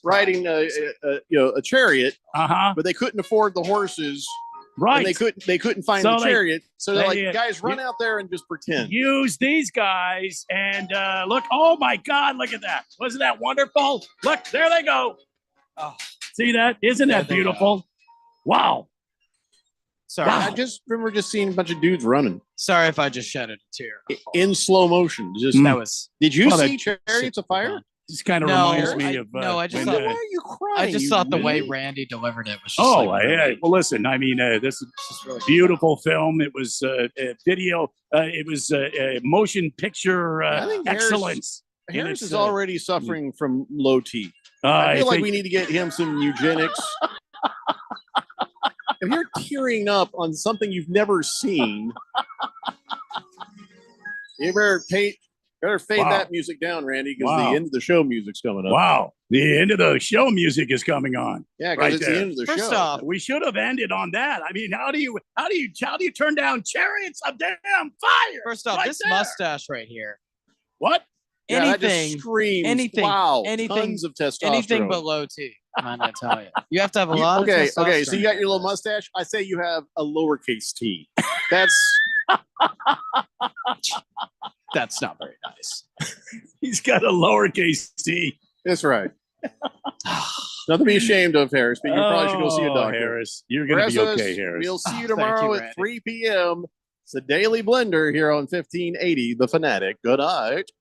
Speaker 4: riding a chariot, but they couldn't afford the horses.
Speaker 9: Right.
Speaker 4: And they couldn't find
Speaker 9: So
Speaker 4: the chariot. So they're
Speaker 9: they,
Speaker 4: like, guys, run out there and just pretend.
Speaker 9: Use these guys and look. Oh my God! Look at that. Wasn't that wonderful? Look, there they go. Oh, see that? Isn't that beautiful? Wow.
Speaker 10: Sorry.
Speaker 4: I just remember seeing a bunch of dudes running.
Speaker 10: Sorry if I just shedded a tear.
Speaker 4: In slow motion. Just
Speaker 10: That was.
Speaker 4: Did you
Speaker 9: Well,
Speaker 4: see
Speaker 9: that-
Speaker 4: Chariots of Fire?
Speaker 9: This kind of
Speaker 10: No,
Speaker 9: reminds me of.
Speaker 10: I just
Speaker 9: when,
Speaker 10: thought.
Speaker 4: Why are you crying?
Speaker 10: I just
Speaker 4: you
Speaker 10: thought the way
Speaker 4: idiot?
Speaker 10: Randy delivered it was just
Speaker 9: Oh,
Speaker 10: like,
Speaker 9: yeah. Well, listen. I mean, this is
Speaker 10: really
Speaker 9: beautiful film. It was video. It was motion picture
Speaker 4: I think
Speaker 9: excellence.
Speaker 4: Harris
Speaker 9: And
Speaker 4: is
Speaker 9: it's,
Speaker 4: already suffering from low T. I
Speaker 9: I
Speaker 4: feel like
Speaker 9: think-
Speaker 4: we need to get him some eugenics. If you're tearing up on something you've never seen, you better fade
Speaker 9: Wow.
Speaker 4: that music down, Randy, because
Speaker 9: Wow.
Speaker 4: the end of the show music's coming up.
Speaker 9: Wow, the end of the show music is coming on.
Speaker 4: Yeah, because
Speaker 9: right
Speaker 4: it's
Speaker 9: there.
Speaker 4: the end of the
Speaker 10: First
Speaker 4: show.
Speaker 10: off,
Speaker 9: We should have ended on that. I mean, how do you turn down Chariots of damn fire?
Speaker 10: First off,
Speaker 9: Right
Speaker 10: this
Speaker 9: there.
Speaker 10: mustache right here.
Speaker 9: What?
Speaker 4: Yeah, that just
Speaker 10: Anything,
Speaker 4: screams,
Speaker 10: anything,
Speaker 4: wow,
Speaker 10: anything,
Speaker 4: tons of testosterone.
Speaker 10: anything but low T. I'm gonna tell you. You have to have a lot of
Speaker 4: okay,
Speaker 10: testosterone.
Speaker 4: so you got your little mustache. I say you have a lowercase T. That's That's not very nice.
Speaker 9: He's got a lowercase t.
Speaker 4: That's right. Nothing to be ashamed of, Harris, but you probably should go see a
Speaker 9: Oh,
Speaker 4: doctor.
Speaker 9: Harris, you're going to be
Speaker 4: Rest of us,
Speaker 9: okay, Harris.
Speaker 4: We'll see you
Speaker 10: Oh, thank
Speaker 4: tomorrow
Speaker 10: you,
Speaker 4: at
Speaker 10: Randy.
Speaker 4: 3 p.m. It's the Daily Blender here on 1580 The Fanatic. Good night.